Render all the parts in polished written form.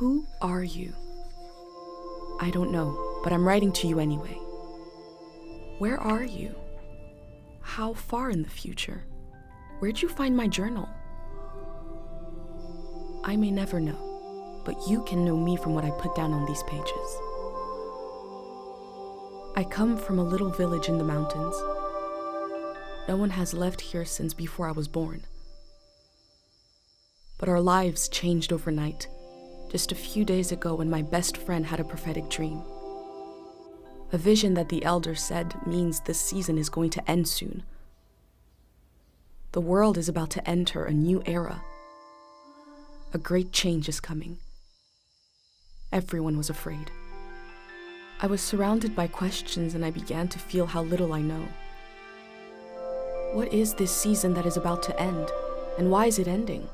Who are you? I don't know, but I'm writing to you anyway. Where are you? How far in the future? Where'd you find my journal? I may never know, but you can know me from what I put down on these pages. I come from a little village in the mountains. No one has left here since before I was born. But our lives changed overnight, just a few days ago when my best friend had a prophetic dream. A vision that the elder said means this season is going to end soon. The world is about to enter a new era. A great change is coming. Everyone was afraid. I was surrounded by questions and I began to feel how little I know. What is this season that is about to end, and why is it ending?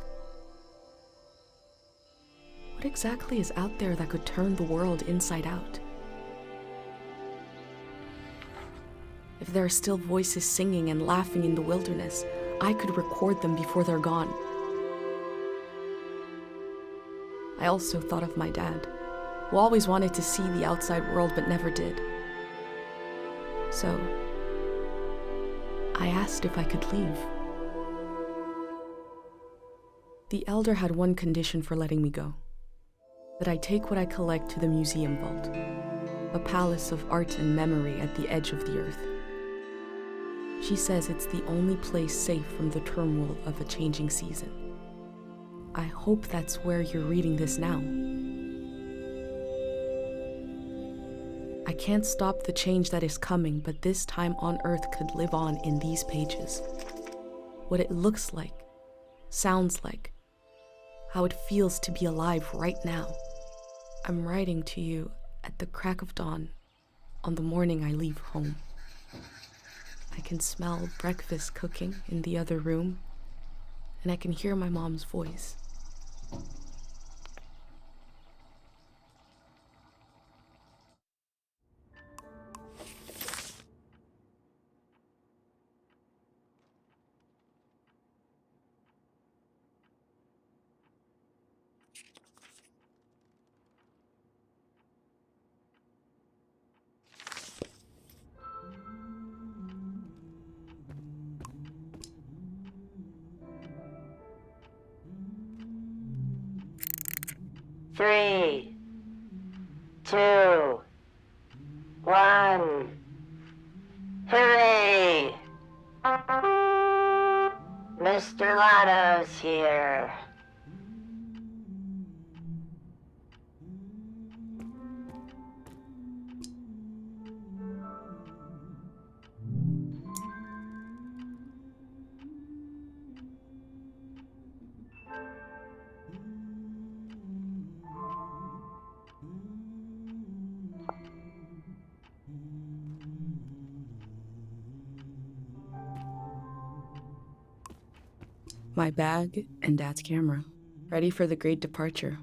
What exactly is out there that could turn the world inside out? If there are still voices singing and laughing in the wilderness, I could record them before they're gone. I also thought of my dad, who always wanted to see the outside world but never did. So, I asked if I could leave. The elder had one condition for letting me go: that I take what I collect to the museum vault, a palace of art and memory at the edge of the earth. She says it's the only place safe from the turmoil of a changing season. I hope that's where you're reading this now. I can't stop the change that is coming, but this time on Earth could live on in these pages. What it looks like, sounds like, how it feels to be alive right now. I'm writing to you at the crack of dawn on the morning I leave home. I can smell breakfast cooking in the other room, and I can hear my mom's voice. Three, two, one. Hooray! Mr. Lotto's here. My bag and Dad's camera, ready for the great departure.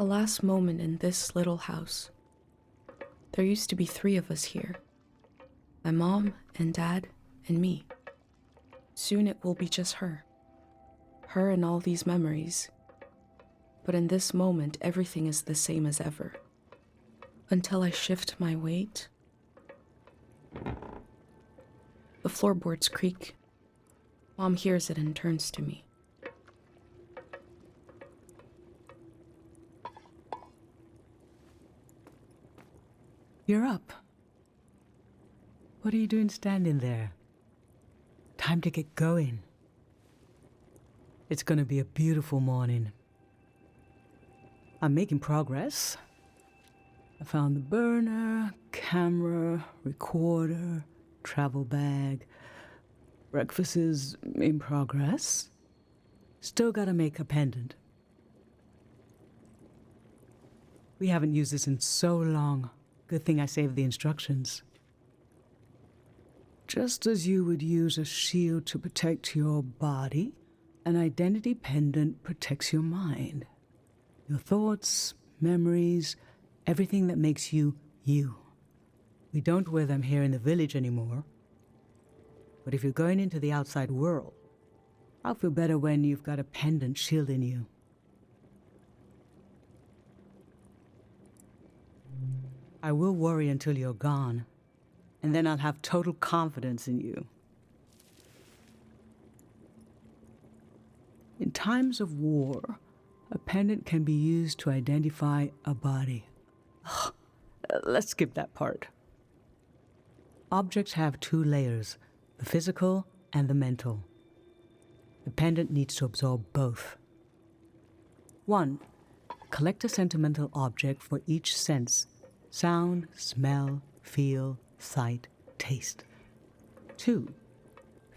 A last moment in this little house. There used to be 3 of us here. My mom and dad and me. Soon it will be just her. Her and all these memories. But in this moment, everything is the same as ever. Until I shift my weight. The floorboards creak. Mom hears it and turns to me. You're up. What are you doing standing there? Time to get going. It's gonna be a beautiful morning. I'm making progress. I found the burner, camera, recorder, travel bag. Breakfast is in progress. Still gotta make a pendant. We haven't used this in so long. Good thing I saved the instructions. Just as you would use a shield to protect your body, an identity pendant protects your mind. Your thoughts, memories, everything that makes you, you. We don't wear them here in the village anymore. But if you're going into the outside world, I'll feel better when you've got a pendant shielding you. I will worry until you're gone, and then I'll have total confidence in you. In times of war, a pendant can be used to identify a body. Let's skip that part. Objects have 2 layers, the physical and the mental. The pendant needs to absorb both. 1. Collect a sentimental object for each sense: sound, smell, feel, sight, taste. 2.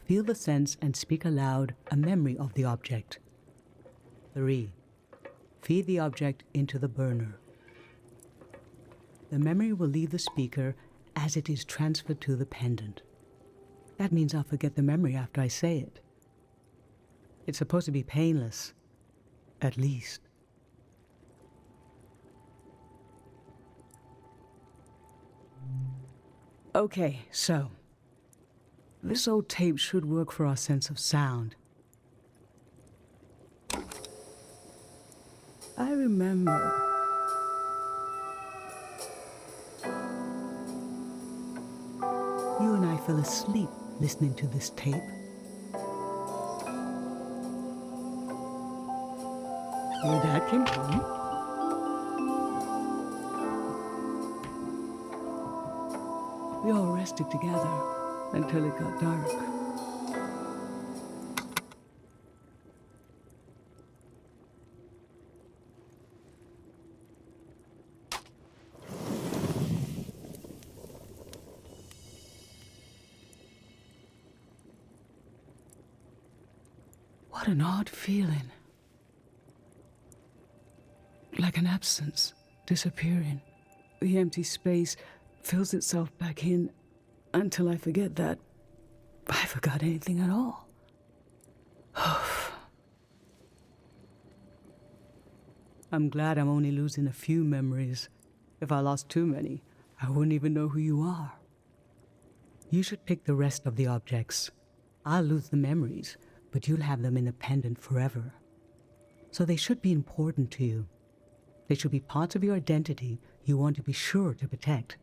Feel the sense and speak aloud a memory of the object. 3. Feed the object into the burner. The memory will leave the speaker as it is transferred to the pendant. That means I'll forget the memory after I say it. It's supposed to be painless, at least. Okay, so this old tape should work for our sense of sound. I remember you and I fell asleep listening to this tape. Your dad came home. We all rested together until it got dark. What an odd feeling. Like an absence, disappearing. The empty space fills itself back in until I forget that I forgot anything at all. I'm glad I'm only losing a few memories. If I lost too many, I wouldn't even know who you are. You should pick the rest of the objects. I'll lose the memories, but you'll have them in a pendant forever. So they should be important to you. They should be parts of your identity you want to be sure to protect.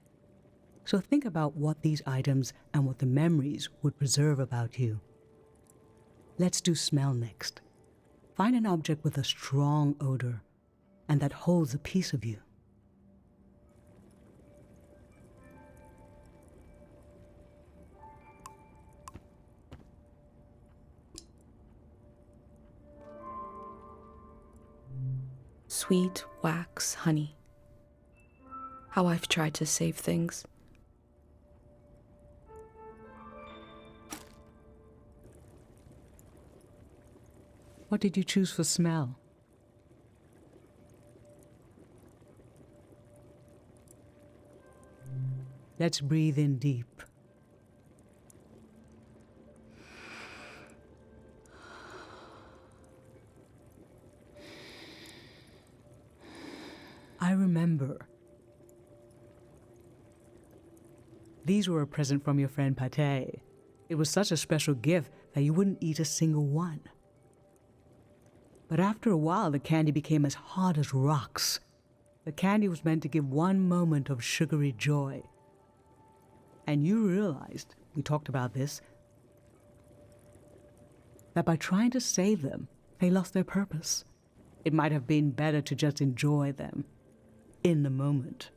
So think about what these items and what the memories would preserve about you. Let's do smell next. Find an object with a strong odor and that holds a piece of you. Sweet wax honey. How I've tried to save things. What did you choose for smell? Let's breathe in deep. I remember. These were a present from your friend Pate. It was such a special gift that you wouldn't eat a single one. But after a while, the candy became as hard as rocks. The candy was meant to give one moment of sugary joy. And you realized, we talked about this, that by trying to save them, they lost their purpose. It might have been better to just enjoy them in the moment.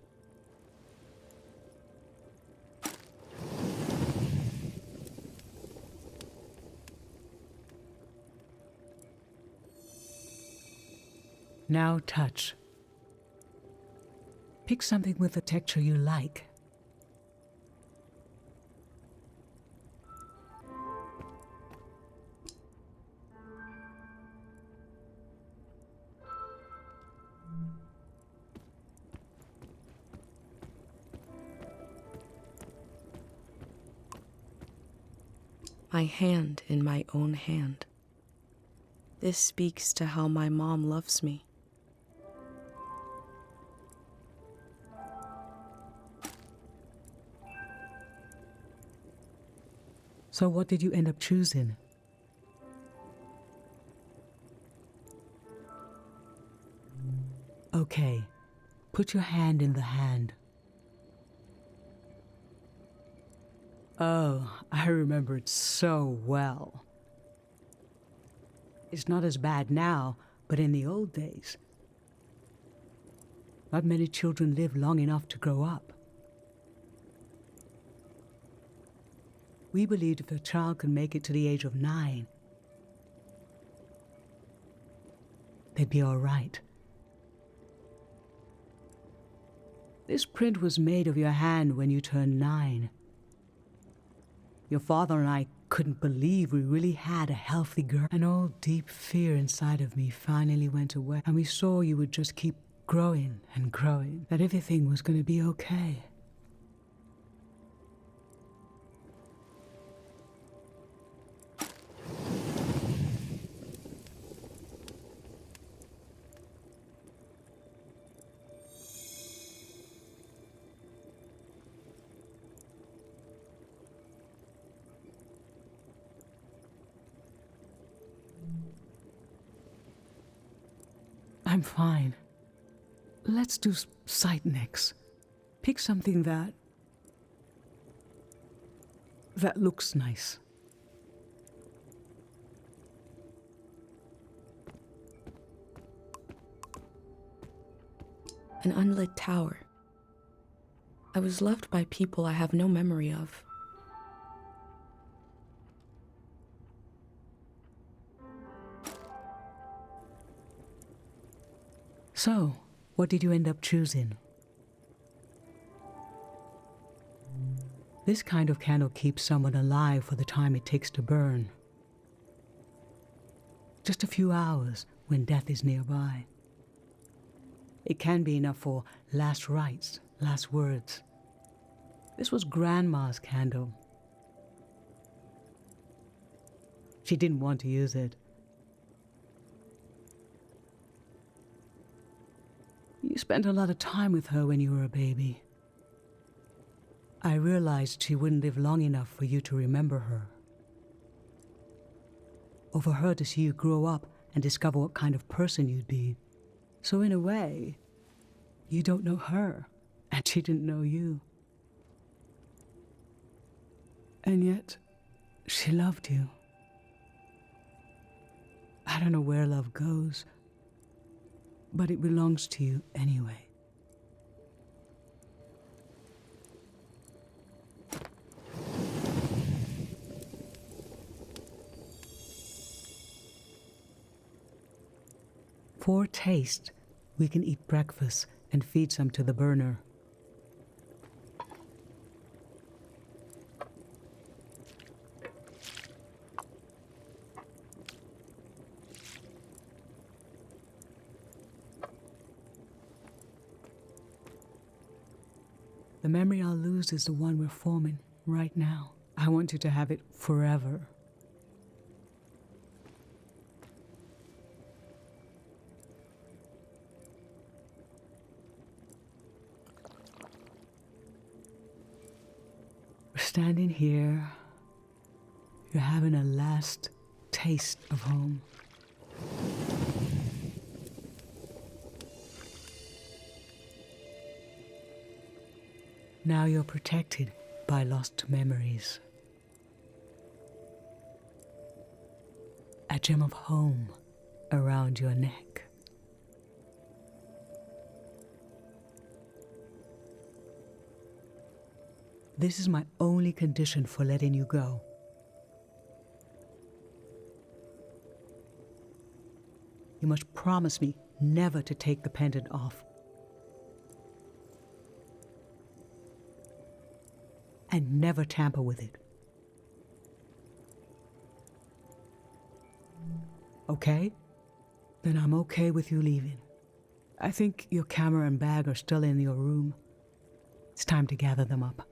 Now touch. Pick something with a texture you like. My hand in my own hand. This speaks to how my mom loves me. So what did you end up choosing? Okay, put your hand in the hand. Oh, I remember it so well. It's not as bad now, but in the old days, not many children lived long enough to grow up. We believed if a child could make it to the age of 9, they'd be all right. This print was made of your hand when you turned 9. Your father and I couldn't believe we really had a healthy girl. An old deep fear inside of me finally went away, and we saw you would just keep growing and growing, that everything was going to be okay. I'm fine. Let's do sight next. Pick something that looks nice. An unlit tower. I was loved by people I have no memory of. So, what did you end up choosing? This kind of candle keeps someone alive for the time it takes to burn. Just a few hours when death is nearby. It can be enough for last rites, last words. This was Grandma's candle. She didn't want to use it. You spent a lot of time with her when you were a baby. I realized she wouldn't live long enough for you to remember her. Or for her to see you grow up and discover what kind of person you'd be. So in a way, you don't know her, and she didn't know you. And yet, she loved you. I don't know where love goes, but it belongs to you anyway. For taste, we can eat breakfast and feed some to the burner. The memory I'll lose is the one we're forming right now. I want you to have it forever. Standing here, you're having a last taste of home. Now you're protected by lost memories. A gem of home around your neck. This is my only condition for letting you go. You must promise me never to take the pendant off. And never tamper with it. Okay? Then I'm okay with you leaving. I think your camera and bag are still in your room. It's time to gather them up.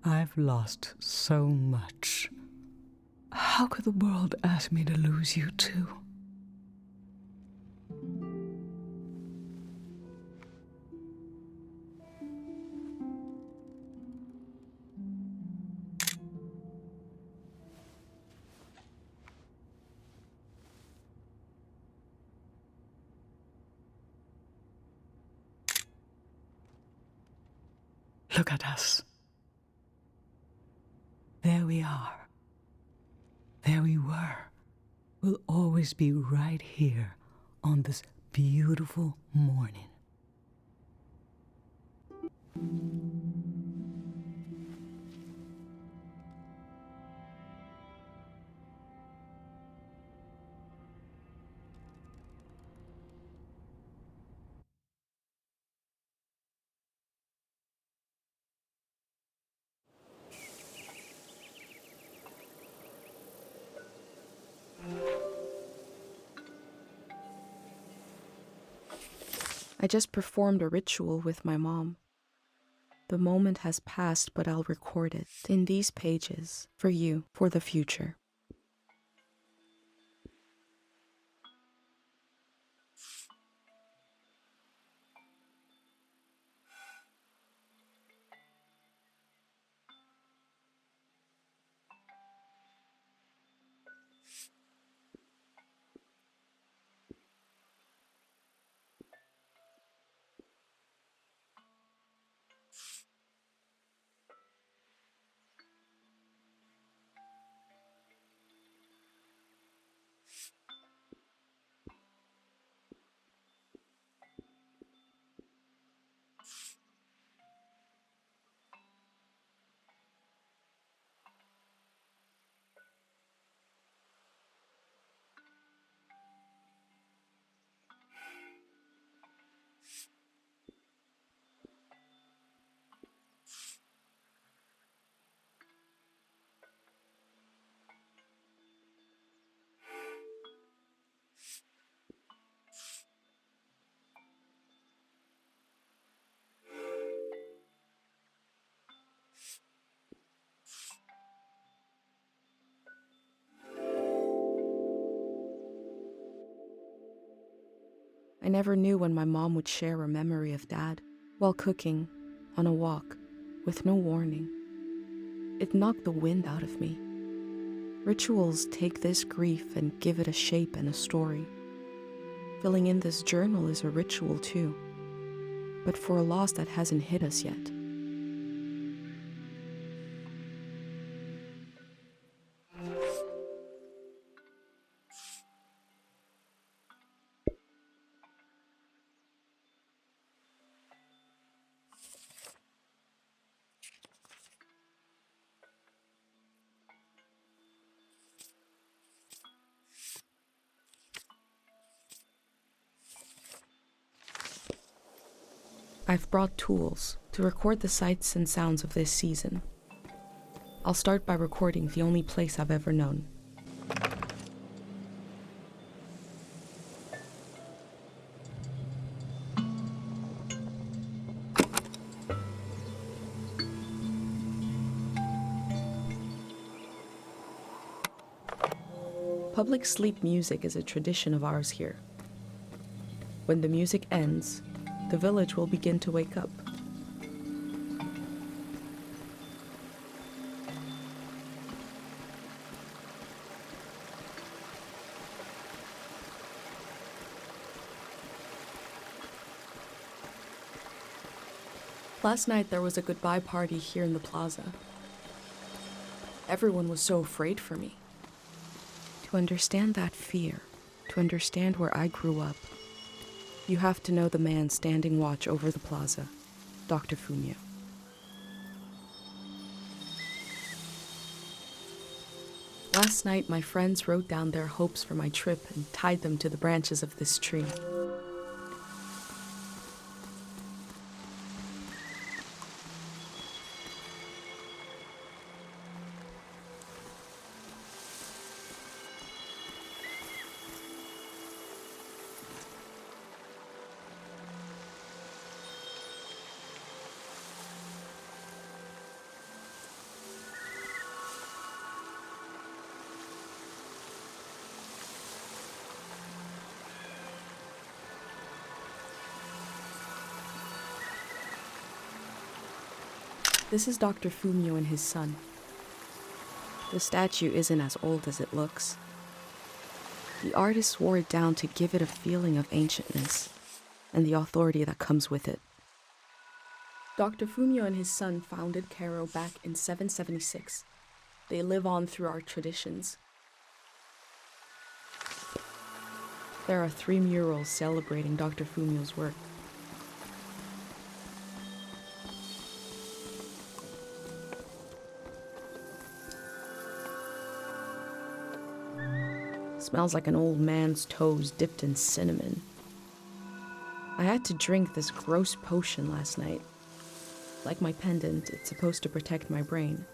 I've lost so much. How could the world ask me to lose you too? Look at us. There we are. There we were. We'll always be right here on this beautiful morning. I just performed a ritual with my mom. The moment has passed, but I'll record it in these pages for you, for the future. I never knew when my mom would share a memory of Dad while cooking, on a walk, with no warning. It knocked the wind out of me. Rituals take this grief and give it a shape and a story. Filling in this journal is a ritual too, but for a loss that hasn't hit us yet. I've brought tools to record the sights and sounds of this season. I'll start by recording the only place I've ever known. Public sleep music is a tradition of ours here. When the music ends, the village will begin to wake up. Last night there was a goodbye party here in the plaza. Everyone was so afraid for me. To understand that fear, to understand where I grew up, you have to know the man standing watch over the plaza, Dr. Fumio. Last night, my friends wrote down their hopes for my trip and tied them to the branches of this tree. This is Dr. Fumio and his son. The statue isn't as old as it looks. The artist wore it down to give it a feeling of ancientness and the authority that comes with it. Dr. Fumio and his son founded Cairo back in 776. They live on through our traditions. There are 3 murals celebrating Dr. Fumio's work. Smells like an old man's toes dipped in cinnamon. I had to drink this gross potion last night. Like my pendant, it's supposed to protect my brain.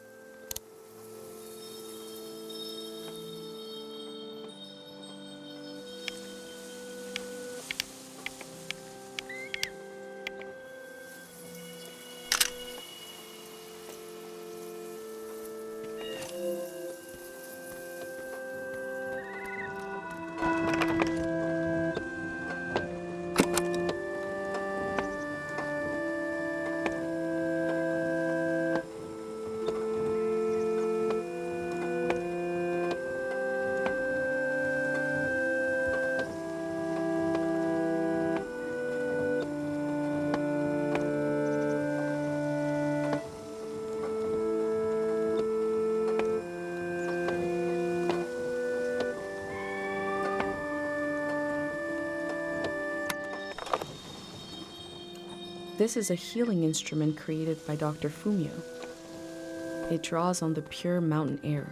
This is a healing instrument created by Dr. Fumio. It draws on the pure mountain air.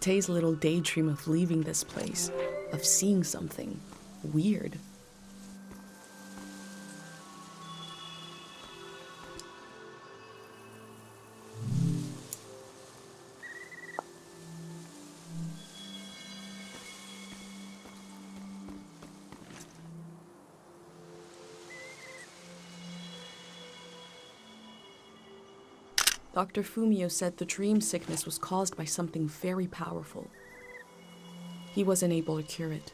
Pate's little daydream of leaving this place, of seeing something weird. Dr. Fumio said the dream sickness was caused by something very powerful. He wasn't able to cure it.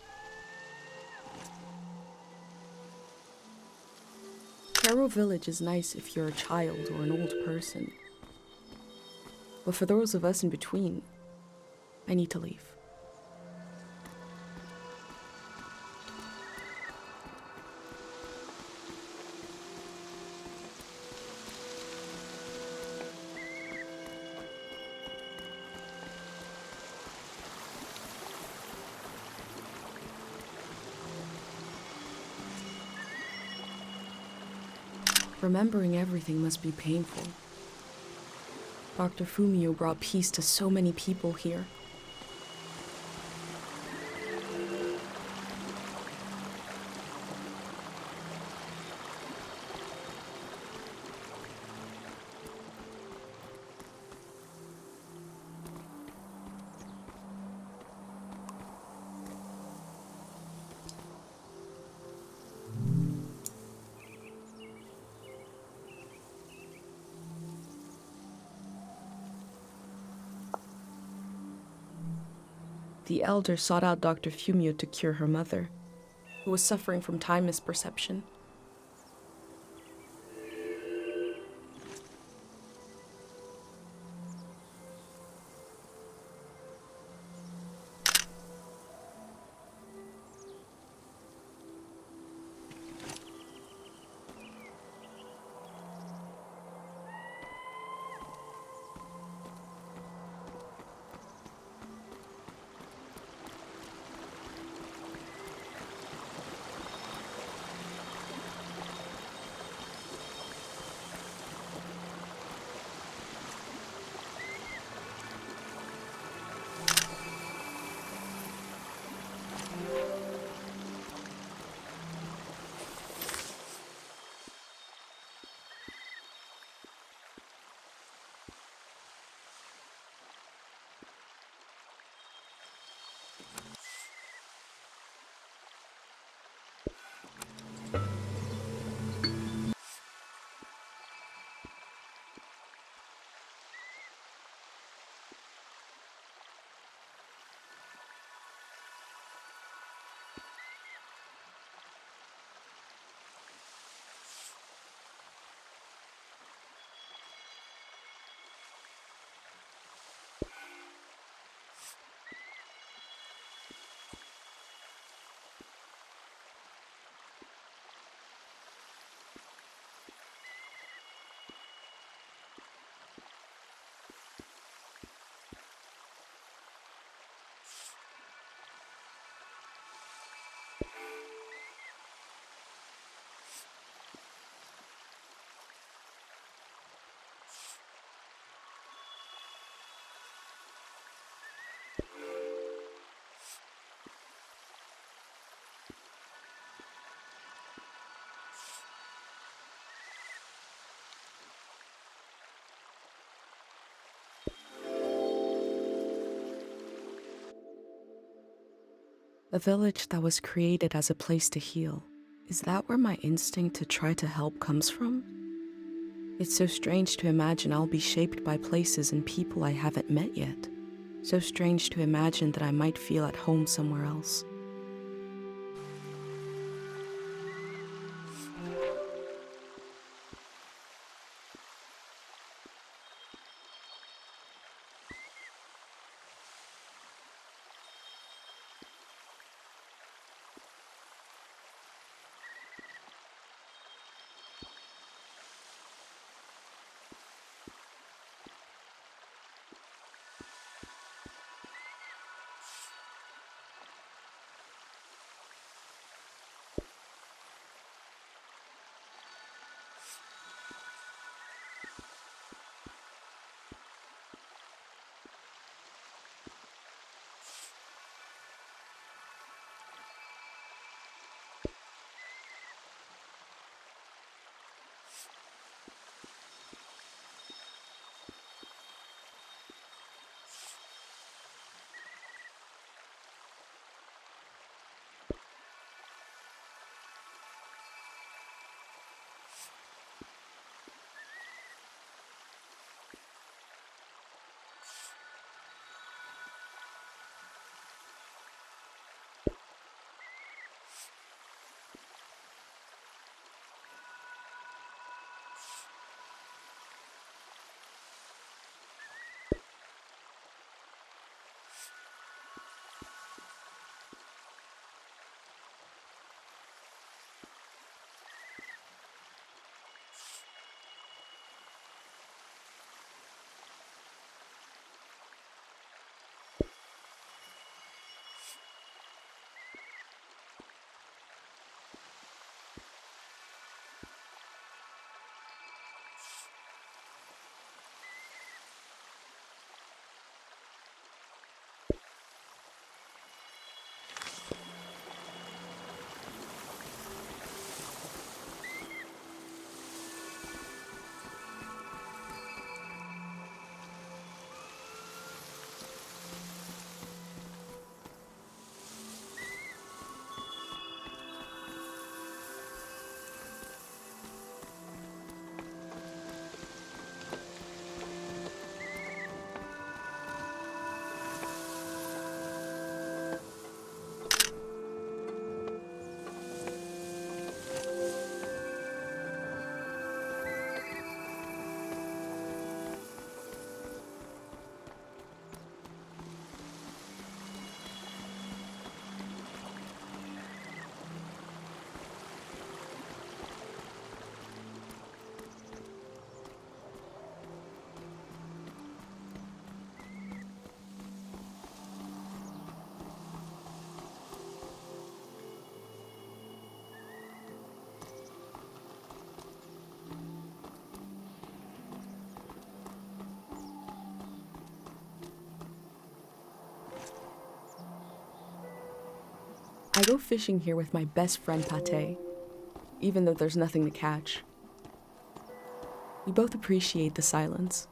Cairo Village is nice if you're a child or an old person. But for those of us in between, I need to leave. Remembering everything must be painful. Dr. Fumio brought peace to so many people here. The elder sought out Dr. Fumio to cure her mother, who was suffering from time misperception. A village that was created as a place to heal. Is that where my instinct to try to help comes from? It's so strange to imagine I'll be shaped by places and people I haven't met yet. So strange to imagine that I might feel at home somewhere else. I go fishing here with my best friend Pate, even though there's nothing to catch. We both appreciate the silence.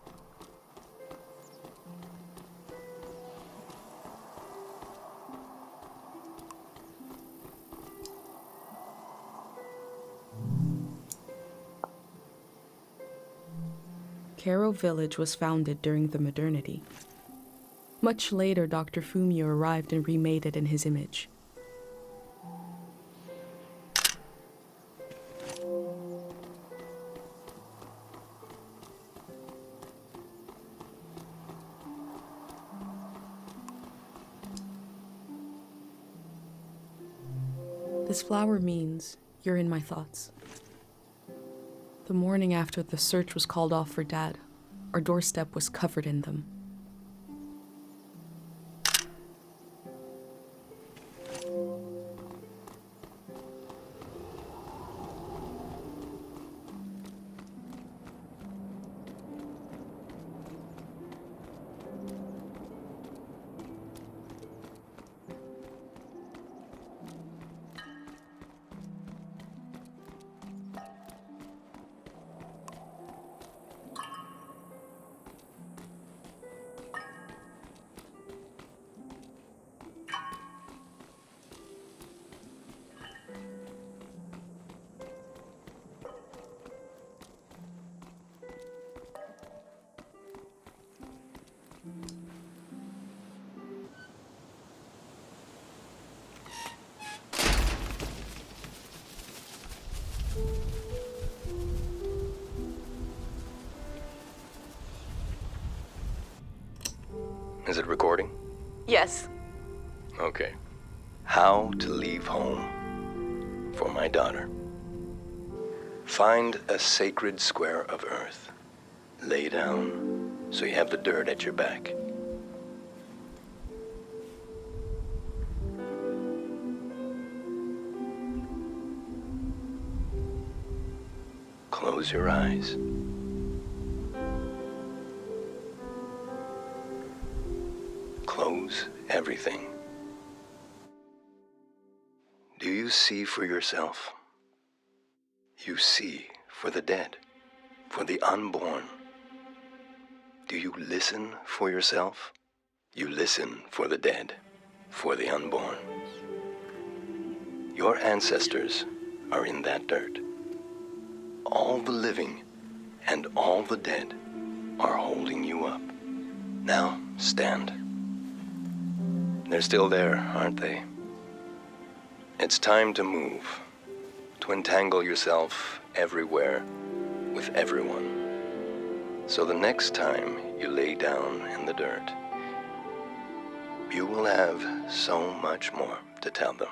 Caro Village was founded during the modernity. Much later, Dr. Fumio arrived and remade it in his image. This flower means you're in my thoughts. The morning after the search was called off for Dad, our doorstep was covered in them. Is it recording? Yes. Okay. How to leave home for my daughter. Find a sacred square of earth. Lay down so you have the dirt at your back. Close your eyes. Close everything. Do you see for yourself? You see for the dead, for the unborn. Do you listen for yourself? You listen for the dead, for the unborn. Your ancestors are in that dirt. All the living and all the dead are holding you up. Now stand. They're still there, aren't they? It's time to move, to entangle yourself everywhere with everyone. So the next time you lay down in the dirt, you will have so much more to tell them.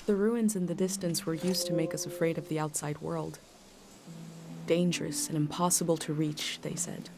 The ruins in the distance were used to make us afraid of the outside world. Dangerous and impossible to reach, they said.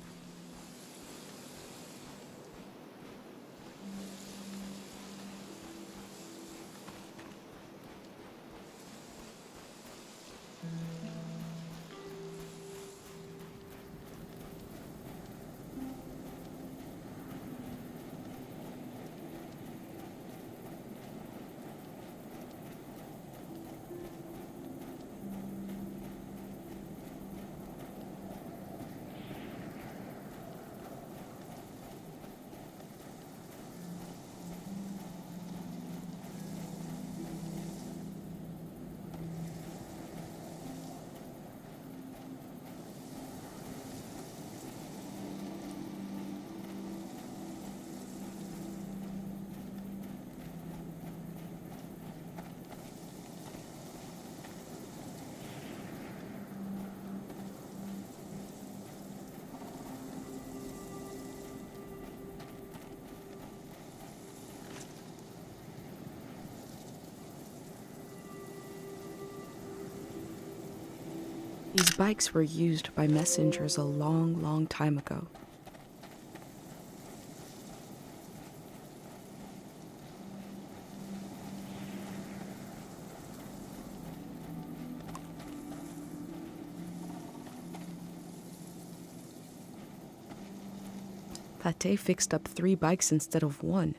These bikes were used by messengers a long, long time ago. Pate fixed up 3 bikes instead of 1.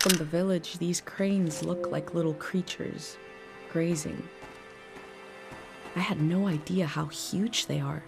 From the village, these cranes look like little creatures, grazing. I had no idea how huge they are.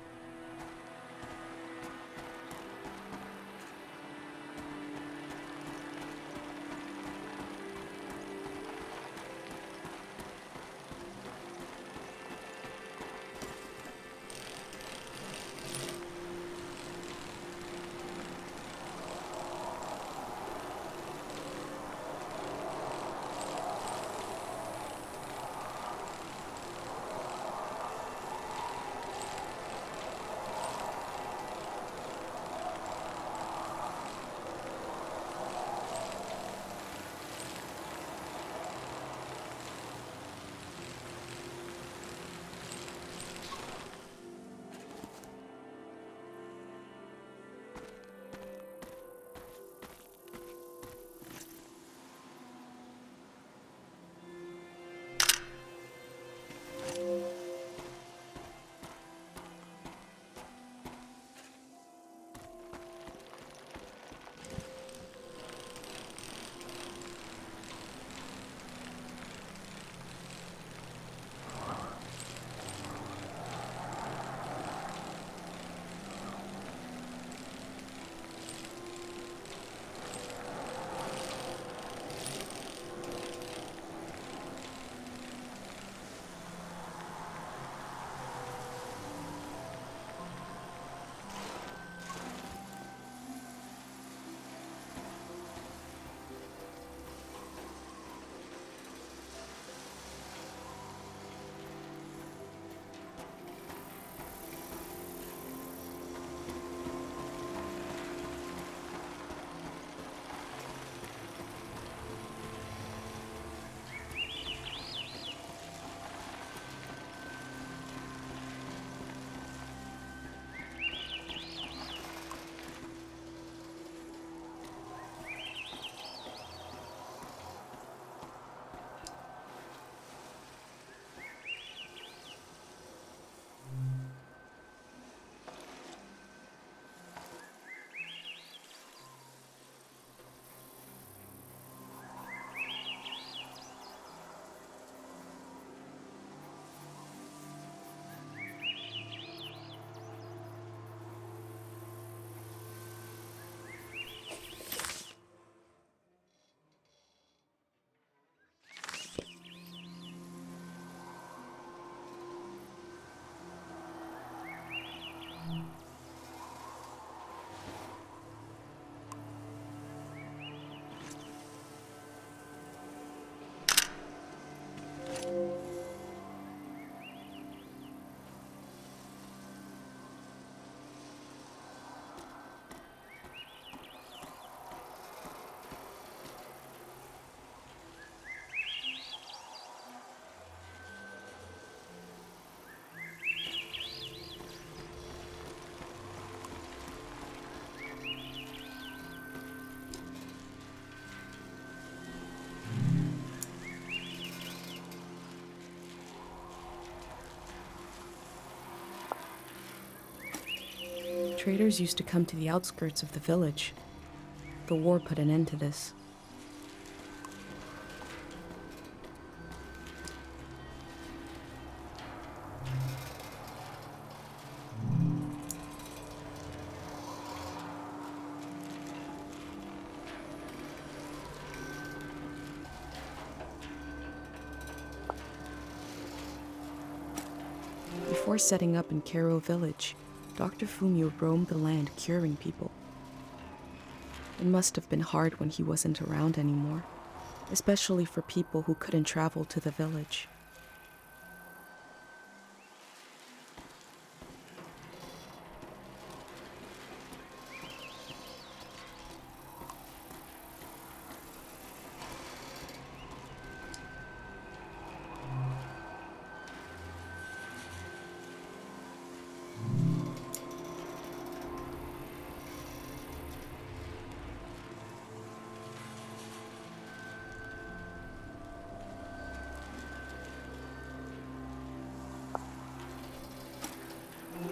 Traders used to come to the outskirts of the village. The war put an end to this. Before setting up in Cairo village, Dr. Fumio roamed the land curing people. It must have been hard when he wasn't around anymore, especially for people who couldn't travel to the village.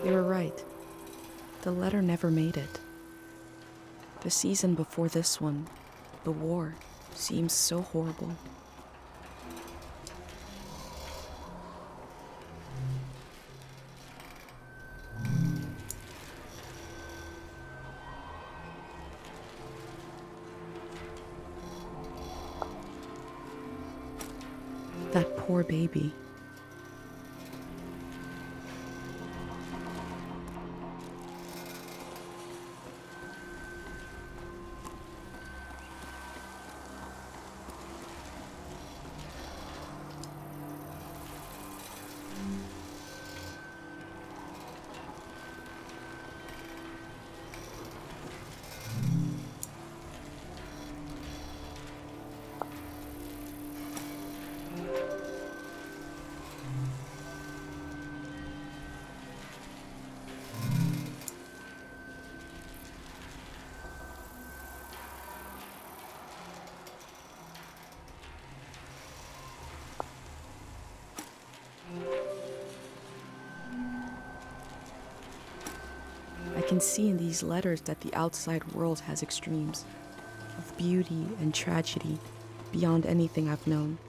They were right. The letter never made it. The season before this one, the war, seems so horrible. That poor baby. I can see in these letters that the outside world has extremes of beauty and tragedy beyond anything I've known.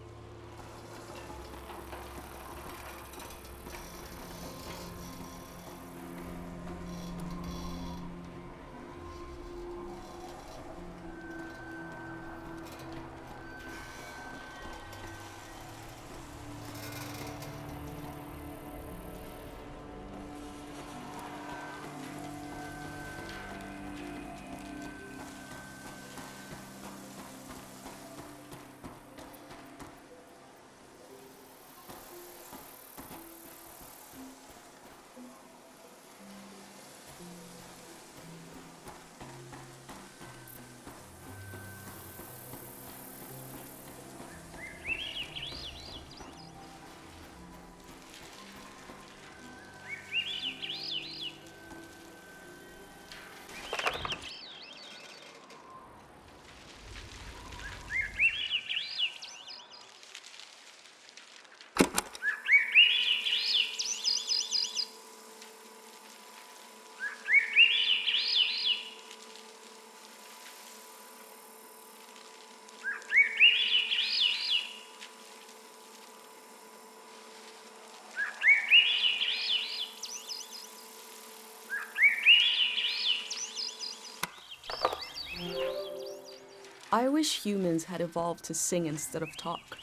I wish humans had evolved to sing instead of talk.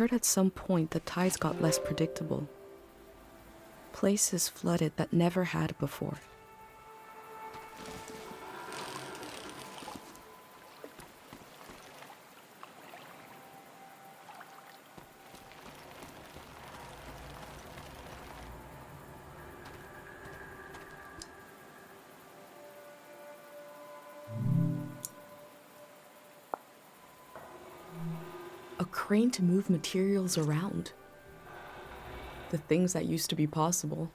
heard at some point the tides got less predictable. Places flooded that never had before. A crane to move materials around. The things that used to be possible.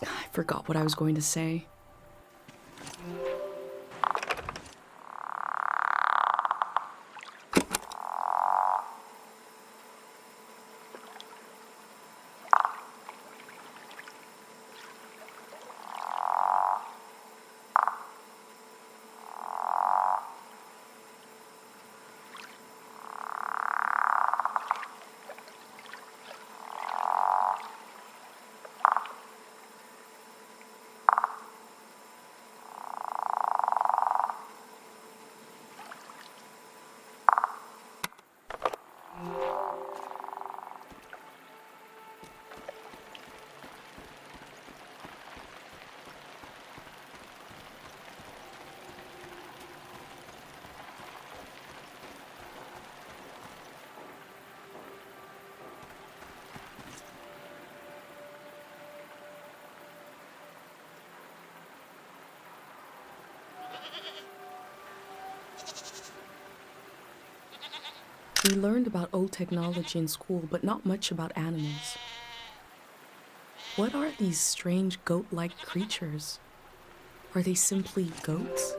I forgot what I was going to say. We learned about old technology in school, but not much about animals. What are these strange goat-like creatures? Are they simply goats?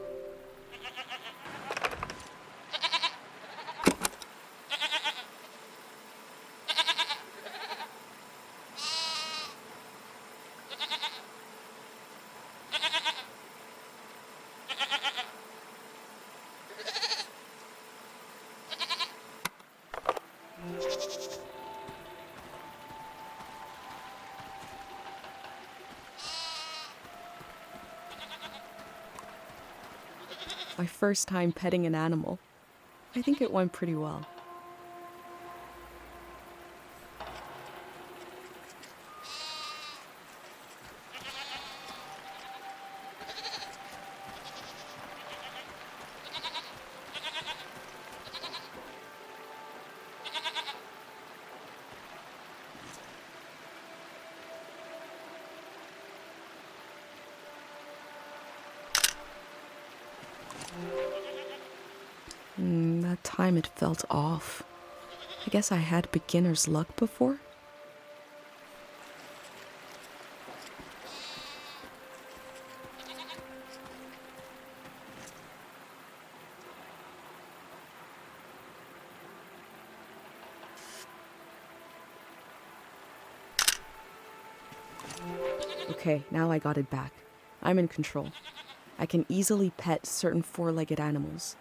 My first time petting an animal. I think it went pretty well. That time it felt off. I guess I had beginner's luck before. Okay, now I got it back. I'm in control. I can easily pet certain four-legged animals.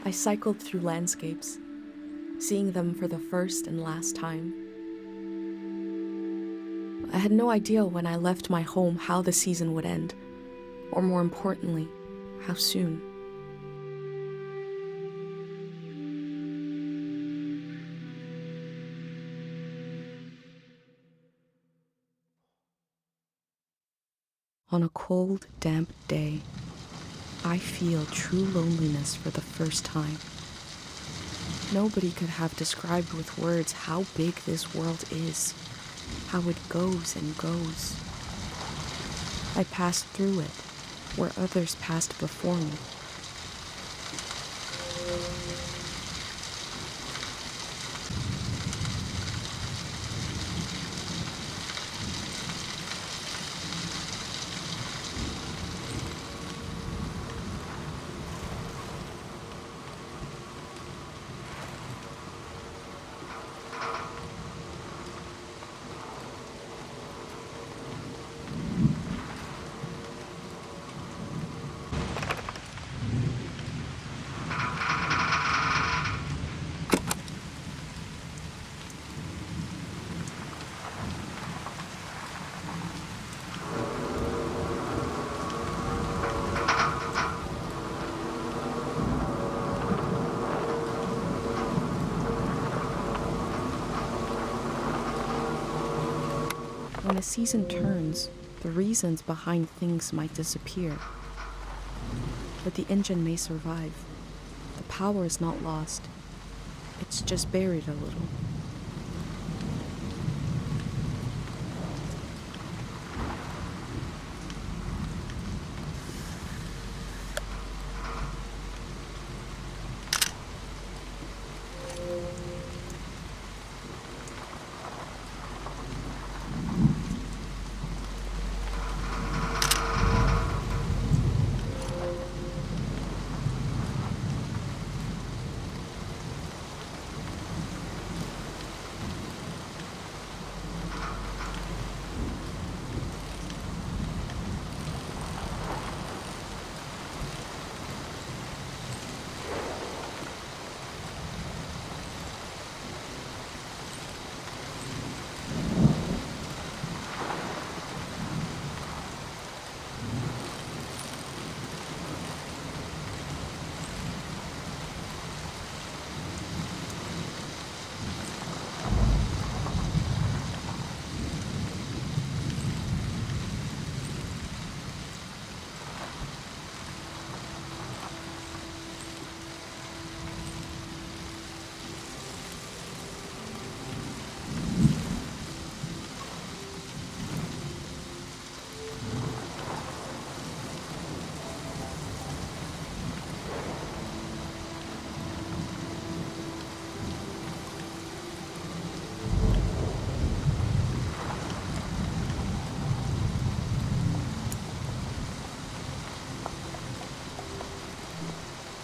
I cycled through landscapes, seeing them for the first and last time. I had no idea when I left my home how the season would end, or more importantly, how soon. On a cold, damp day, I feel true loneliness for the first time. Nobody could have described with words how big this world is, how it goes and goes. I passed through it, where others passed before me. When a season turns, the reasons behind things might disappear. But the engine may survive. The power is not lost. It's just buried a little.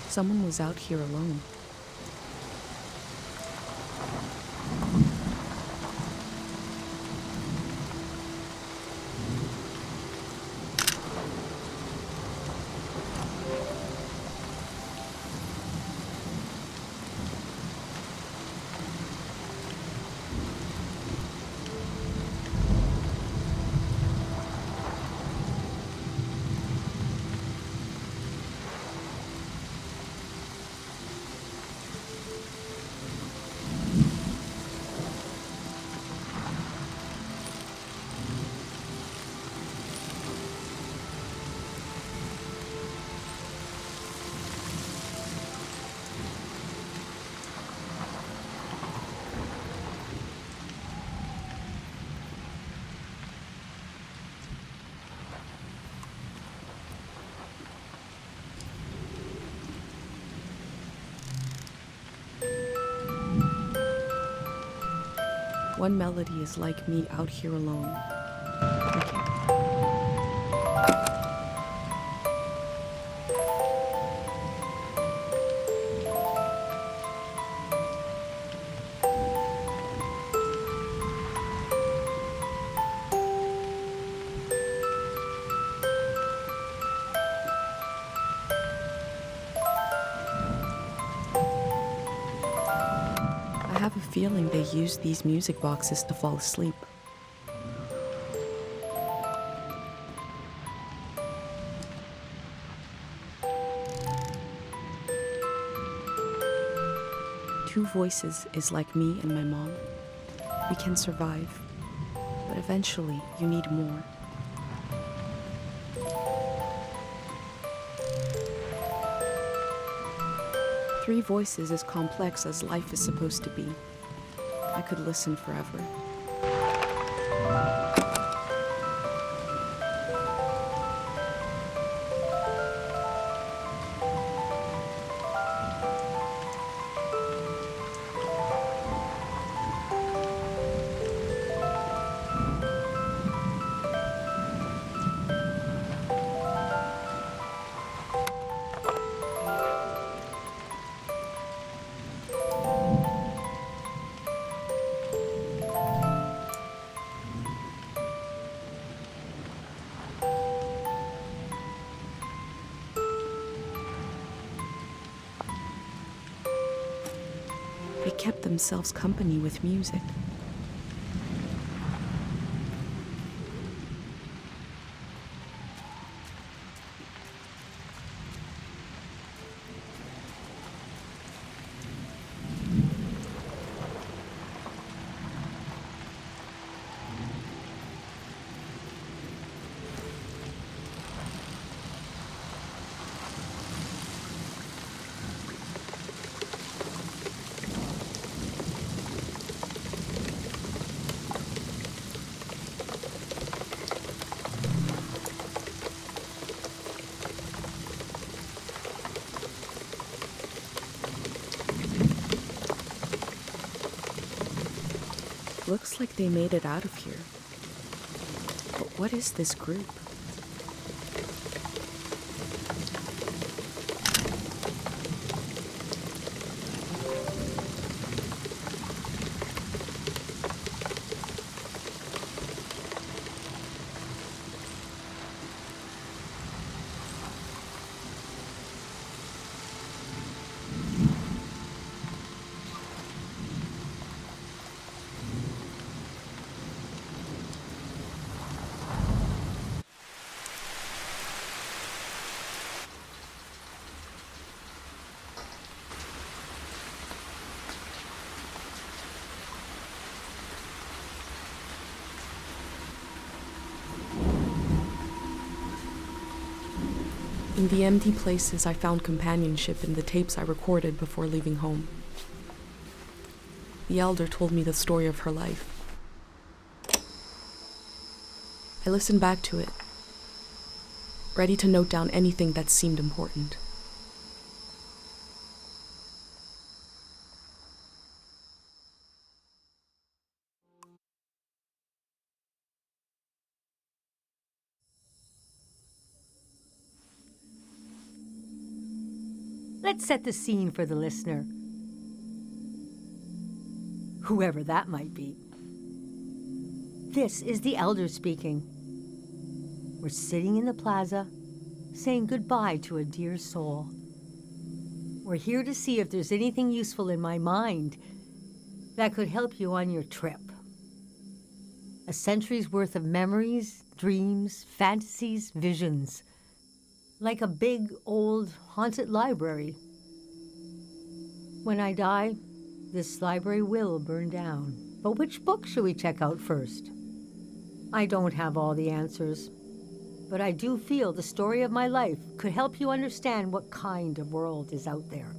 Someone was out here alone. One melody is like me out here alone. have a feeling they use these music boxes to fall asleep. Two voices is like me and my mom. We can survive, but eventually you need more. Three voices is complex as life is supposed to be. I could listen forever. They kept themselves company with music. Looks like they made it out of here. But what is this group? In the empty places, I found companionship in the tapes I recorded before leaving home. The elder told me the story of her life. I listened back to it, ready to note down anything that seemed important. Let's set the scene for the listener, whoever that might be. This is the elder speaking. We're sitting in the plaza, saying goodbye to a dear soul. We're here to see if there's anything useful in my mind that could help you on your trip. A century's worth of memories, dreams, fantasies, visions. Like a big, old, haunted library. When I die, this library will burn down. But which book should we check out first? I don't have all the answers, but I do feel the story of my life could help you understand what kind of world is out there.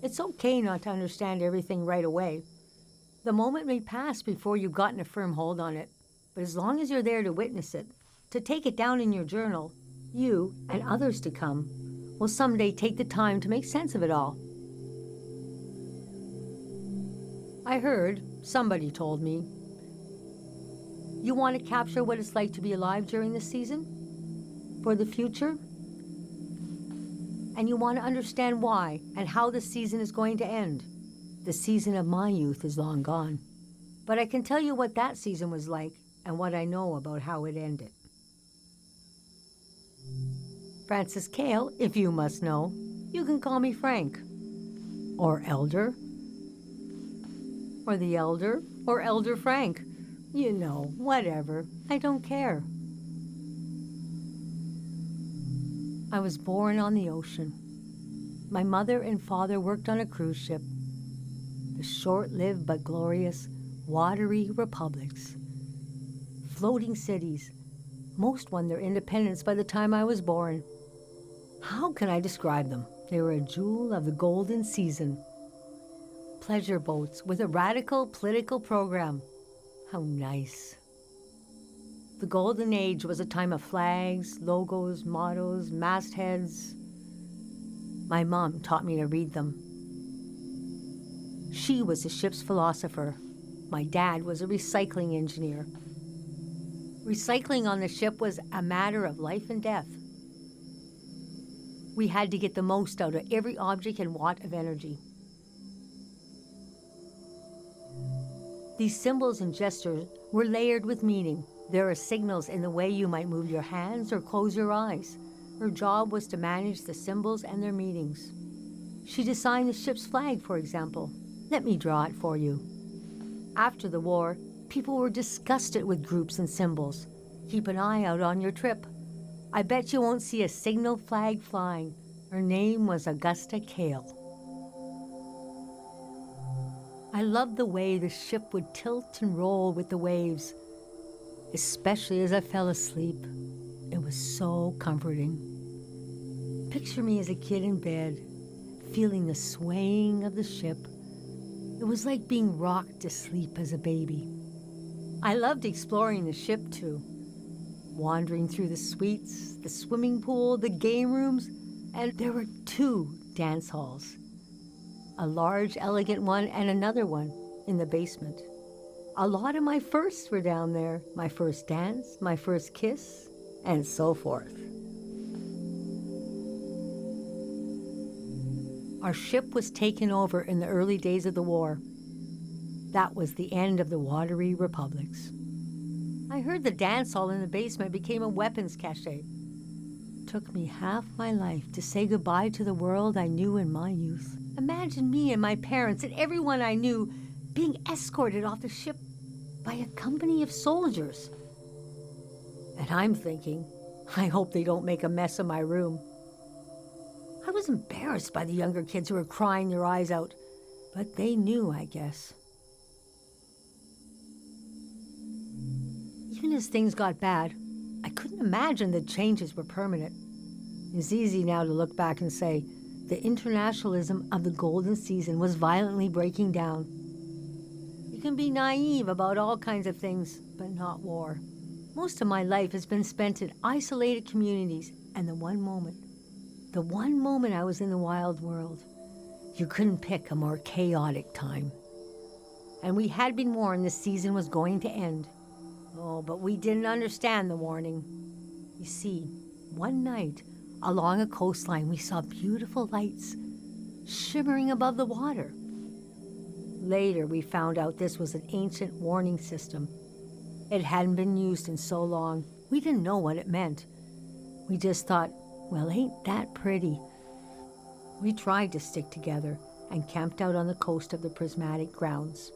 It's okay not to understand everything right away. The moment may pass before you've gotten a firm hold on it, but as long as you're there to witness it, to take it down in your journal, you and others to come will someday take the time to make sense of it all. I heard, somebody told me, you want to capture what it's like to be alive during this season? For the future? And you want to understand why and how the season is going to end. The season of my youth is long gone. But I can tell you what that season was like and what I know about how it ended. Francis Cale, if you must know. You can call me Frank. or elder, or the elder, or Elder Frank. You know, whatever. I don't care. I was born on the ocean. My mother and father worked on a cruise ship. The short-lived but glorious watery republics. Floating cities. Most won their independence by the time I was born. How can I describe them? They were a jewel of the golden season. Pleasure boats with a radical political program. How nice. The golden age was a time of flags, logos, mottos, mastheads. My mom taught me to read them. She was a ship's philosopher. My dad was a recycling engineer. Recycling on the ship was a matter of life and death. We had to get the most out of every object and watt of energy. These symbols and gestures were layered with meaning. There are signals in the way you might move your hands or close your eyes. Her job was to manage the symbols and their meanings. She designed the ship's flag, for example. Let me draw it for you. After the war, people were disgusted with groups and symbols. Keep an eye out on your trip. I bet you won't see a signal flag flying. Her name was Augusta Kale. I loved the way the ship would tilt and roll with the waves, especially as I fell asleep. It was so comforting. Picture me as a kid in bed, feeling the swaying of the ship. It was like being rocked to sleep as a baby. I loved exploring the ship too, wandering through the suites, the swimming pool, the game rooms, and there were 2 dance halls. A large, elegant one and another one in the basement. A lot of my firsts were down there. My first dance, my first kiss, and so forth. Our ship was taken over in the early days of the war. That was the end of the watery republics. I heard the dance hall in the basement became a weapons cache. Took me half my life to say goodbye to the world I knew in my youth. Imagine me and my parents and everyone I knew being escorted off the ship by a company of soldiers. And I'm thinking, I hope they don't make a mess of my room. I was embarrassed by the younger kids who were crying their eyes out, but they knew, I guess. Even as things got bad, I couldn't imagine the changes were permanent. It's easy now to look back and say, the internationalism of the golden season was violently breaking down. You can be naive about all kinds of things, but not war. Most of my life has been spent in isolated communities, and the one moment I was in the wild world, you couldn't pick a more chaotic time. And we had been warned the season was going to end. Oh, but we didn't understand the warning. You see, one night, along a coastline, we saw beautiful lights shimmering above the water. Later, we found out this was an ancient warning system. It hadn't been used in so long. We didn't know what it meant. We just thought, well, ain't that pretty? We tried to stick together and camped out on the coast of the prismatic grounds.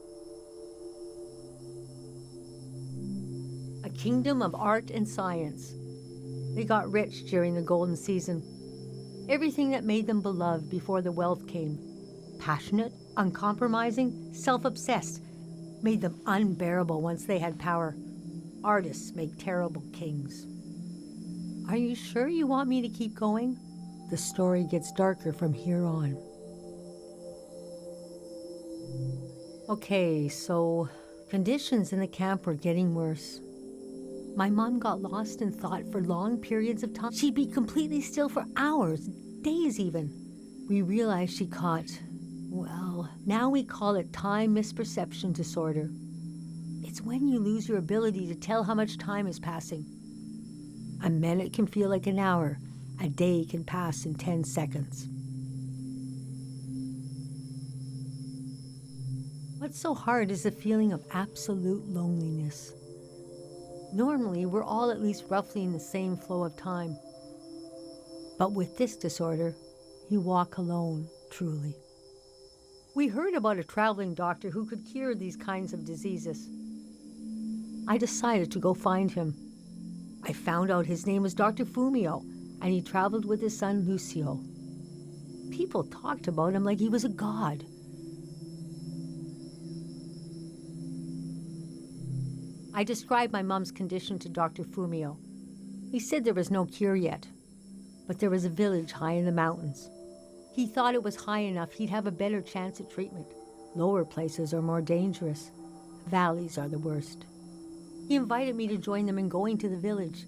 A kingdom of art and science. They got rich during the golden season. Everything that made them beloved before the wealth came. Passionate, uncompromising, self-obsessed, made them unbearable once they had power. Artists make terrible kings. Are you sure you want me to keep going? The story gets darker from here on. Okay, so conditions in the camp were getting worse. My mom got lost in thought for long periods of time. She'd be completely still for hours, days even. We realized she caught, well, now we call it time misperception disorder. It's when you lose your ability to tell how much time is passing. A minute can feel like an hour. A day can pass in 10 seconds. What's so hard is the feeling of absolute loneliness. Normally, we're all at least roughly in the same flow of time. But with this disorder, you walk alone, truly. We heard about a traveling doctor who could cure these kinds of diseases. I decided to go find him. I found out his name was Dr. Fumio, and he traveled with his son Lucio. People talked about him like he was a god. I described my mom's condition to Dr. Fumio. He said there was no cure yet, but there was a village high in the mountains. He thought it was high enough he'd have a better chance at treatment. Lower places are more dangerous. Valleys are the worst. He invited me to join them in going to the village,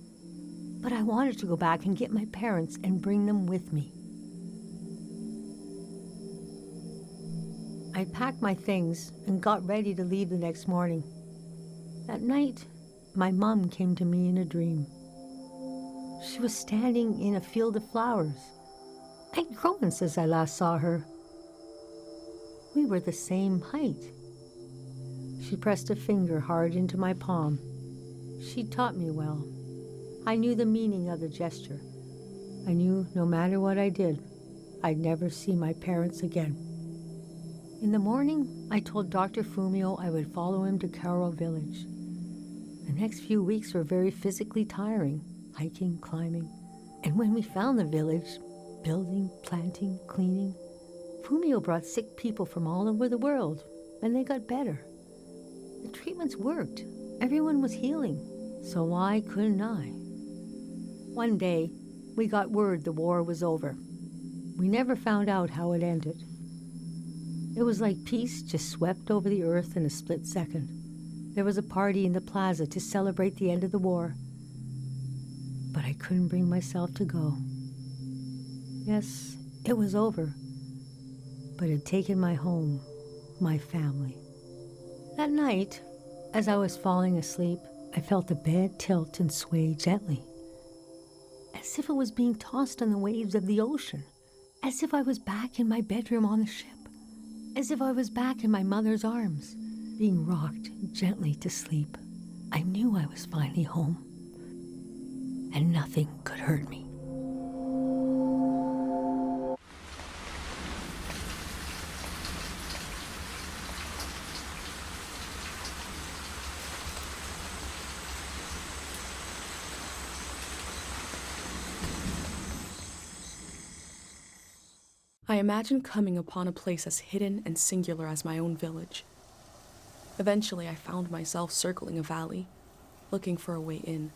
but I wanted to go back and get my parents and bring them with me. I packed my things and got ready to leave the next morning. That night, my mom came to me in a dream. She was standing in a field of flowers. I'd grown since I last saw her. We were the same height. She pressed a finger hard into my palm. She taught me well. I knew the meaning of the gesture. I knew no matter what I did, I'd never see my parents again. In the morning, I told Dr. Fumio I would follow him to Karo village. The next few weeks were very physically tiring, hiking, climbing. And when we found the village, building, planting, cleaning, Fumio brought sick people from all over the world, and they got better. The treatments worked. Everyone was healing. So why couldn't I? One day, we got word the war was over. We never found out how it ended. It was like peace just swept over the earth in a split second. There was a party in the plaza to celebrate the end of the war. But I couldn't bring myself to go. Yes, it was over. But it had taken my home, my family. That night, as I was falling asleep, I felt the bed tilt and sway gently, as if it was being tossed on the waves of the ocean, as if I was back in my bedroom on the ship, as if I was back in my mother's arms, being rocked gently to sleep. I knew I was finally home, and nothing could hurt me. I imagine coming upon a place as hidden and singular as my own village. Eventually, I found myself circling a valley, looking for a way in.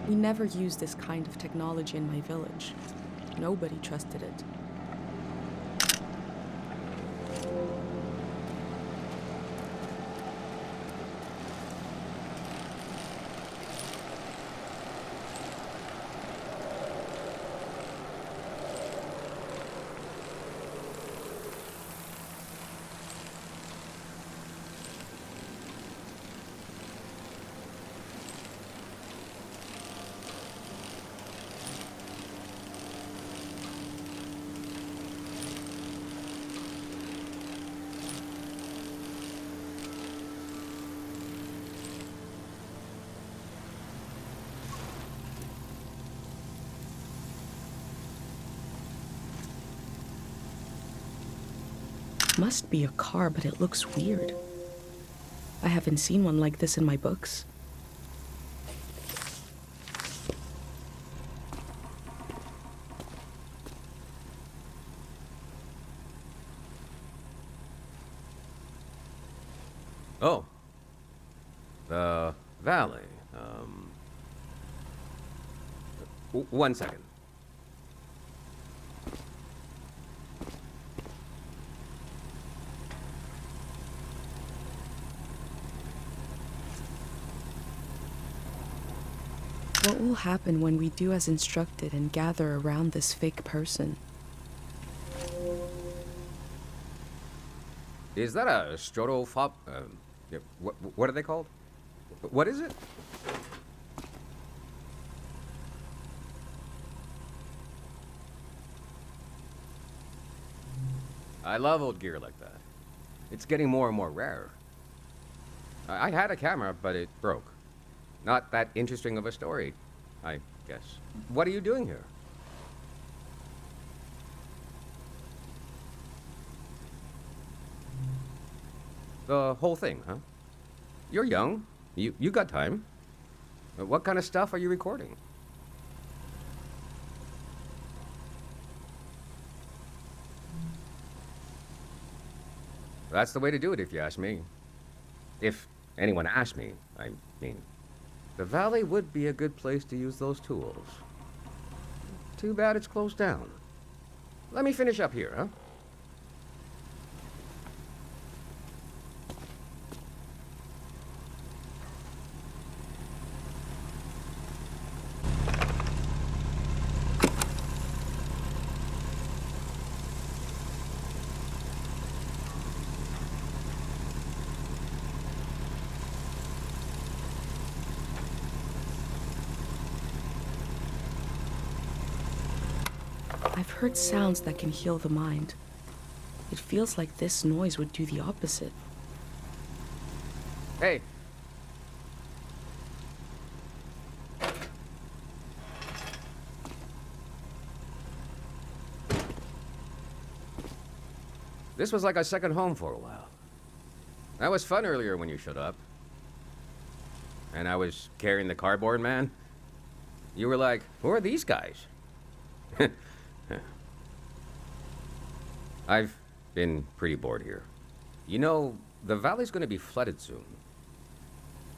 We never used this kind of technology in my village. Nobody trusted it. Must be a car, but it looks weird. I haven't seen one like this in my books. Oh, the valley. One second. What will happen when we do as instructed and gather around this fake person? Is that a strotophob? Yeah, what are they called? What is it? I love old gear like that. It's getting more and more rare. I had a camera, but it broke. Not that interesting of a story, I guess. What are you doing here? The whole thing, huh? You're young. You got time. What kind of stuff are you recording? That's the way to do it, if you ask me. If anyone asked me, I mean. The valley would be a good place to use those tools. Too bad it's closed down. Let me finish up here, huh? I've heard sounds that can heal the mind. It feels like this noise would do the opposite. Hey. This was like a second home for a while. That was fun earlier when you showed up. And I was carrying the cardboard man. You were like, who are these guys? I've been pretty bored here. You know, the valley's gonna be flooded soon.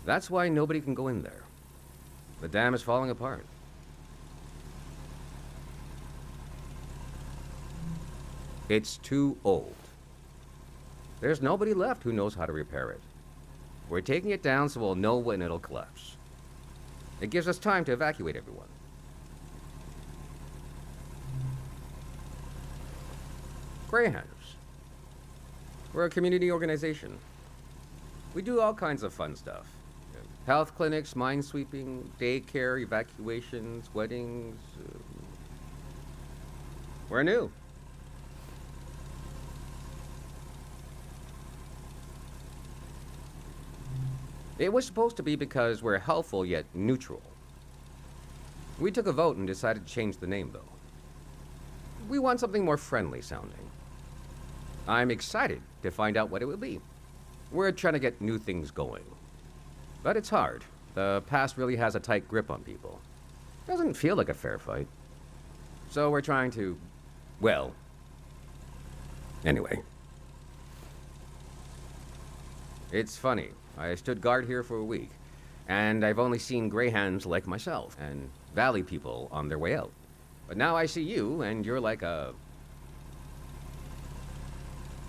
That's why nobody can go in there. The dam is falling apart. It's too old. There's nobody left who knows how to repair it. We're taking it down so we'll know when it'll collapse. It gives us time to evacuate everyone. Greyhounds. We're a community organization. We do all kinds of fun stuff. Health clinics, mine sweeping, daycare, evacuations, weddings. We're new. It was supposed to be because we're helpful yet neutral. We took a vote and decided to change the name, though. We want something more friendly sounding. I'm excited to find out what it will be. We're trying to get new things going. But it's hard. The past really has a tight grip on people. Doesn't feel like a fair fight. So we're trying to, well, anyway. It's funny. I stood guard here for a week, and I've only seen greyhounds like myself and valley people on their way out. But now I see you, and you're like a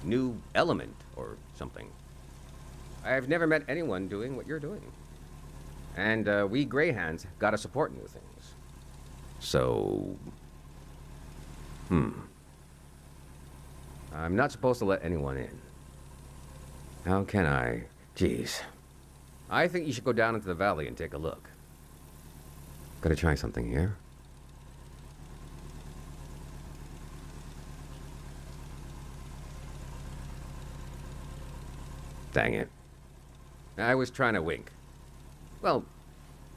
new element or something. I've never met anyone doing what you're doing. And we greyhounds gotta support new things. So, I'm not supposed to let anyone in. How can I? Jeez. I think you should go down into the valley and take a look. Gotta try something here. Dang it. I was trying to wink. Well,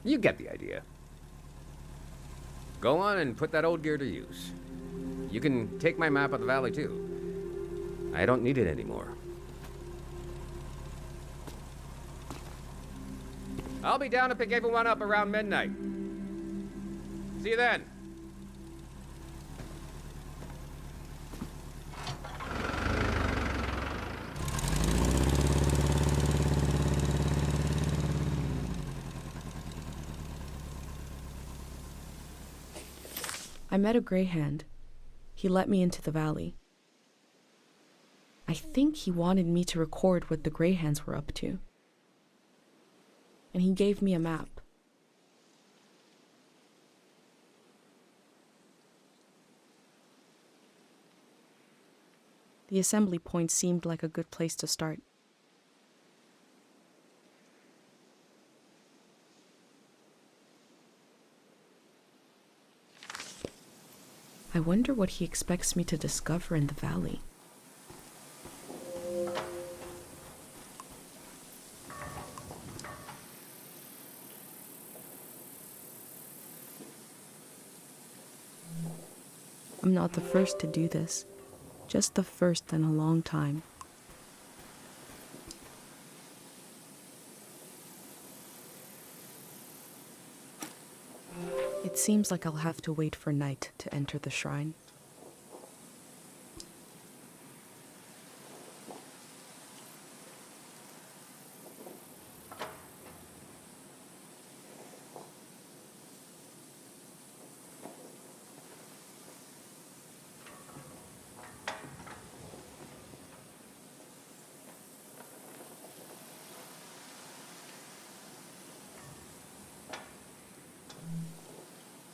you get the idea. Go on and put that old gear to use. You can take my map of the valley, too. I don't need it anymore. I'll be down to pick everyone up around midnight. See you then. I met a greyhound. He let me into the valley. I think he wanted me to record what the greyhounds were up to. And he gave me a map. The assembly point seemed like a good place to start. I wonder what he expects me to discover in the valley. I'm not the first to do this, just the first in a long time. It seems like I'll have to wait for night to enter the shrine.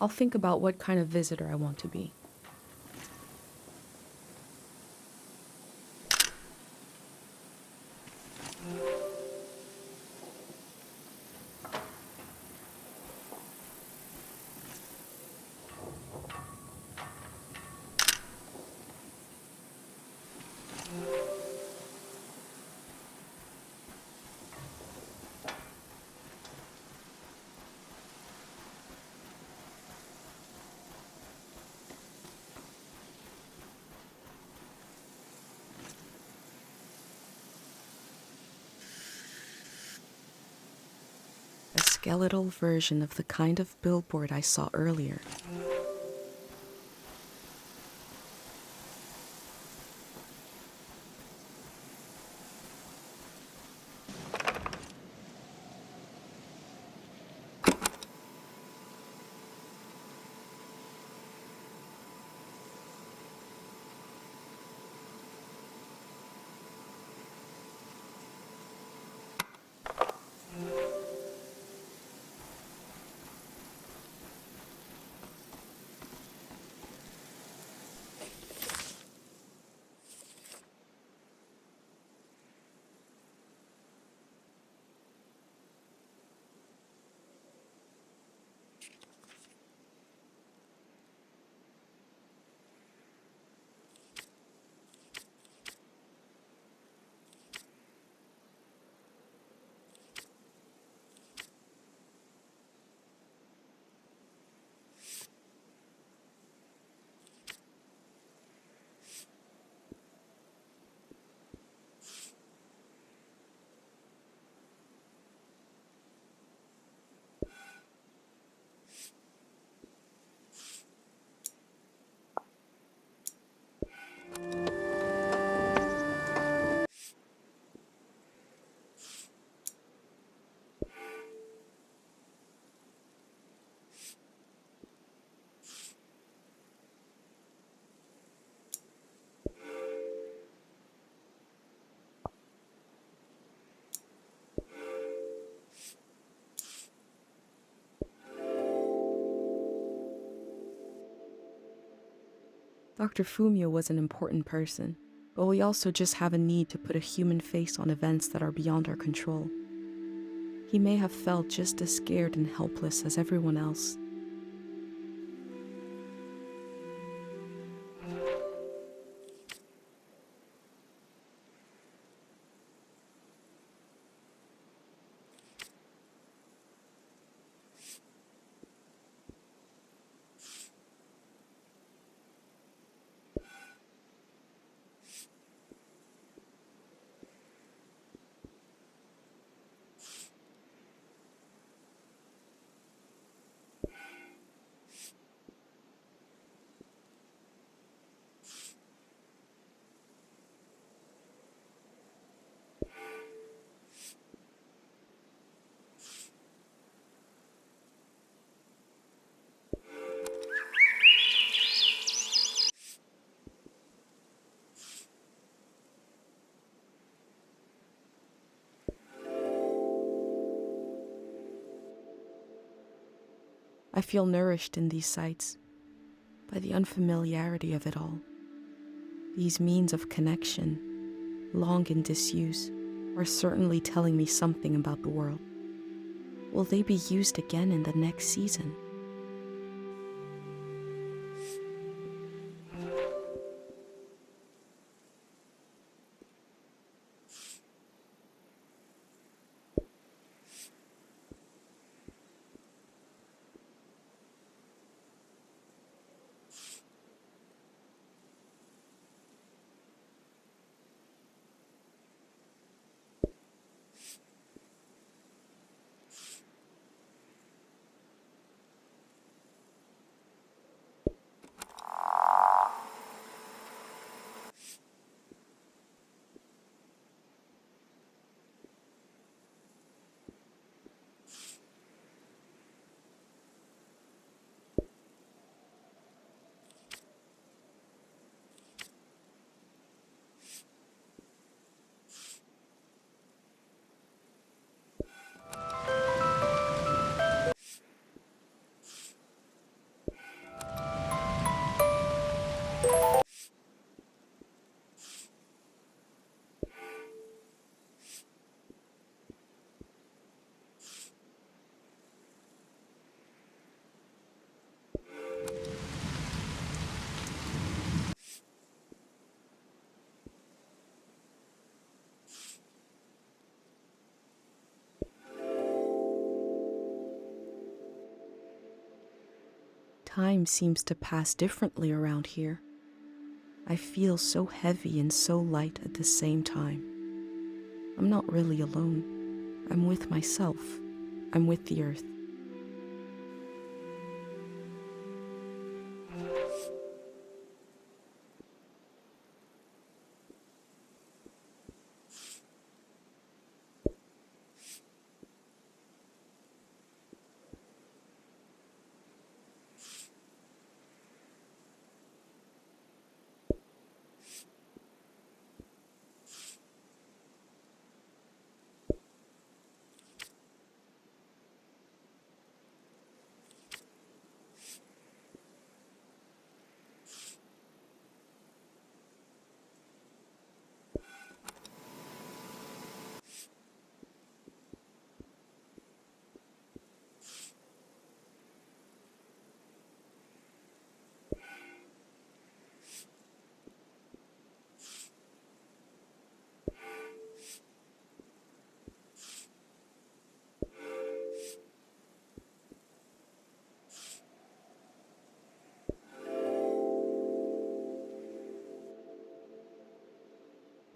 I'll think about what kind of visitor I want to be. A skeletal version of the kind of billboard I saw earlier. Dr. Fumio was an important person, but we also just have a need to put a human face on events that are beyond our control. He may have felt just as scared and helpless as everyone else. I feel nourished in these sights by the unfamiliarity of it all. These means of connection, long in disuse, are certainly telling me something about the world. Will they be used again in the next season? Time seems to pass differently around here. I feel so heavy and so light at the same time. I'm not really alone. I'm with myself. I'm with the earth.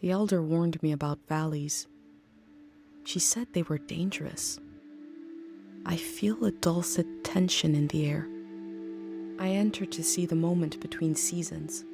The elder warned me about valleys. She said they were dangerous. I feel a dulcet tension in the air. I enter to see the moment between seasons.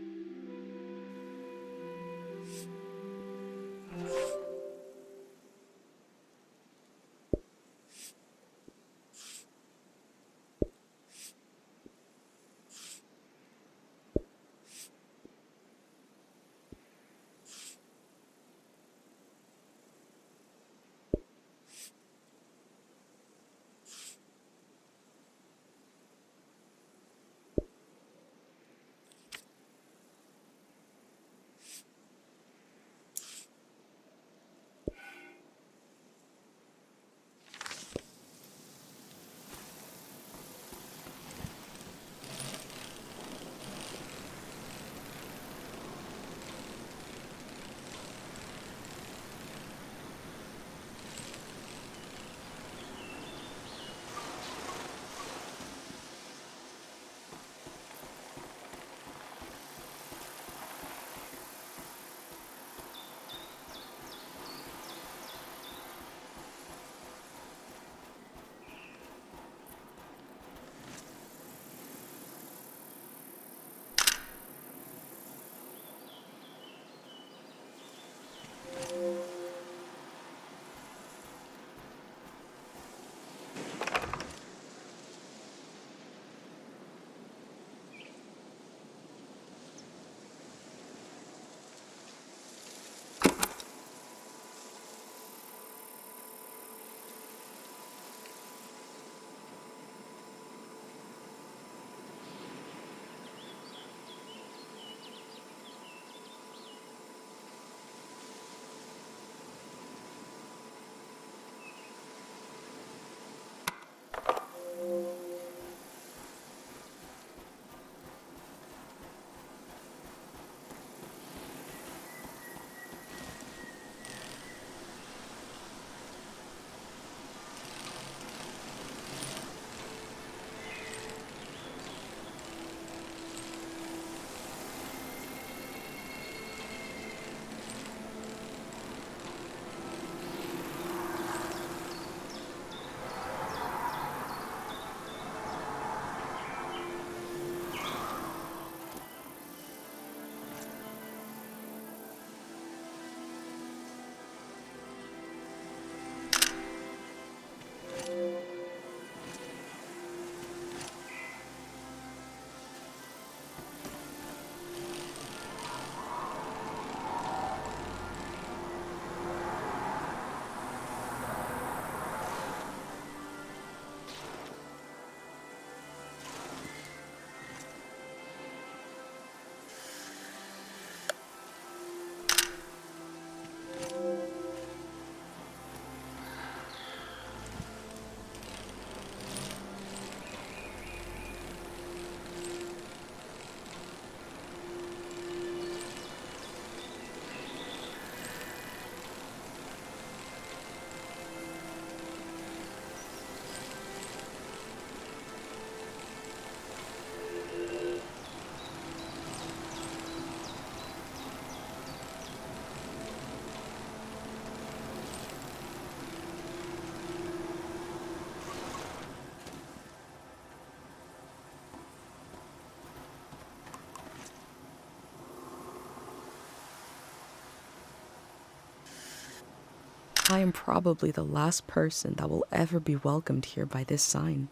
I am probably the last person that will ever be welcomed here by this sign.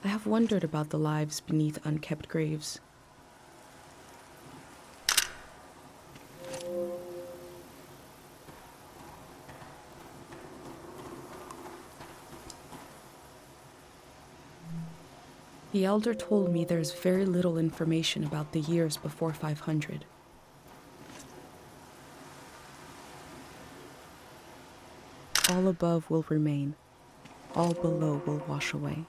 I have wondered about the lives beneath unkept graves. The elder told me there's very little information about the years before 500. All above will remain, all below will wash away.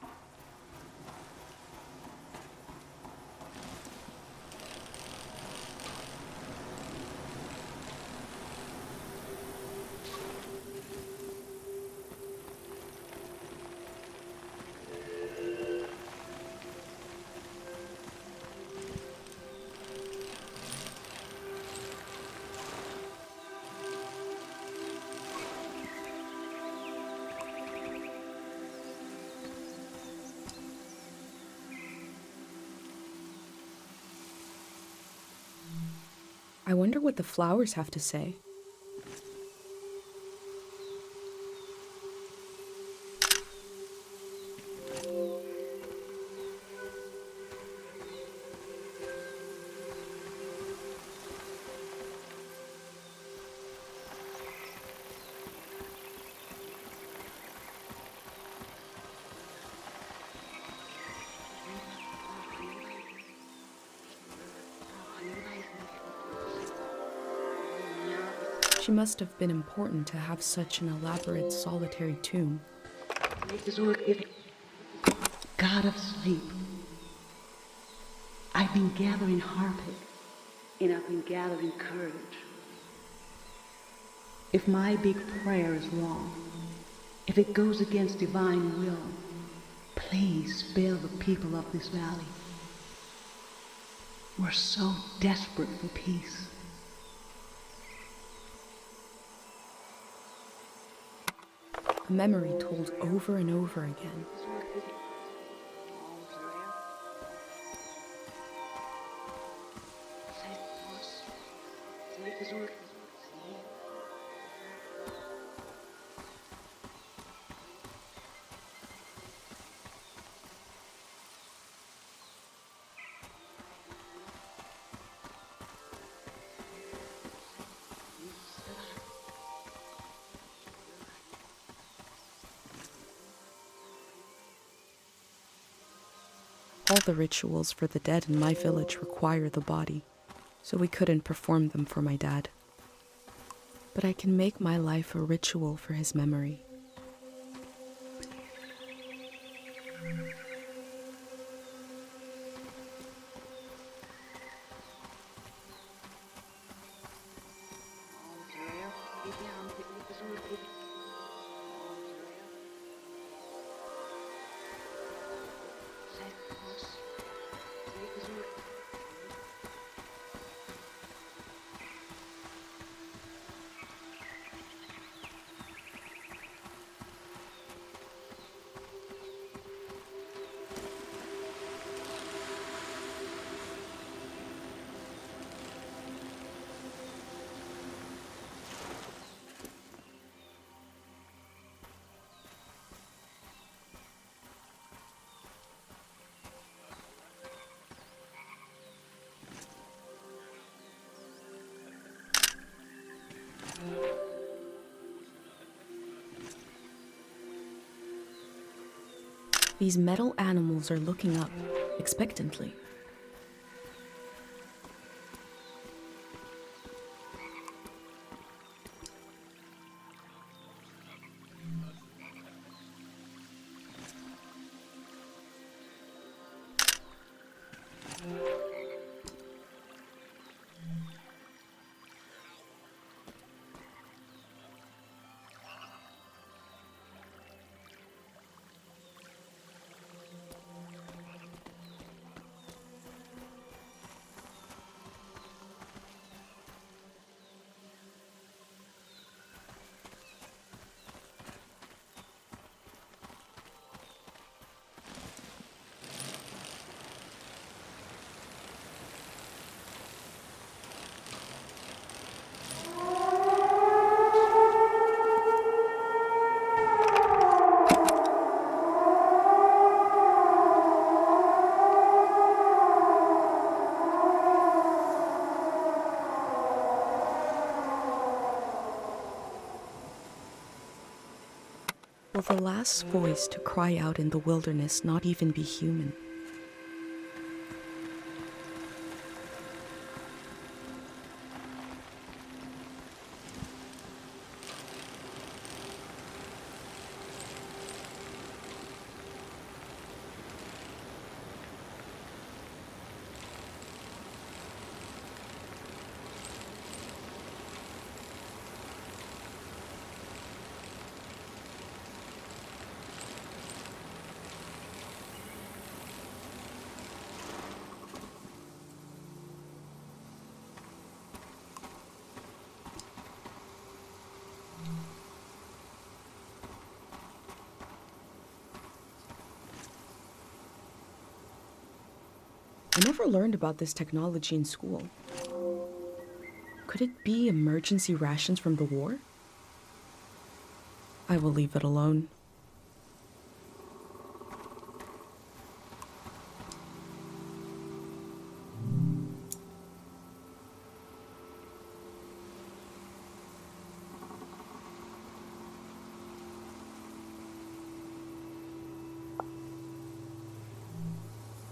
I wonder what the flowers have to say. She must have been important to have such an elaborate solitary tomb. God of sleep, I've been gathering harpic, and I've been gathering courage. If my big prayer is wrong, if it goes against divine will, please spare the people of this valley. We're so desperate for peace. A memory told over and over again. All the rituals for the dead in my village require the body, so we couldn't perform them for my dad. But I can make my life a ritual for his memory. These metal animals are looking up, expectantly. Will the last voice to cry out in the wilderness not even be human? I never learned about this technology in school. Could it be emergency rations from the war? I will leave it alone.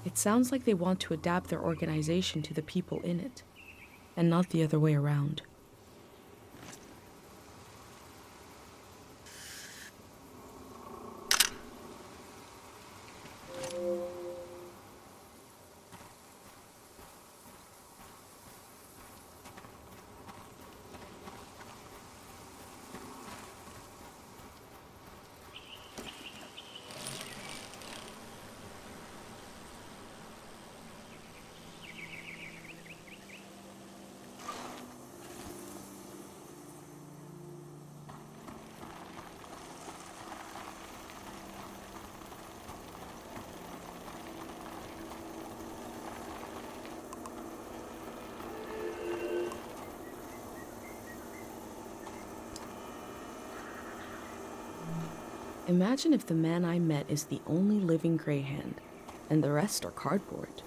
It sounds like they want to adapt their organization to the people in it, and not the other way around. Imagine if the man I met is the only living Grey Hand, and the rest are cardboard.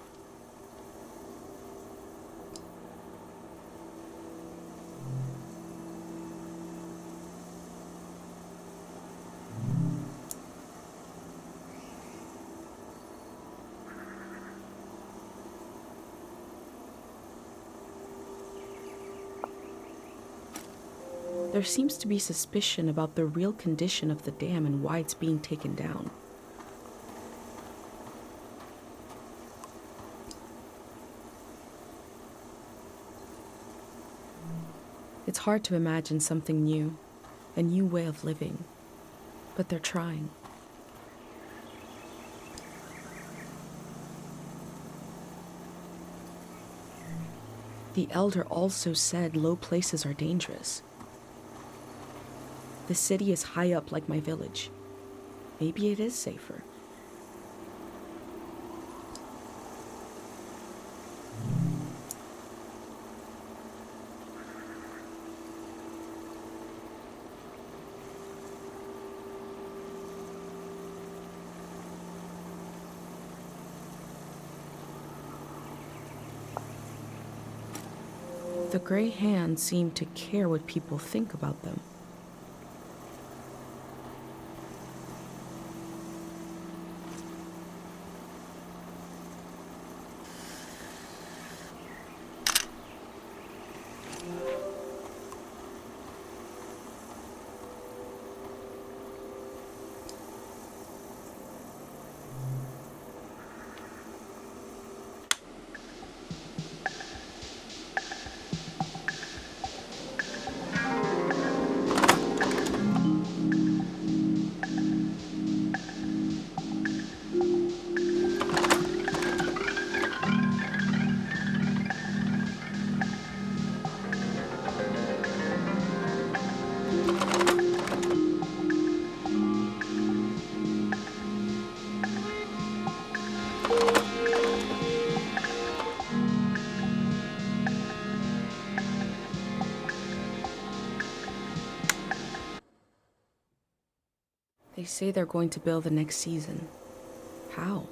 There seems to be suspicion about the real condition of the dam and why it's being taken down. It's hard to imagine something new, a new way of living, but they're trying. The elder also said low places are dangerous. The city is high up like my village. Maybe it is safer. The Grey Hand seem to care what people think about them. They say they're going to build the next season. How?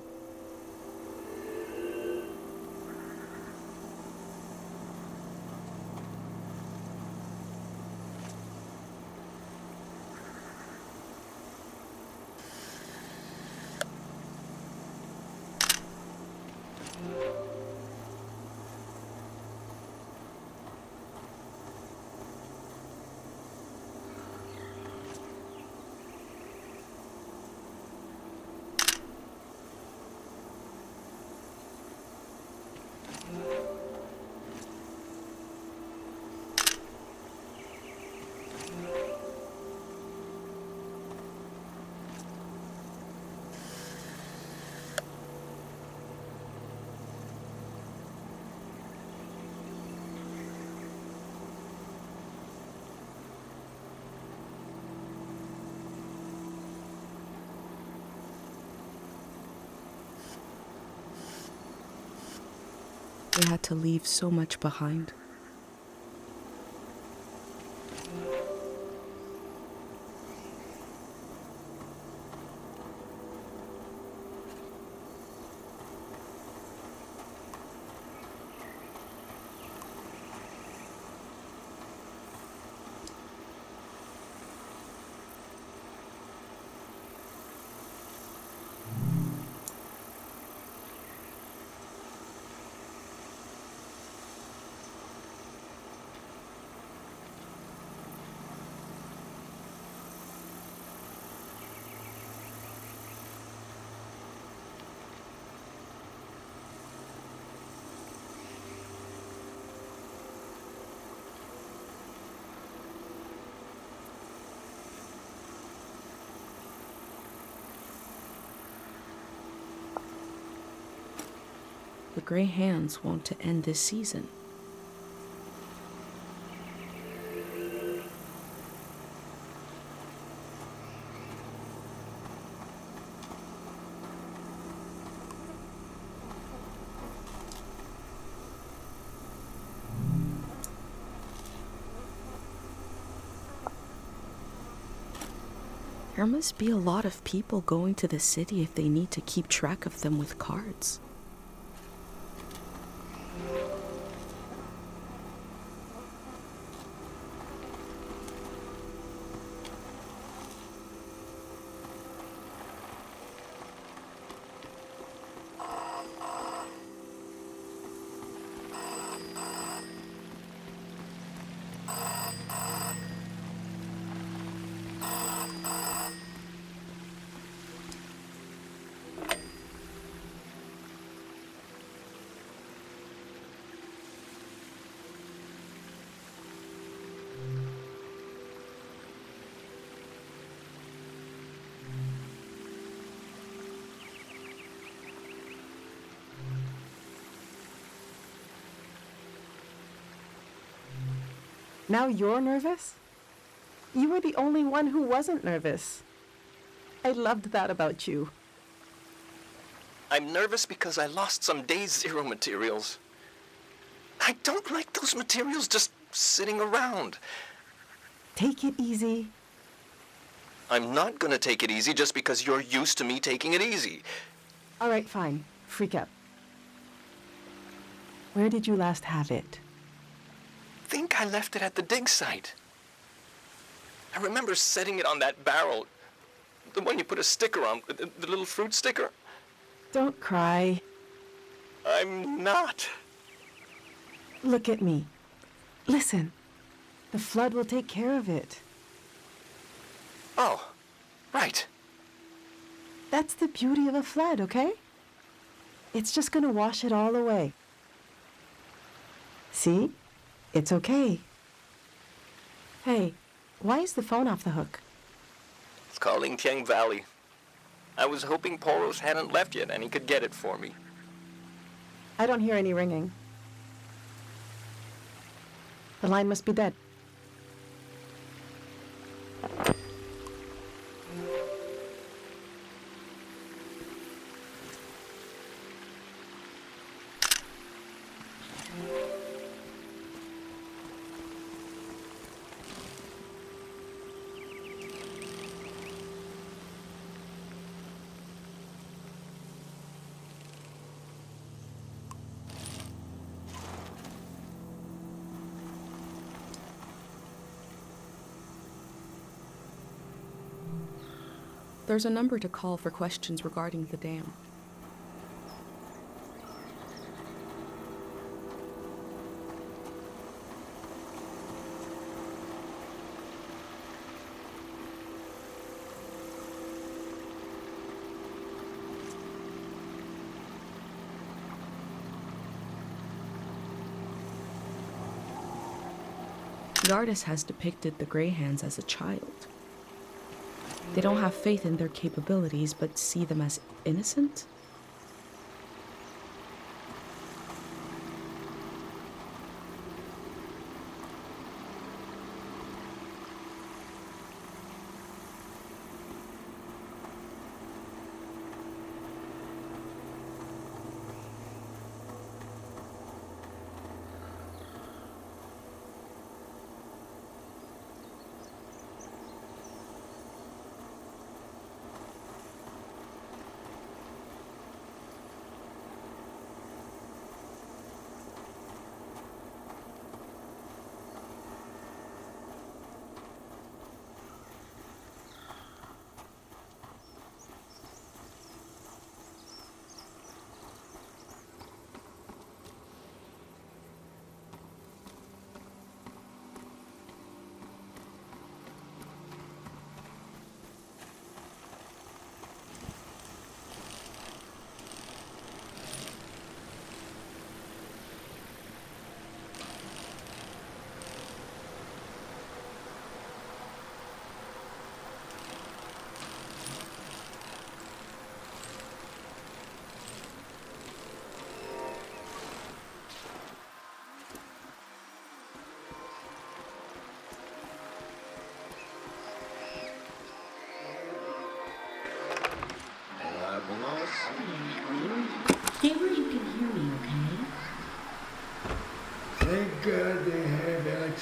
they had to leave so much behind. The Grey Hands want to end this season. There must be a lot of people going to the city if they need to keep track of them with cards. Now you're nervous? You were the only one who wasn't nervous. I loved that about you. I'm nervous because I lost some Day Zero materials. I don't like those materials just sitting around. Take it easy. I'm not gonna take it easy just because you're used to me taking it easy. All right, fine. Freak out. Where did you last have it? I think I left it at the dig site. I remember setting it on that barrel. The one you put a sticker on, the little fruit sticker. Don't cry. I'm not. Look at me. Listen. The flood will take care of it. Oh, right. That's the beauty of a flood, okay? It's just gonna wash it all away. See? It's okay. Hey, why is the phone off the hook? It's calling Tiang Valley. I was hoping Poros hadn't left yet and he could get it for me. I don't hear any ringing. The line must be dead. There's a number to call for questions regarding the dam. The artist has depicted the Grey Hands as a child. They don't have faith in their capabilities, but see them as innocent?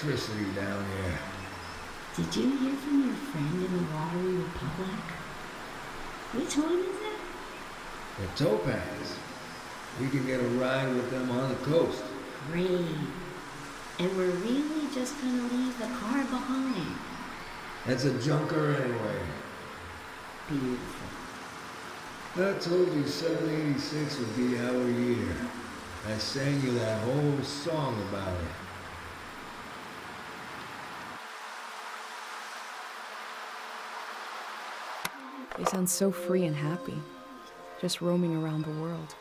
electricity down here. Did you hear from your friend in the Watery Republic? Which one is it? The Topaz. We can get a ride with them on the coast. Great. And we're really just gonna leave the car behind. That's a junker anyway. Beautiful. I told you 786 would be our year. I sang you that whole song about it. They sound so free and happy, just roaming around the world.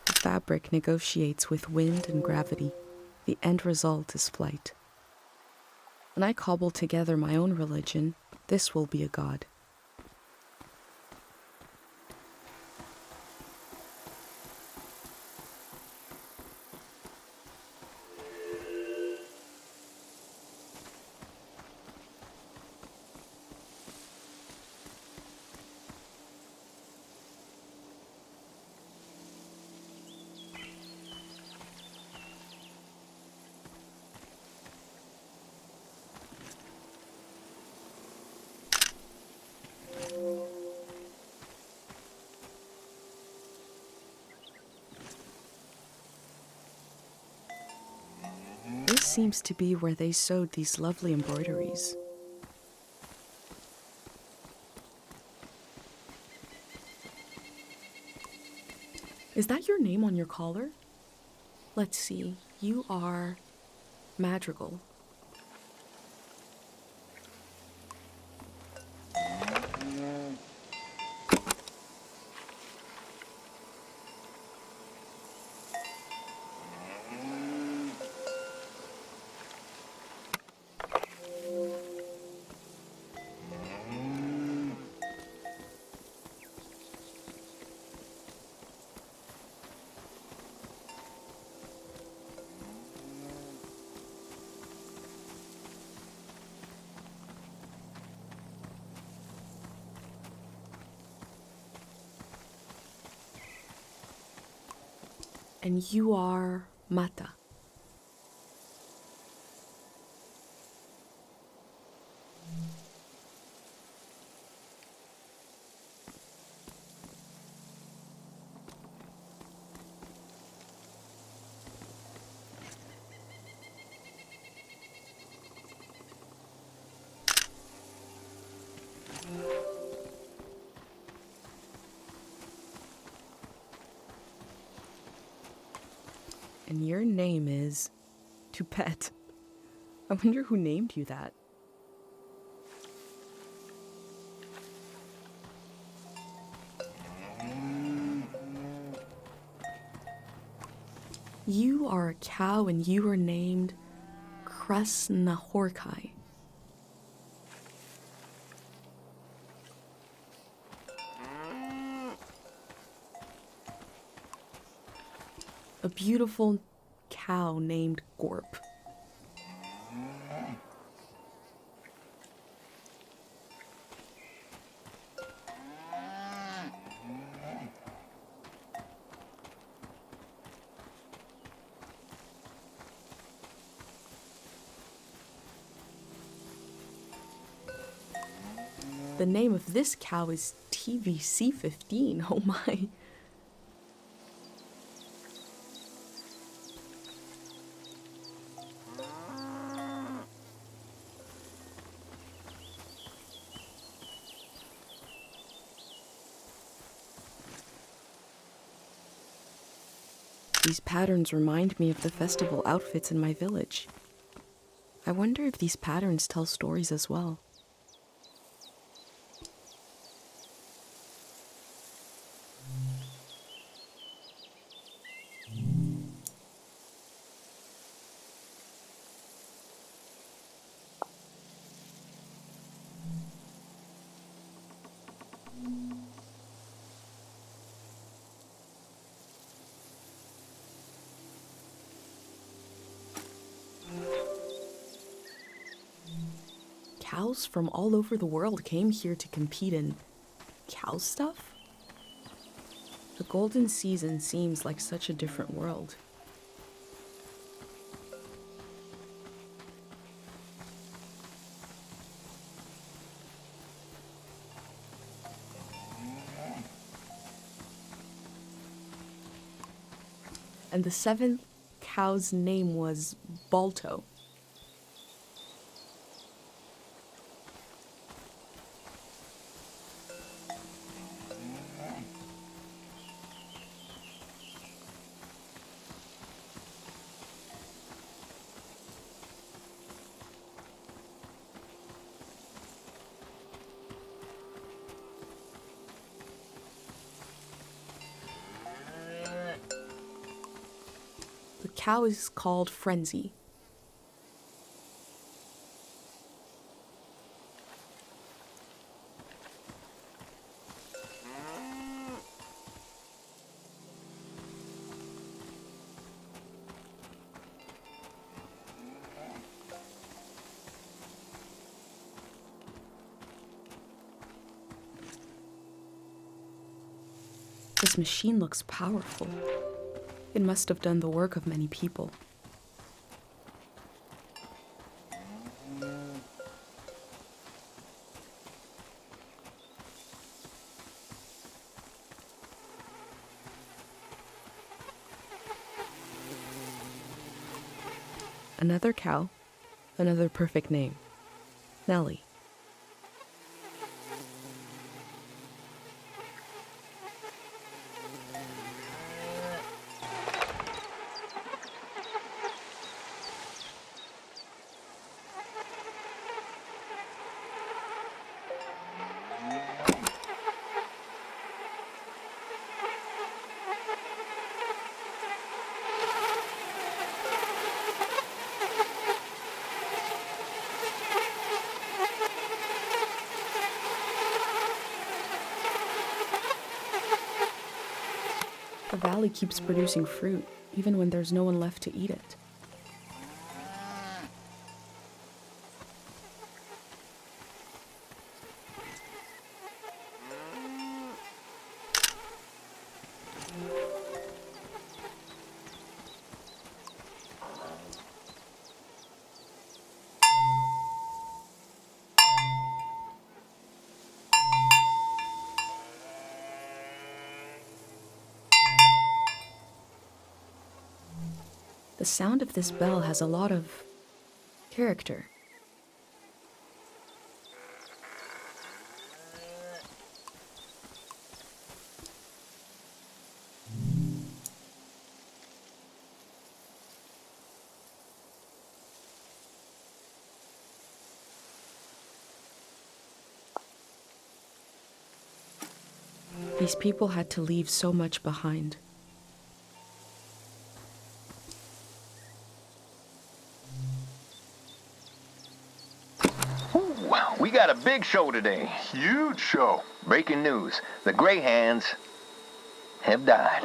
The fabric negotiates with wind and gravity. The end result is flight. When I cobble together my own religion, this will be a god. This seems to be where they sewed these lovely embroideries. Is that your name on your collar? Let's see. You are Madrigal. And you are Mata. And your name is Tupet. I wonder who named you that. You are a cow and you are named Krasnahorkai. A beautiful cow named Gorp. The name of this cow is TVC-15. Oh my. These patterns remind me of the festival outfits in my village. I wonder if these patterns tell stories as well. Cows from all over the world came here to compete in cow stuff? The golden season seems like such a different world. And the seventh cow's name was Balto. The cow is called Frenzy. This machine looks powerful. It must have done the work of many people. Another cow, another perfect name. Nellie. The valley keeps producing fruit, even when there's no one left to eat it. The sound of this bell has a lot of character. These people had to leave so much behind. We got a big show today. Huge show. Breaking news. The Greyhands have died.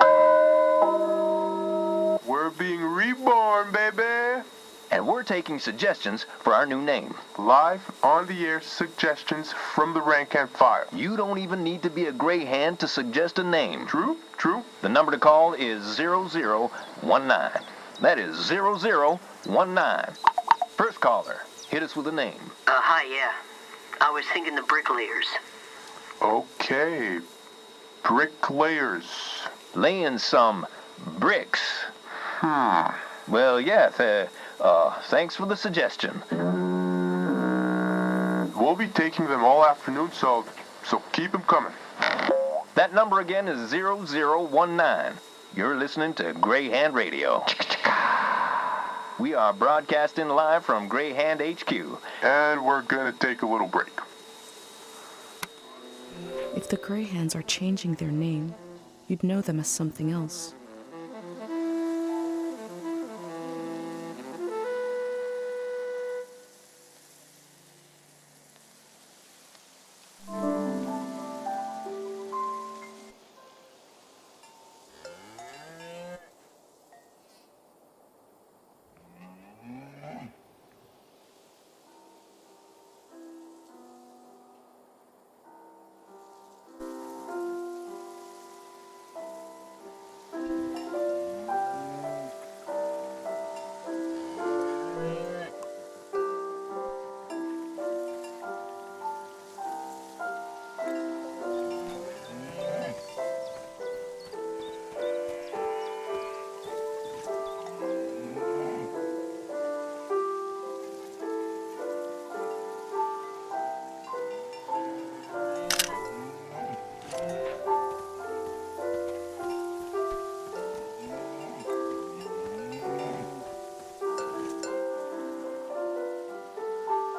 We're being reborn, baby. And we're taking suggestions for our new name. Live on the air suggestions from the rank and file. You don't even need to be a Greyhand to suggest a name. True, true. The number to call is 0019. That is 0019. First caller, hit us with a name. Hi, yeah. I was thinking the bricklayers. Okay. Bricklayers. Laying some bricks. Well, yeah, thanks for the suggestion. We'll be taking them all afternoon, so keep them coming. That number again is 0019. You're listening to Greyhand Radio. We are broadcasting live from Greyhand HQ. And we're gonna take a little break. If the Greyhands are changing their name, you'd know them as something else.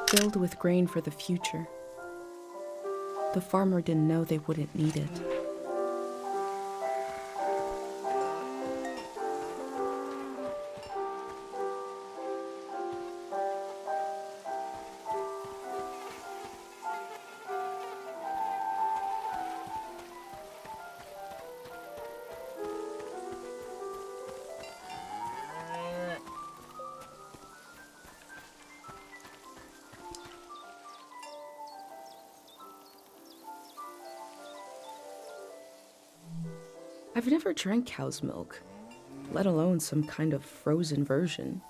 Filled with grain for the future. The farmer didn't know they wouldn't need it. I've never drank cow's milk, let alone some kind of frozen version.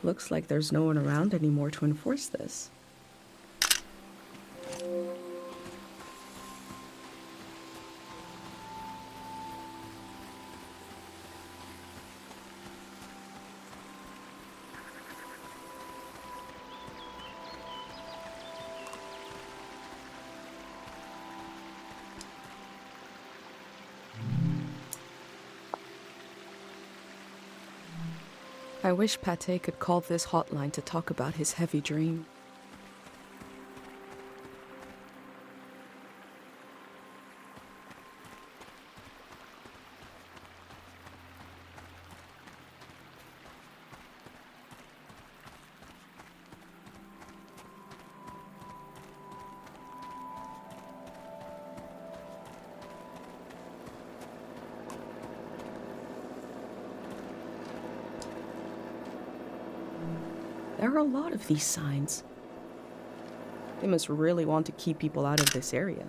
Looks like there's no one around anymore to enforce this. I wish Pate could call this hotline to talk about his heavy dream. There are a lot of these signs. They must really want to keep people out of this area.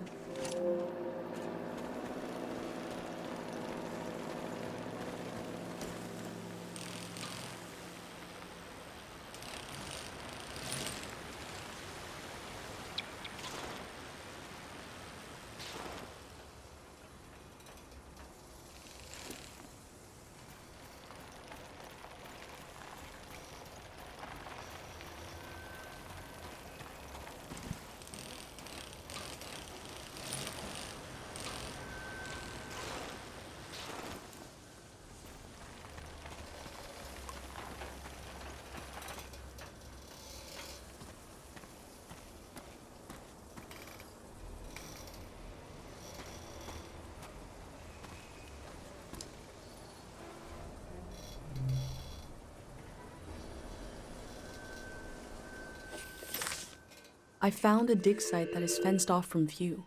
I found a dig site that is fenced off from view.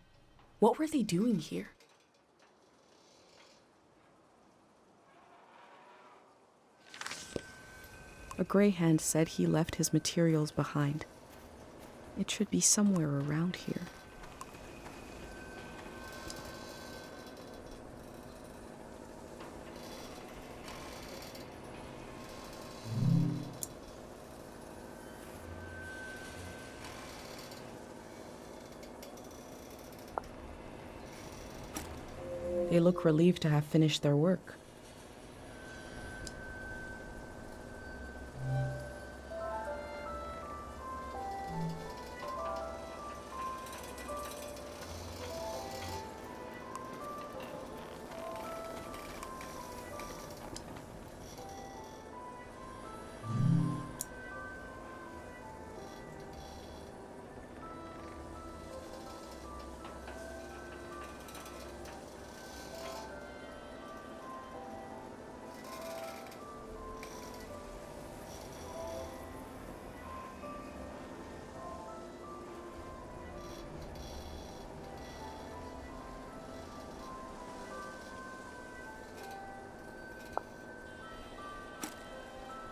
What were they doing here? A greyhound said he left his materials behind. It should be somewhere around here. They look relieved to have finished their work.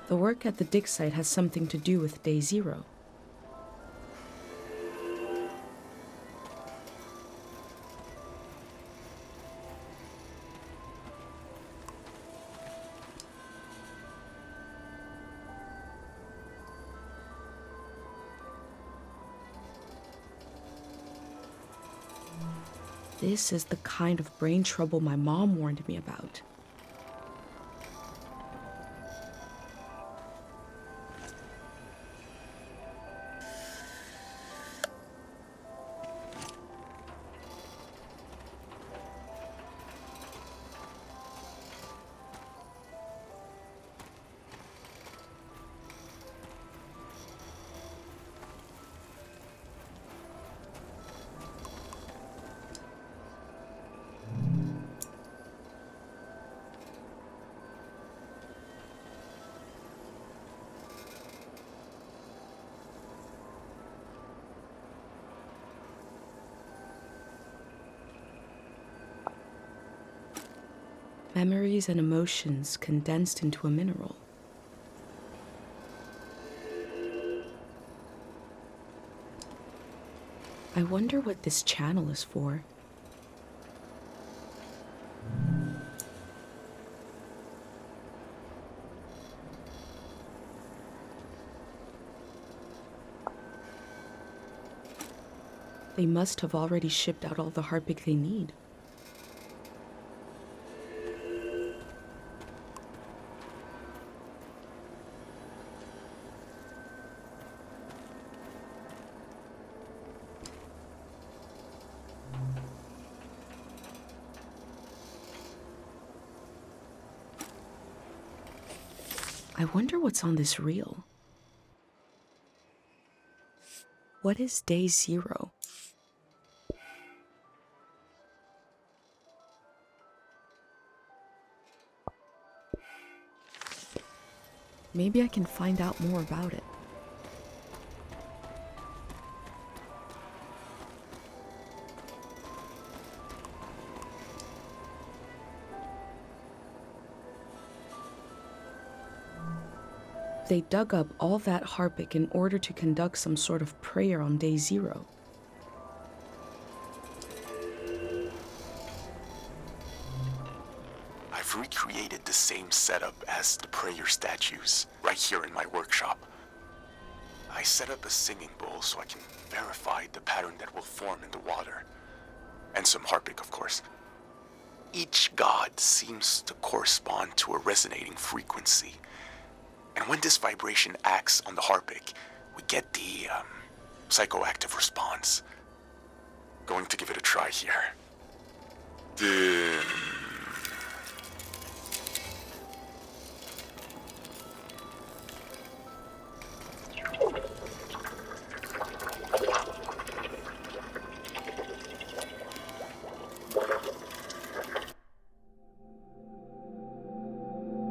The work at the dig site has something to do with Day Zero. This is the kind of brain trouble my mom warned me about. Memories and emotions condensed into a mineral. I wonder what this channel is for. They must have already shipped out all the harpic they need. I wonder what's on this reel. What is Day Zero? Maybe I can find out more about it. They dug up all that harpic in order to conduct some sort of prayer on Day Zero. I've recreated the same setup as the prayer statues right here in my workshop. I set up a singing bowl so I can verify the pattern that will form in the water. And some harpic, of course. Each god seems to correspond to a resonating frequency. And when this vibration acts on the harpic, we get the psychoactive response. Going to give it a try here.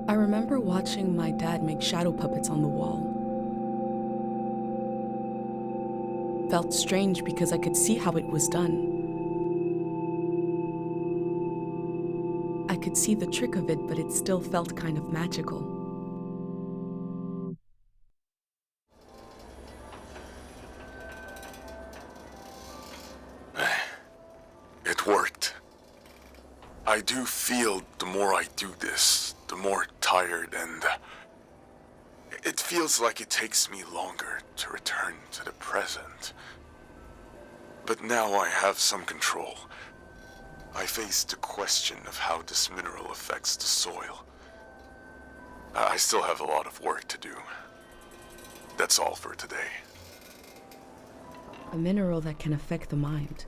I remember watching my dad make shadow puppets on the wall. felt strange because I could see how it was done. I could see the trick of it, but it still felt kind of magical. It worked. I do feel the more I do this, the more tired, and it feels like it takes me longer to return to the present. But now I have some control. I face the question of how this mineral affects the soil. I still have a lot of work to do. That's all for today. A mineral that can affect the mind.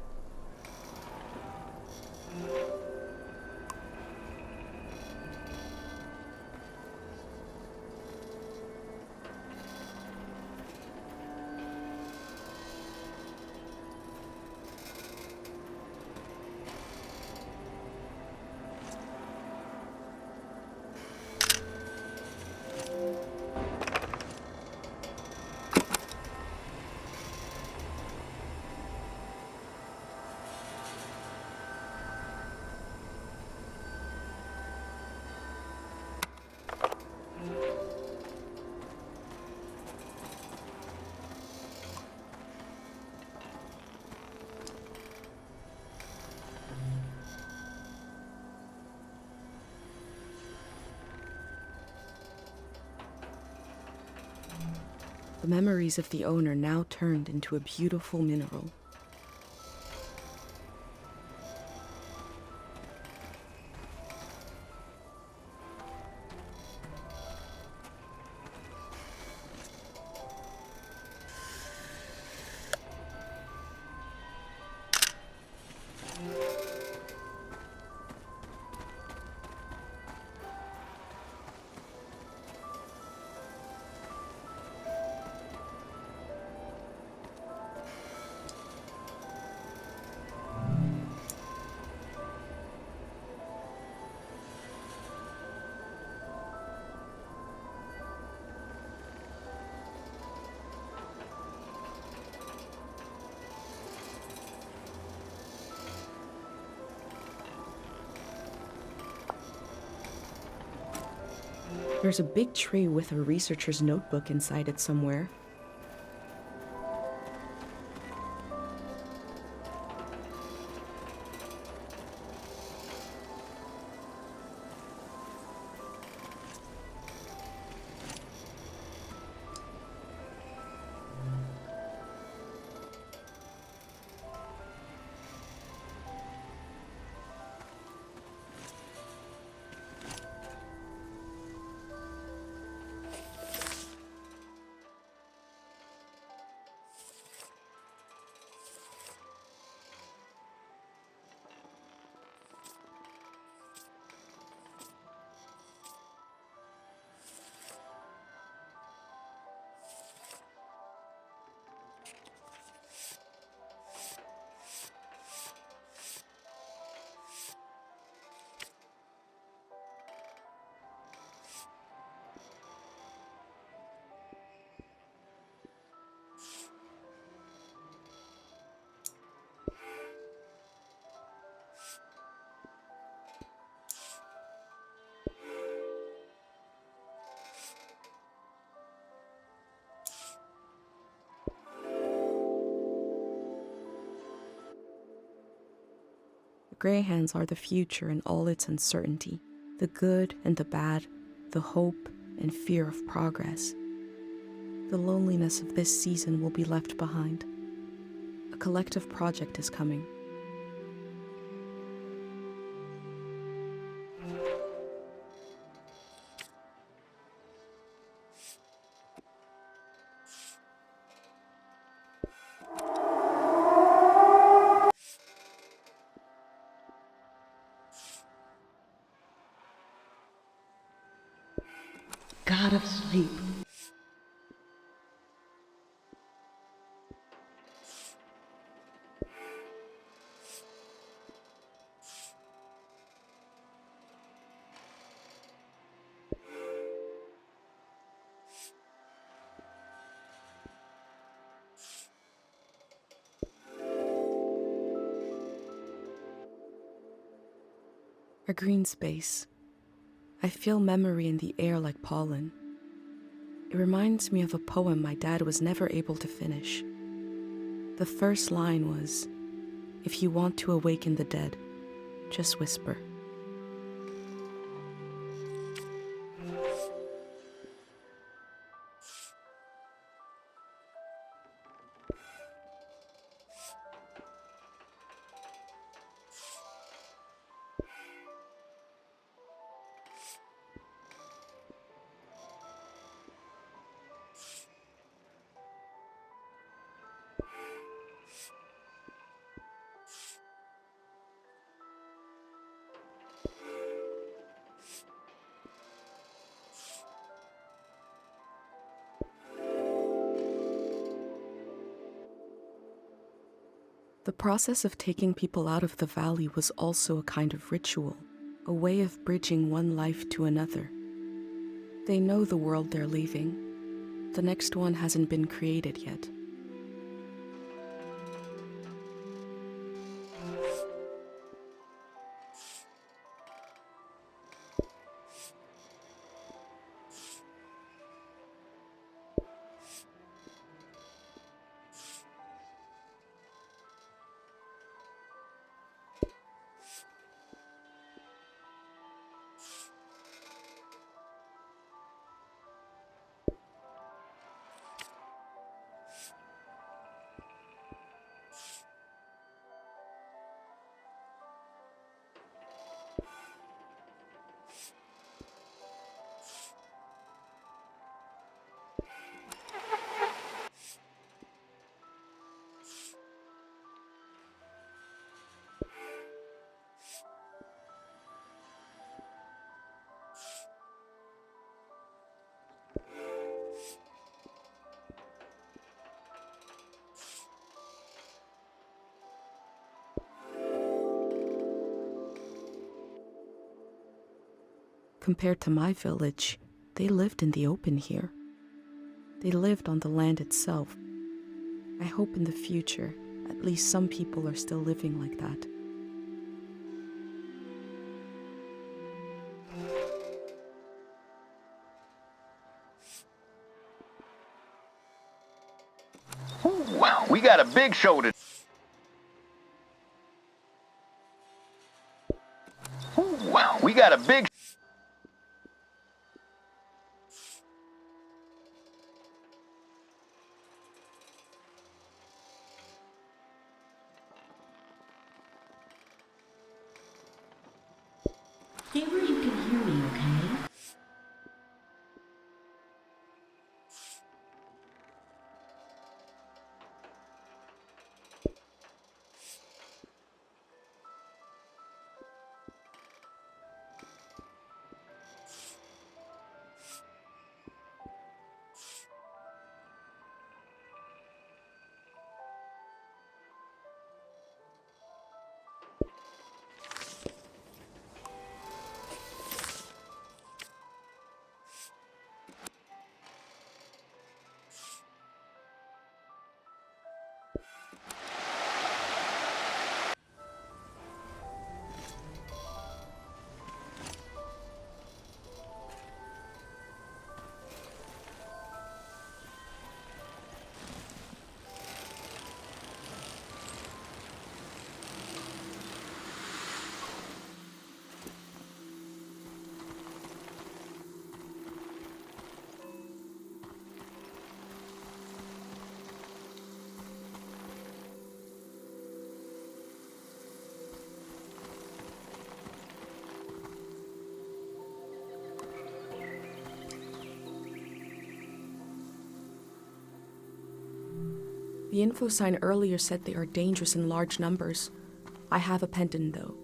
The memories of the owner now turned into a beautiful mineral. There's a big tray with a researcher's notebook inside it somewhere. Grey hands are the future in all its uncertainty, the good and the bad, the hope and fear of progress. The loneliness of this season will be left behind. A collective project is coming. God of sleep. A green space. I feel memory in the air like pollen. It reminds me of a poem my dad was never able to finish. The first line was, "If you want to awaken the dead, just whisper." The process of taking people out of the valley was also a kind of ritual, a way of bridging one life to another. They know the world they're leaving. The next one hasn't been created yet. Compared to my village, they lived in the open here. They lived on the land itself. I hope in the future, at least some people are still living like that. Wow, we got a big show to... Wow, we got a big... Stay where you can hear me, okay? The info sign earlier said they are dangerous in large numbers. I have a pendant though.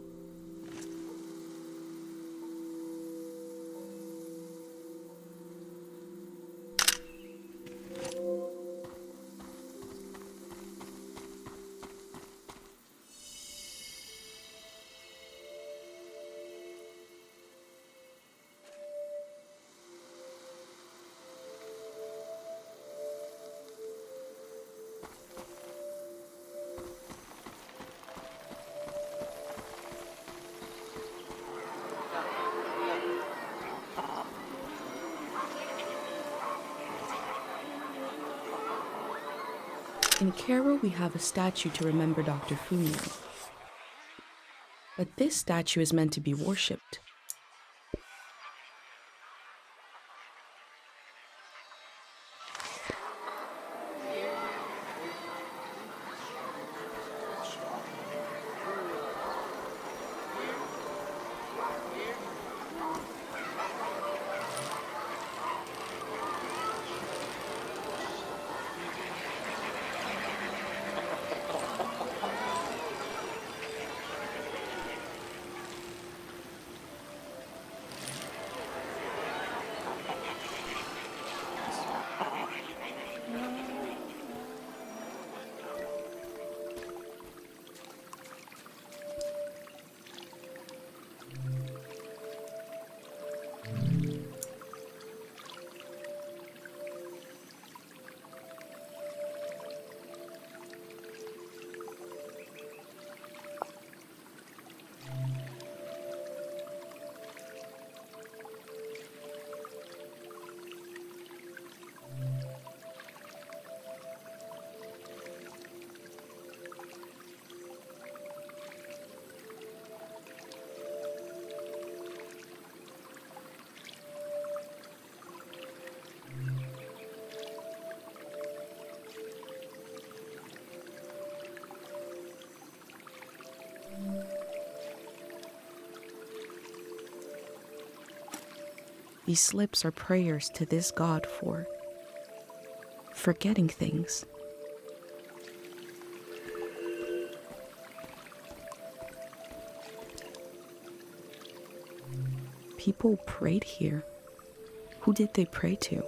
In Cairo, we have a statue to remember Dr. Funio. But this statue is meant to be worshipped. These slips are prayers to this god for forgetting things. People prayed here. Who did they pray to?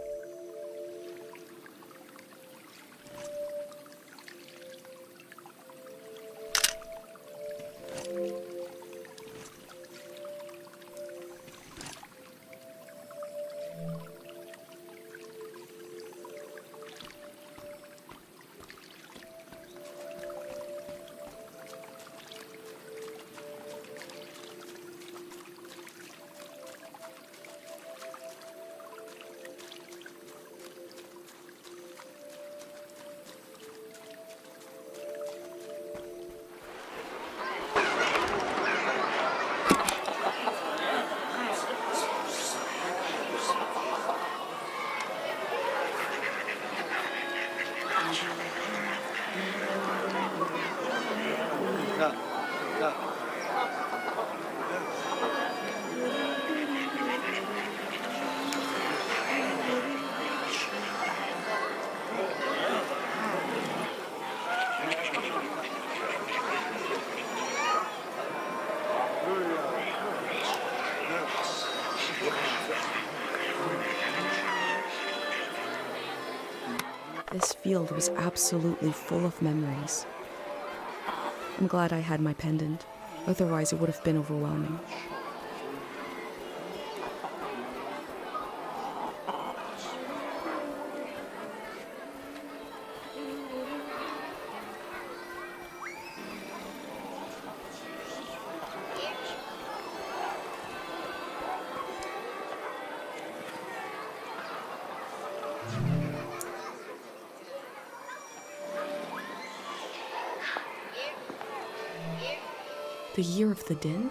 This field was absolutely full of memories. I'm glad I had my pendant, otherwise it would have been overwhelming. The year of the din?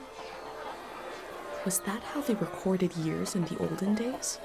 Was that how they recorded years in the olden days?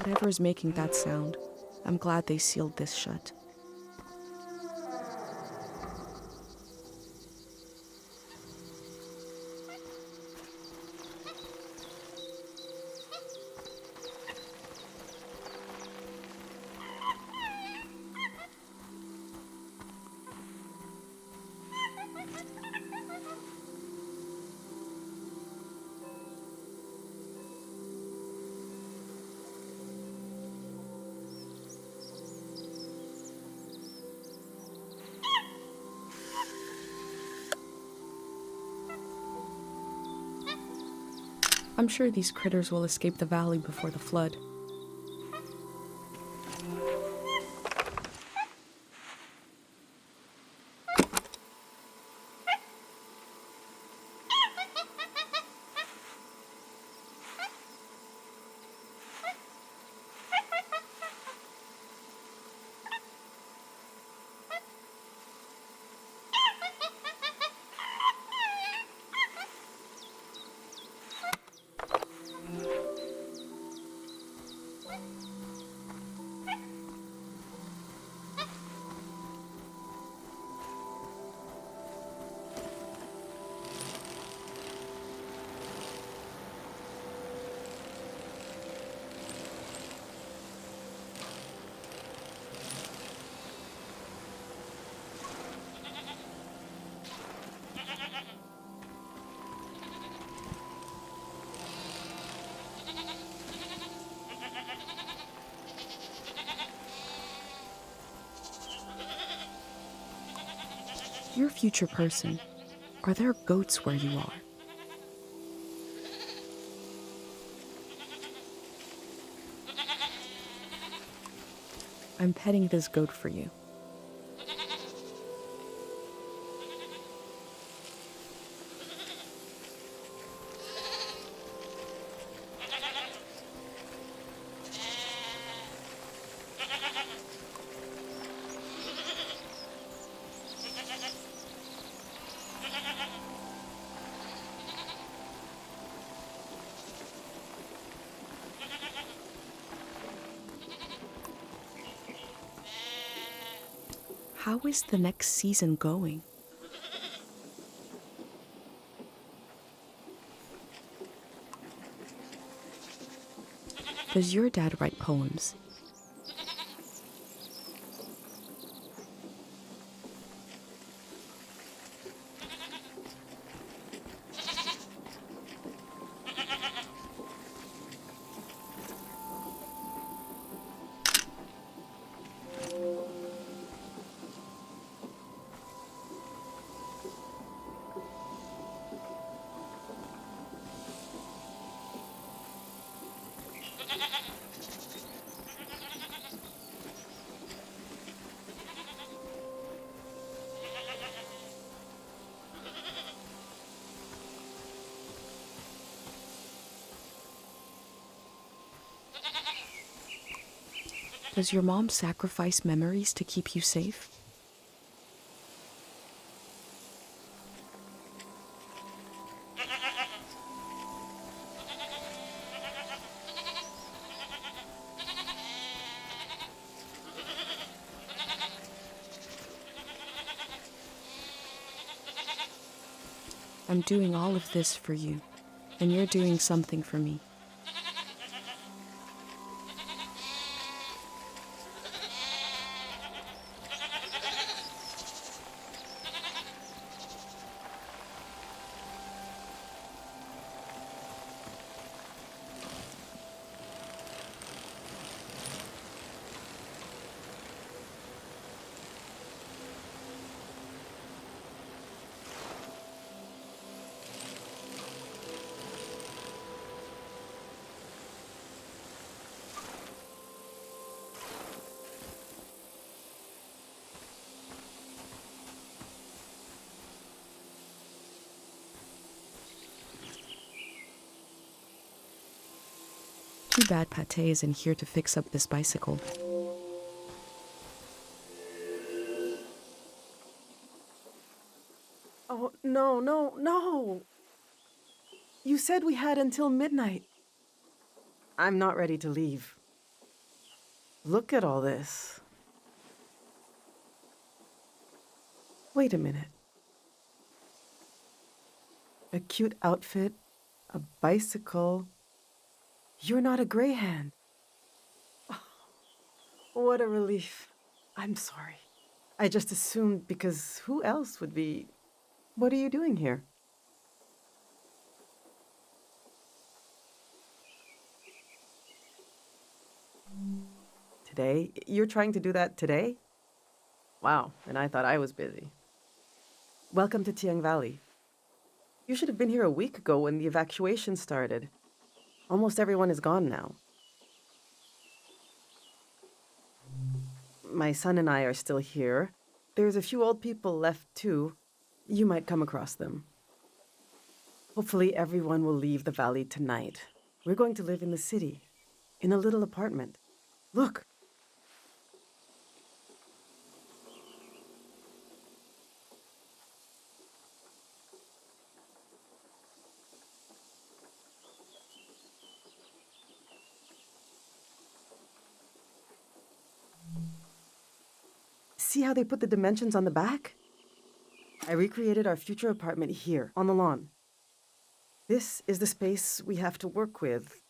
Whatever is making that sound, I'm glad they sealed this shut. I'm sure these critters will escape the valley before the flood. You're a future person. Are there goats where you are? I'm petting this goat for you. How is the next season going? Does your dad write poems? Does your mom sacrifice memories to keep you safe? I'm doing all of this for you, and you're doing something for me. Too bad Pate isn't here to fix up this bicycle. Oh, no, no, no! You said we had until midnight. I'm not ready to leave. Look at all this. Wait a minute. A cute outfit, a bicycle. You're not a greyhound. What a relief. I'm sorry. I just assumed because who else would be... What are you doing here? Today? You're trying to do that today? Wow, and I thought I was busy. Welcome to Tiang Valley. You should have been here a week ago when the evacuation started. Almost everyone is gone now. My son and I are still here. There's a few old people left too. You might come across them. Hopefully everyone will leave the valley tonight. We're going to live in the city, in a little apartment. Look! See how they put the dimensions on the back? I recreated our future apartment here, on the lawn. This is the space we have to work with,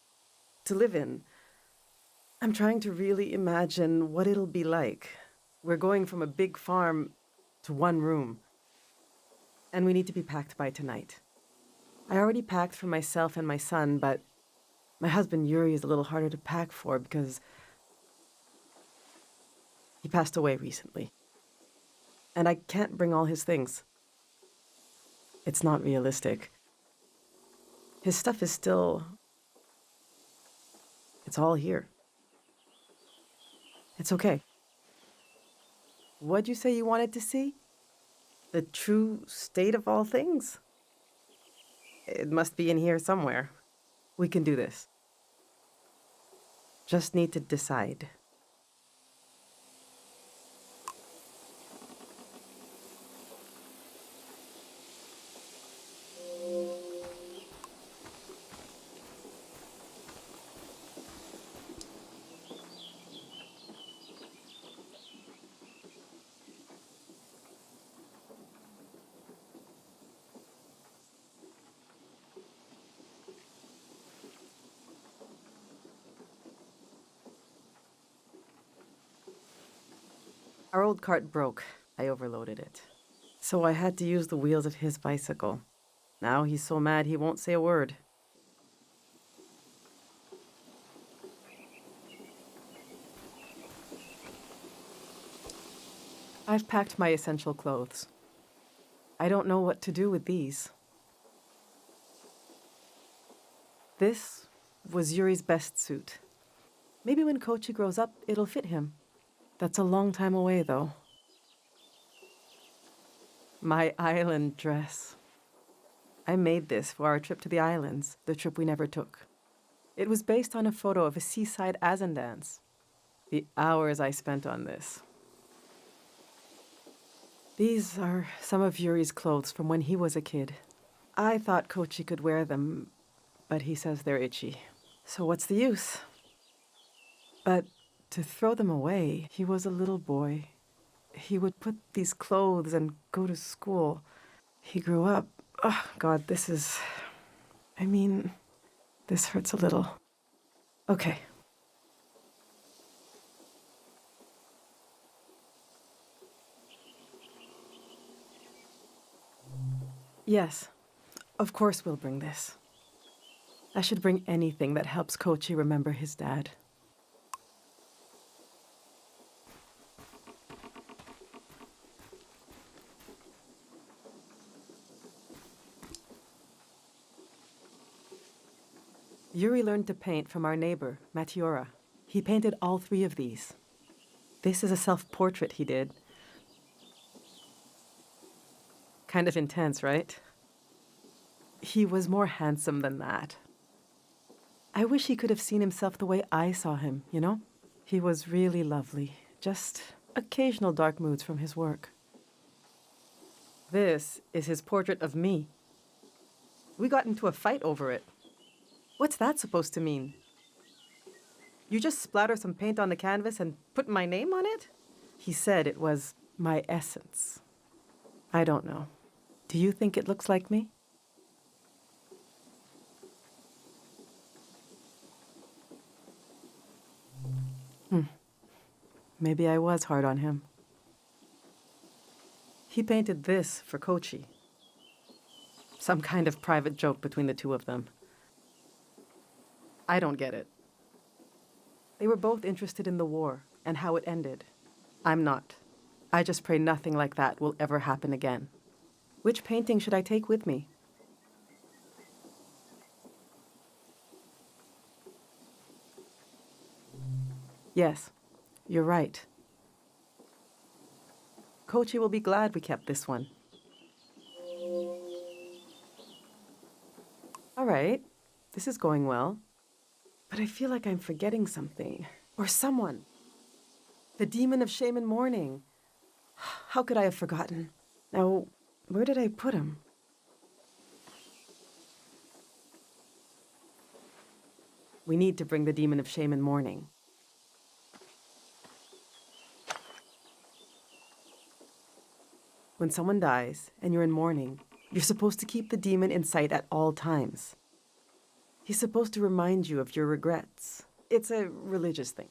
to live in. I'm trying to really imagine what it'll be like. We're going from a big farm to one room. And we need to be packed by tonight. I already packed for myself and my son, but my husband Yuri is a little harder to pack for because he passed away recently. And I can't bring all his things. It's not realistic. His stuff is still... It's all here. It's okay. What'd you say you wanted to see? The true state of all things? It must be in here somewhere. We can do this. Just need to decide. Our old cart broke. I overloaded it. So I had to use the wheels of his bicycle. Now he's so mad he won't say a word. I've packed my essential clothes. I don't know what to do with these. This was Yuri's best suit. Maybe when Kochi grows up, it'll fit him. That's a long time away, though. My island dress. I made this for our trip to the islands, the trip we never took. It was based on a photo of a seaside Azan dance. The hours I spent on this. These are some of Yuri's clothes from when he was a kid. I thought Kochi could wear them, but he says they're itchy. So what's the use? But to throw them away, he was a little boy. He would put these clothes and go to school. He grew up. Oh, God, this is... this hurts a little. Okay. Yes, of course we'll bring this. I should bring anything that helps Kochi remember his dad. Yuri learned to paint from our neighbor, Matiora. He painted all 3 of these. This is a self-portrait he did. Kind of intense, right? He was more handsome than that. I wish he could have seen himself the way I saw him, you know? He was really lovely. Just occasional dark moods from his work. This is his portrait of me. We got into a fight over it. What's that supposed to mean? You just splatter some paint on the canvas and put my name on it? He said it was my essence. I don't know. Do you think it looks like me? Maybe I was hard on him. He painted this for Kochi. Some kind of private joke between the two of them. I don't get it. They were both interested in the war and how it ended. I'm not. I just pray nothing like that will ever happen again. Which painting should I take with me? Yes, you're right. Kochi will be glad we kept this one. All right, this is going well. But I feel like I'm forgetting something. Or someone. The demon of shame and mourning. How could I have forgotten? Now, where did I put him? We need to bring the demon of shame and mourning. When someone dies and you're in mourning, you're supposed to keep the demon in sight at all times. He's supposed to remind you of your regrets. It's a religious thing.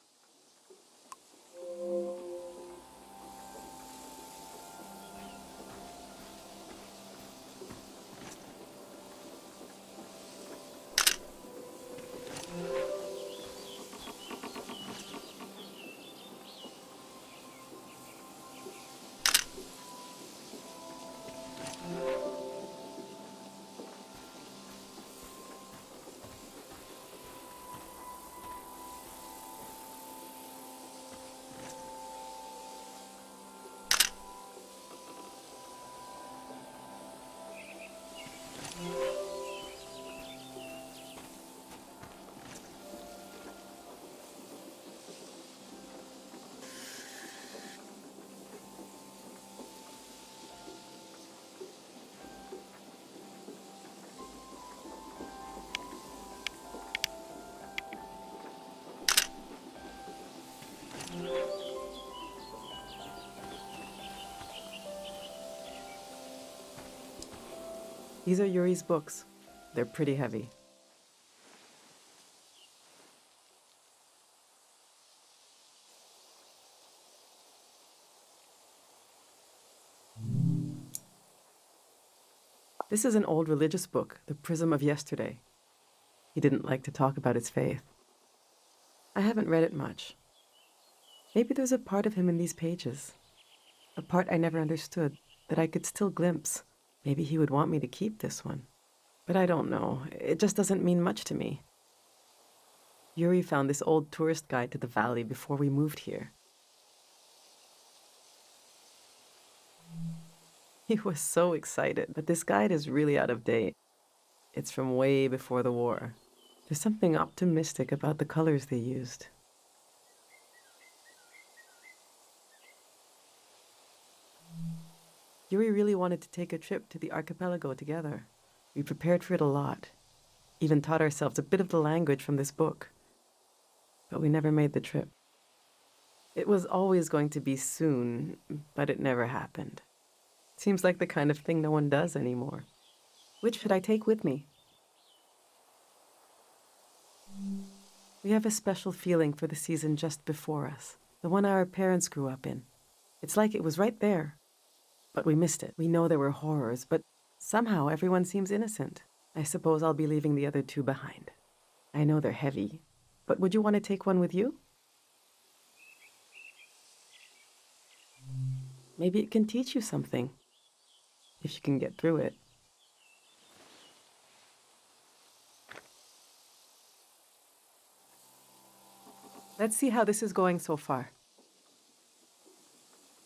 These are Yuri's books. They're pretty heavy. This is an old religious book, The Prism of Yesterday. He didn't like to talk about his faith. I haven't read it much. Maybe there's a part of him in these pages. A part I never understood, that I could still glimpse. Maybe he would want me to keep this one. But I don't know. It just doesn't mean much to me. Yuri found this old tourist guide to the valley before we moved here. He was so excited, but this guide is really out of date. It's from way before the war. There's something optimistic about the colors they used. Yuri really wanted to take a trip to the archipelago together. We prepared for it a lot. Even taught ourselves a bit of the language from this book. But we never made the trip. It was always going to be soon, but it never happened. Seems like the kind of thing no one does anymore. Which should I take with me? We have a special feeling for the season just before us, the one our parents grew up in. It's like it was right there. But we missed it. We know there were horrors, but somehow everyone seems innocent. I suppose I'll be leaving the other two behind. I know they're heavy, but would you want to take one with you? Maybe it can teach you something, if you can get through it. Let's see how this is going so far.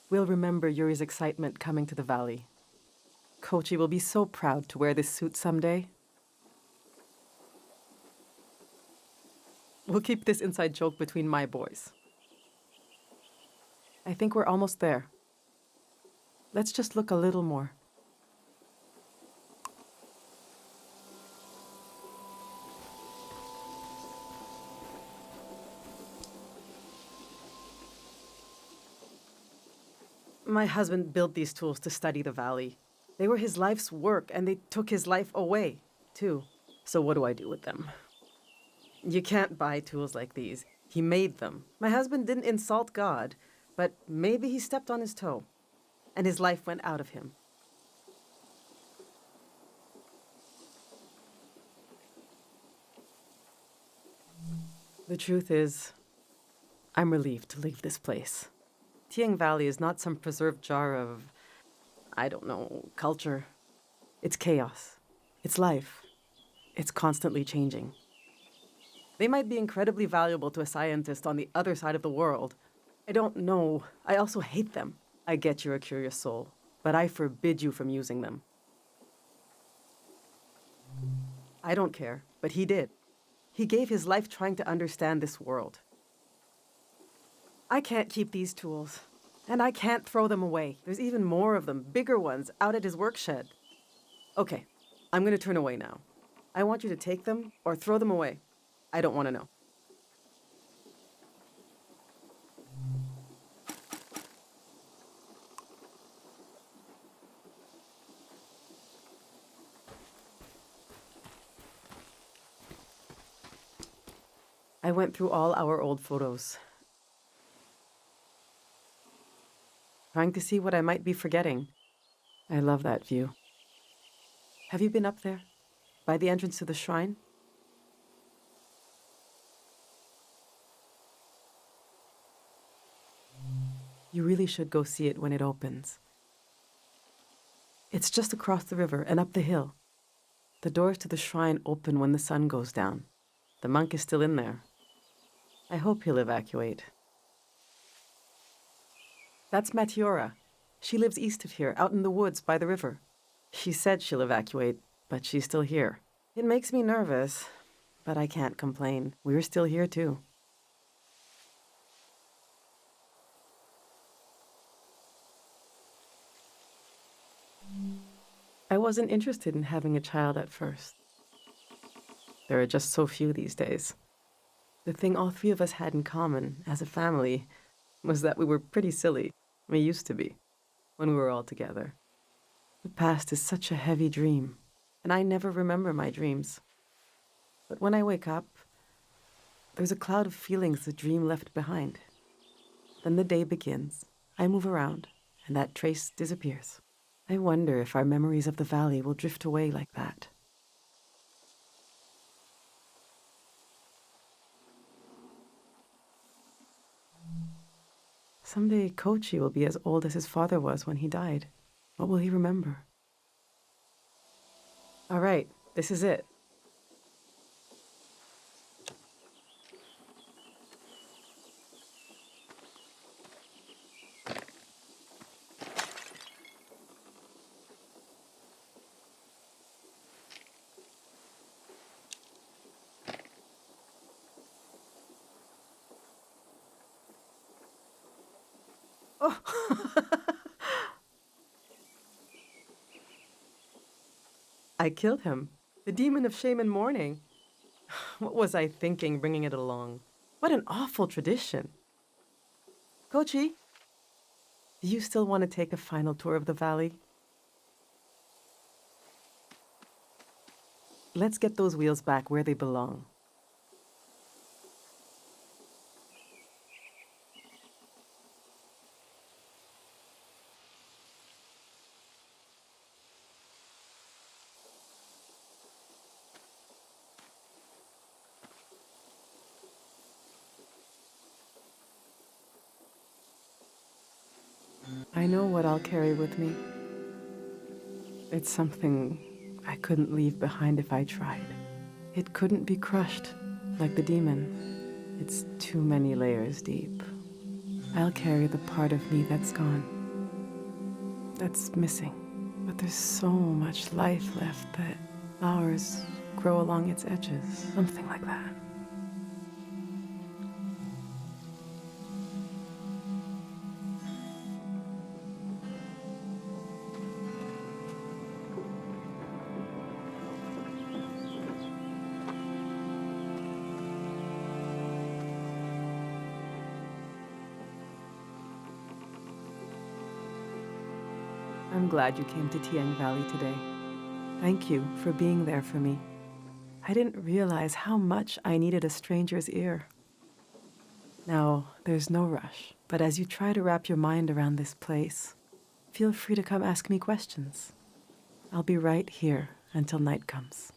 We'll remember Yuri's excitement coming to the valley. Kochi will be so proud to wear this suit someday. We'll keep this inside joke between my boys. I think we're almost there. Let's just look a little more. My husband built these tools to study the valley. They were his life's work, and they took his life away, too. So what do I do with them? You can't buy tools like these. He made them. My husband didn't insult God, but maybe he stepped on his toe, and his life went out of him. The truth is, I'm relieved to leave this place. Tiang Valley is not some preserved jar of, I don't know, culture. It's chaos. It's life. It's constantly changing. They might be incredibly valuable to a scientist on the other side of the world. I don't know. I also hate them. I get you're a curious soul, but I forbid you from using them. I don't care, but he did. He gave his life trying to understand this world. I can't keep these tools, and I can't throw them away. There's even more of them, bigger ones, out at his work shed. Okay, I'm gonna turn away now. I want you to take them or throw them away. I don't want to know. I went through all our old photos, trying to see what I might be forgetting. I love that view. Have you been up there, by the entrance to the shrine? You really should go see it when it opens. It's just across the river and up the hill. The doors to the shrine open when the sun goes down. The monk is still in there. I hope he'll evacuate. That's Matiora. She lives east of here, out in the woods by the river. She said she'll evacuate, but she's still here. It makes me nervous, but I can't complain. We're still here too. I wasn't interested in having a child at first. There are just so few these days. The thing all three of us had in common, as a family, was that we were pretty silly. We used to be, when we were all together. The past is such a heavy dream, and I never remember my dreams. But when I wake up, there's a cloud of feelings the dream left behind. Then the day begins. I move around, and that trace disappears. I wonder if our memories of the valley will drift away like that. Someday Kochi will be as old as his father was when he died. What will he remember? All right, this is it. Oh! I killed him. The demon of shame and mourning. What was I thinking bringing it along? What an awful tradition. Kochi, do you still want to take a final tour of the valley? Let's get those wheels back where they belong. I know what I'll carry with me. It's something I couldn't leave behind if I tried. It couldn't be crushed, like the demon. It's too many layers deep. I'll carry the part of me that's gone, that's missing. But there's so much life left that flowers grow along its edges, something like that. I'm glad you came to Tiang Valley today. Thank you for being there for me. I didn't realize how much I needed a stranger's ear. Now, there's no rush, but as you try to wrap your mind around this place, feel free to come ask me questions. I'll be right here until night comes.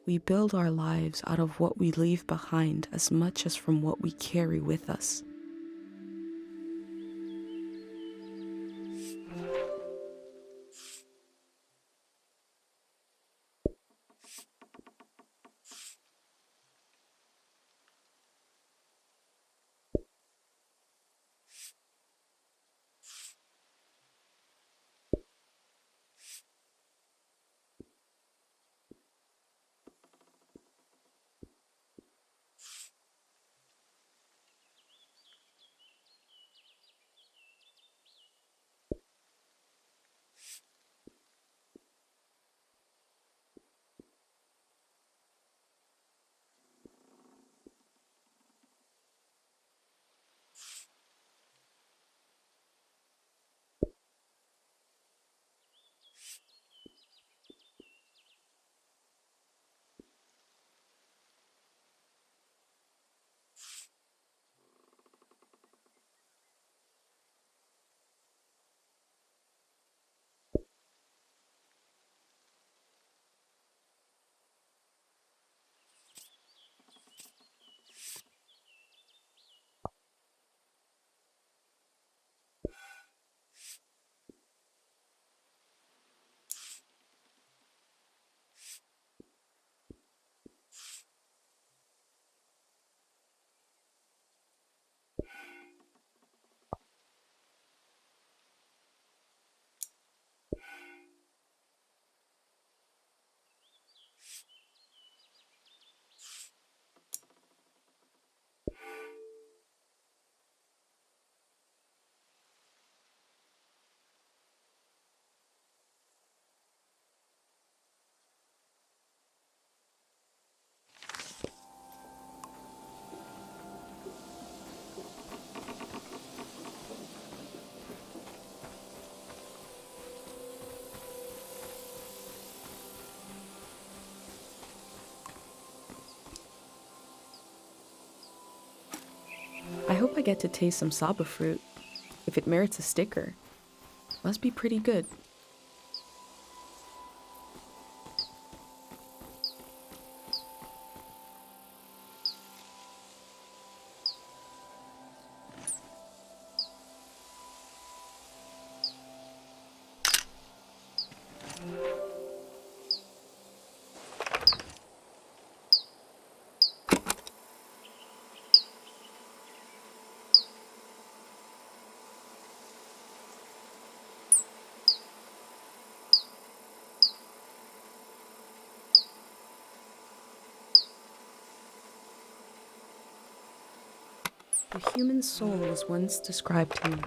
We build our lives out of what we leave behind as much as from what we carry with us. I hope I get to taste some saba fruit. If it merits a sticker, must be pretty good. The human soul was once described to me.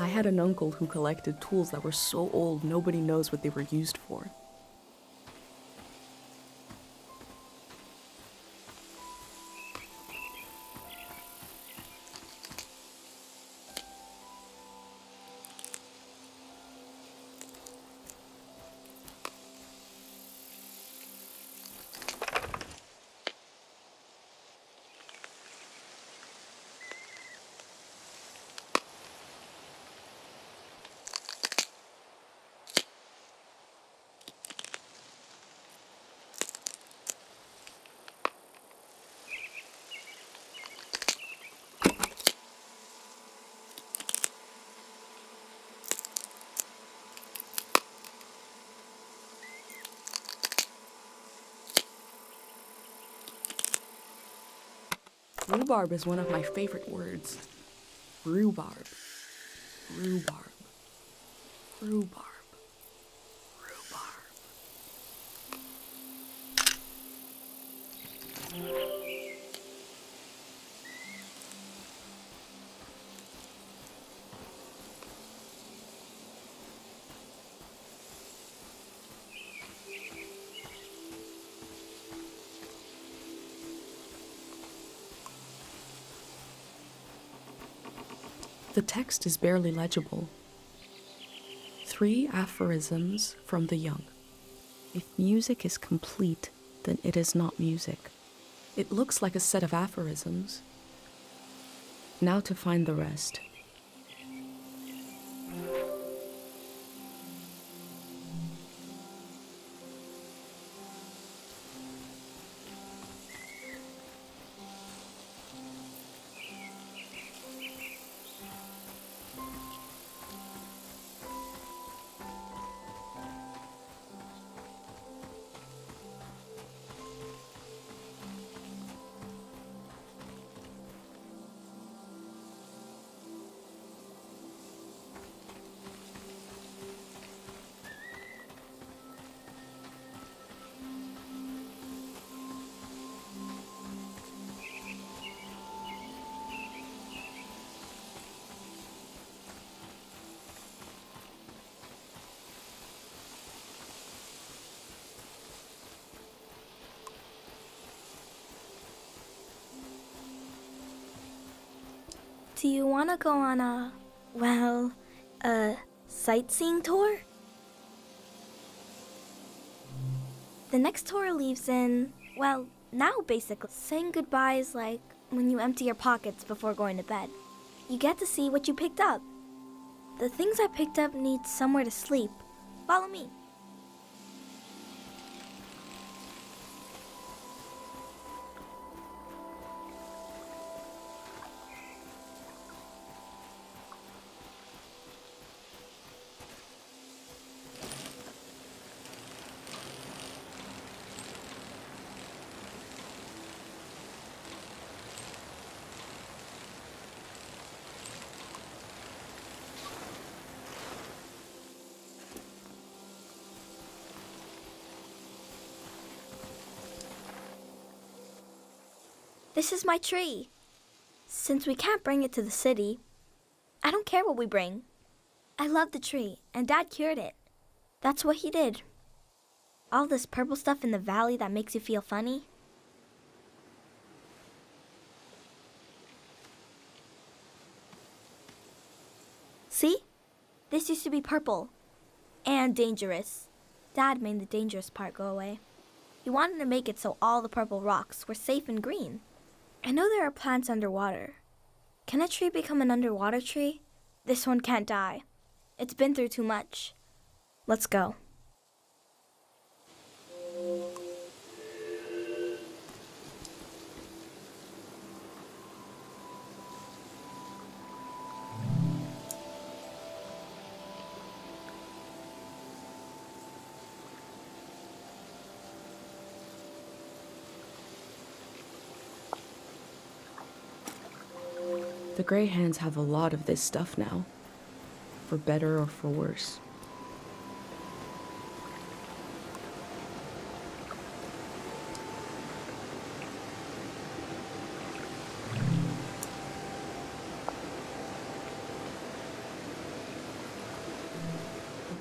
had an uncle who collected tools that were so old nobody knows what they were used for. Rhubarb is one of my favorite words. Rhubarb. Rhubarb. Rhubarb. Rhubarb. The text is barely legible. 3 aphorisms from the young. If music is complete, then it is not music. It looks like a set of aphorisms. Now to find the rest. Do you want to go on a sightseeing tour? The next tour leaves in, now basically. Saying goodbye is like when you empty your pockets before going to bed. You get to see what you picked up. The things I picked up need somewhere to sleep. Follow me. This is my tree. Since we can't bring it to the city, I don't care what we bring. I love the tree, and Dad cured it. That's what he did. All this purple stuff in the valley that makes you feel funny. See? This used to be purple. And dangerous. Dad made the dangerous part go away. He wanted to make it so all the purple rocks were safe and green. I know there are plants underwater. Can a tree become an underwater tree? This one can't die. It's been through too much. Let's go. The Grey Hands have a lot of this stuff now, for better or for worse.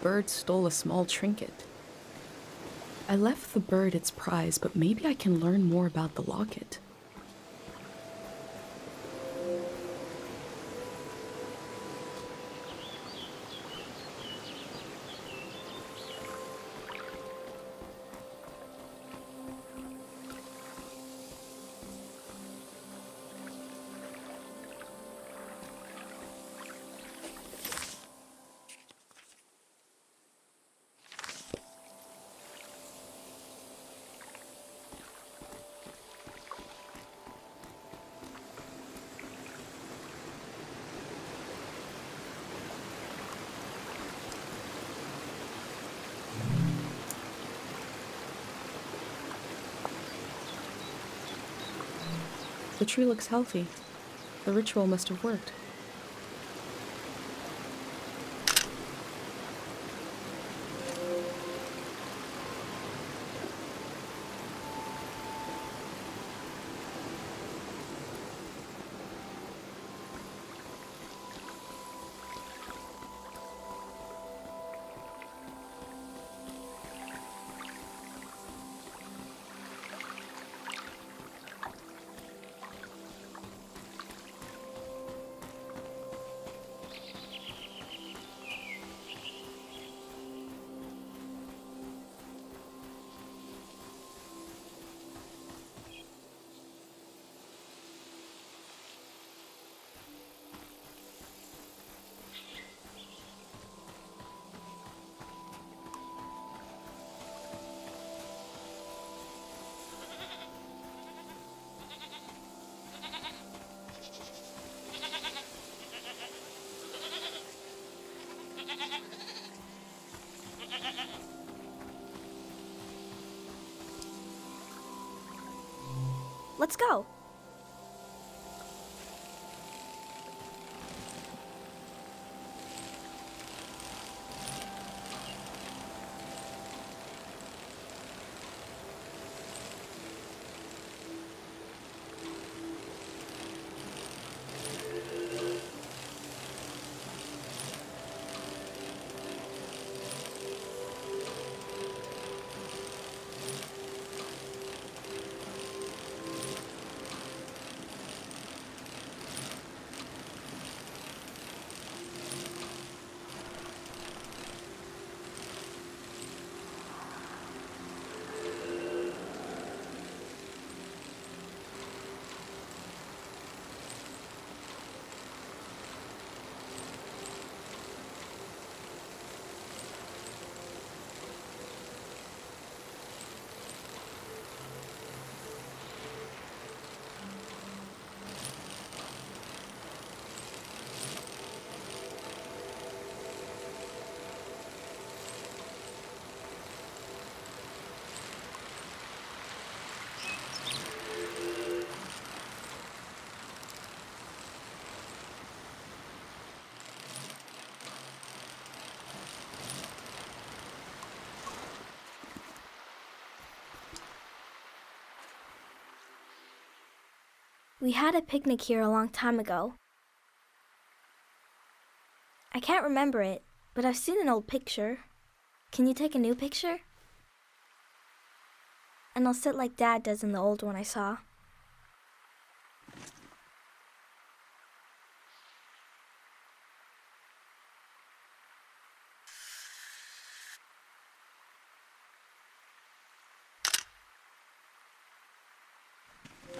bird stole a small trinket. I left the bird its prize, but maybe I can learn more about the locket. The tree looks healthy. The ritual must have worked. Let's go. We had a picnic here a long time ago. I can't remember it, but I've seen an old picture. Can you take a new picture? And I'll sit like Dad does in the old one I saw.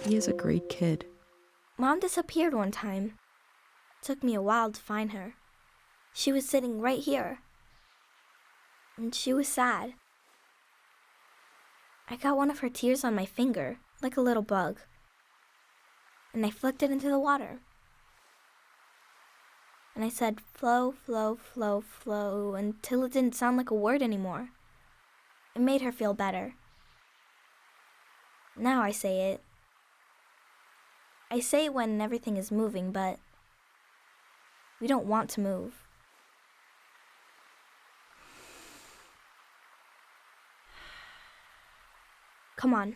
He is a great kid. Mom disappeared one time. Took me a while to find her. She was sitting right here. And she was sad. I got one of her tears on my finger, like a little bug. And I flicked it into the water. And I said, flow, flow, flow, flow, until it didn't sound like a word anymore. It made her feel better. Now I say it. I say it when everything is moving, but we don't want to move. Come on.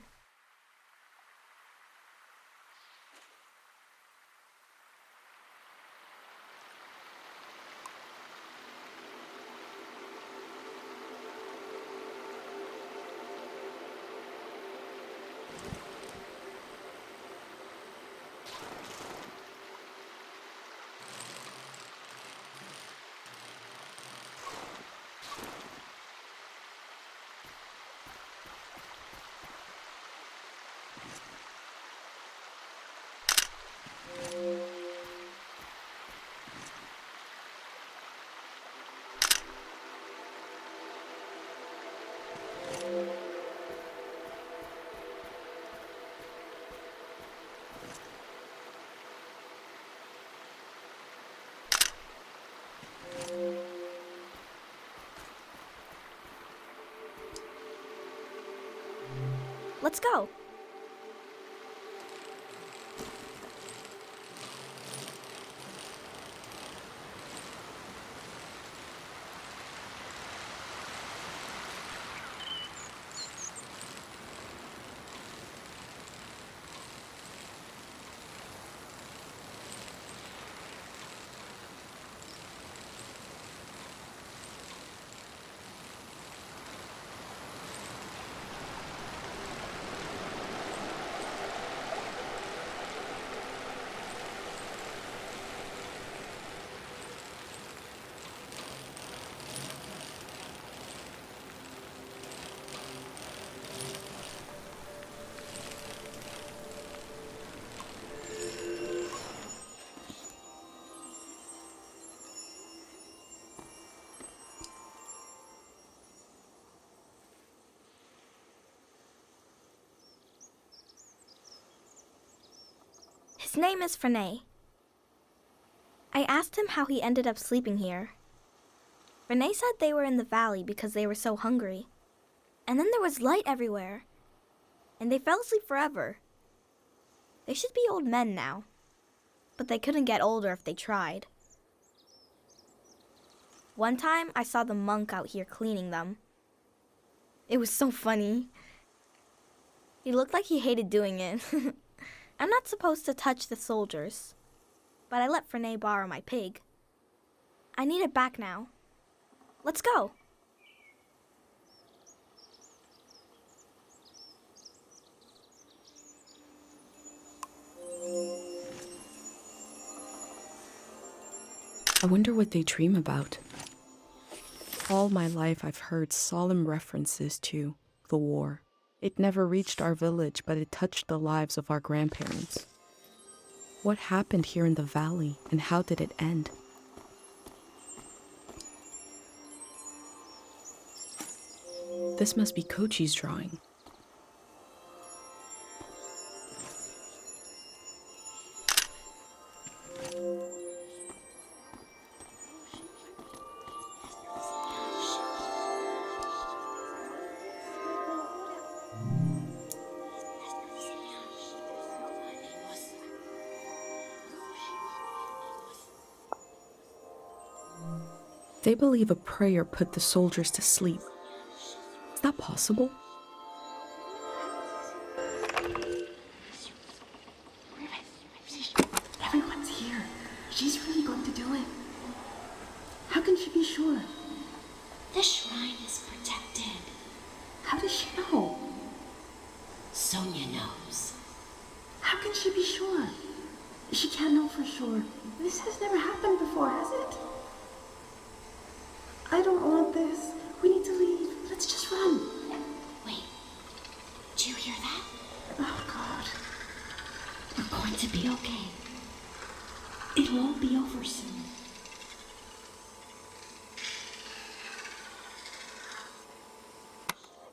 Let's go. His name is Frenay. I asked him how he ended up sleeping here. Frenay said they were in the valley because they were so hungry. And then there was light everywhere. And they fell asleep forever. They should be old men now. But they couldn't get older if they tried. One time I saw the monk out here cleaning them. It was so funny. He looked like he hated doing it. I'm not supposed to touch the soldiers, but I let Frenay borrow my pig. I need it back now. Let's go. I wonder what they dream about. All my life I've heard solemn references to the war. It never reached our village, but it touched the lives of our grandparents. What happened here in the valley, and how did it end? This must be Kochi's drawing. They believe a prayer put the soldiers to sleep. Is that possible? Everyone's here. She's really going to do it. How can she be sure? The shrine is protected. How does she know? Sonia knows. How can she be sure? She can't know for sure. This has never happened before, has it? I don't want this. We need to leave. Let's just run. Wait. Do you hear that? Oh, God. We're going to be okay. It won't be over soon.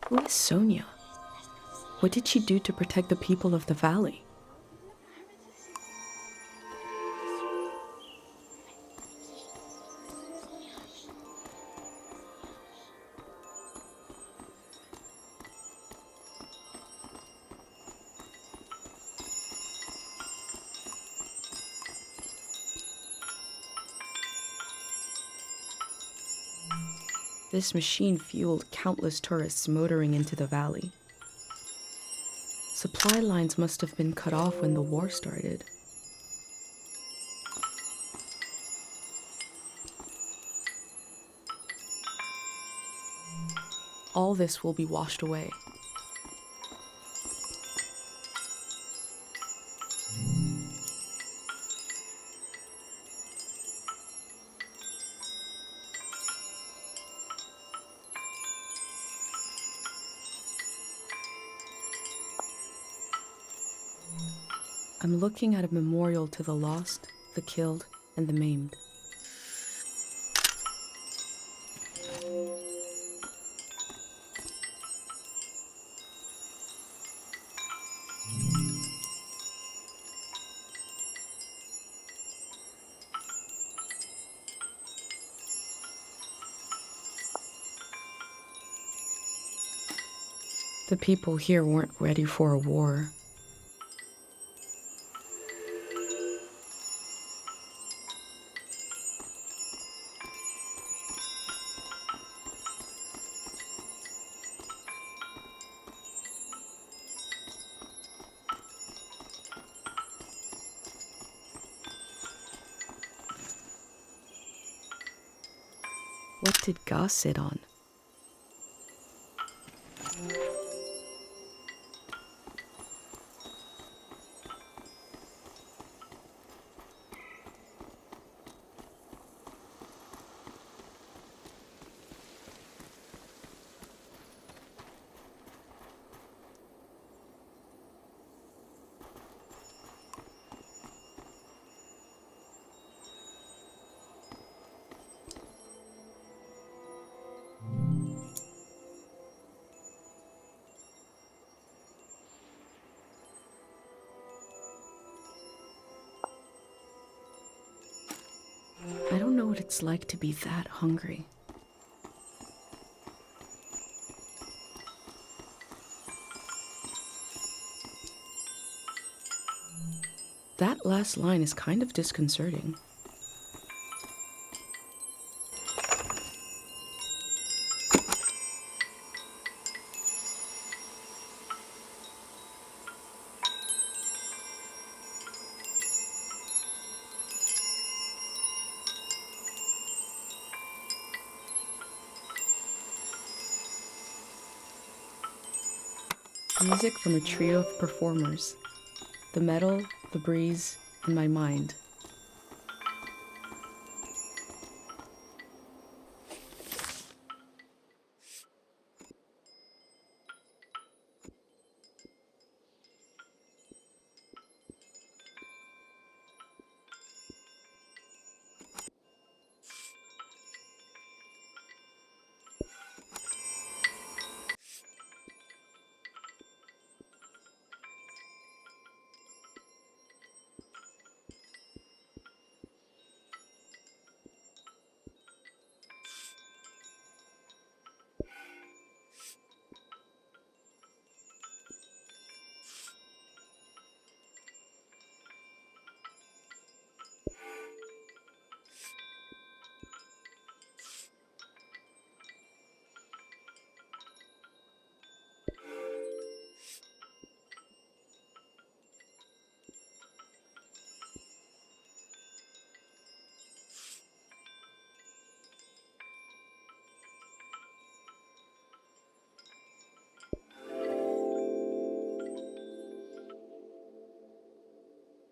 Who is Sonia? What did she do to protect the people of the valley? This machine fueled countless tourists motoring into the valley. Supply lines must have been cut off when the war started. All this will be washed away. I'm looking at a memorial to the lost, the killed, and the maimed. The people here weren't ready for a war. What did Ga sit on? I don't know what it's like to be that hungry. That last line is kind of disconcerting. Music from a trio of performers. The metal, the breeze, and my mind.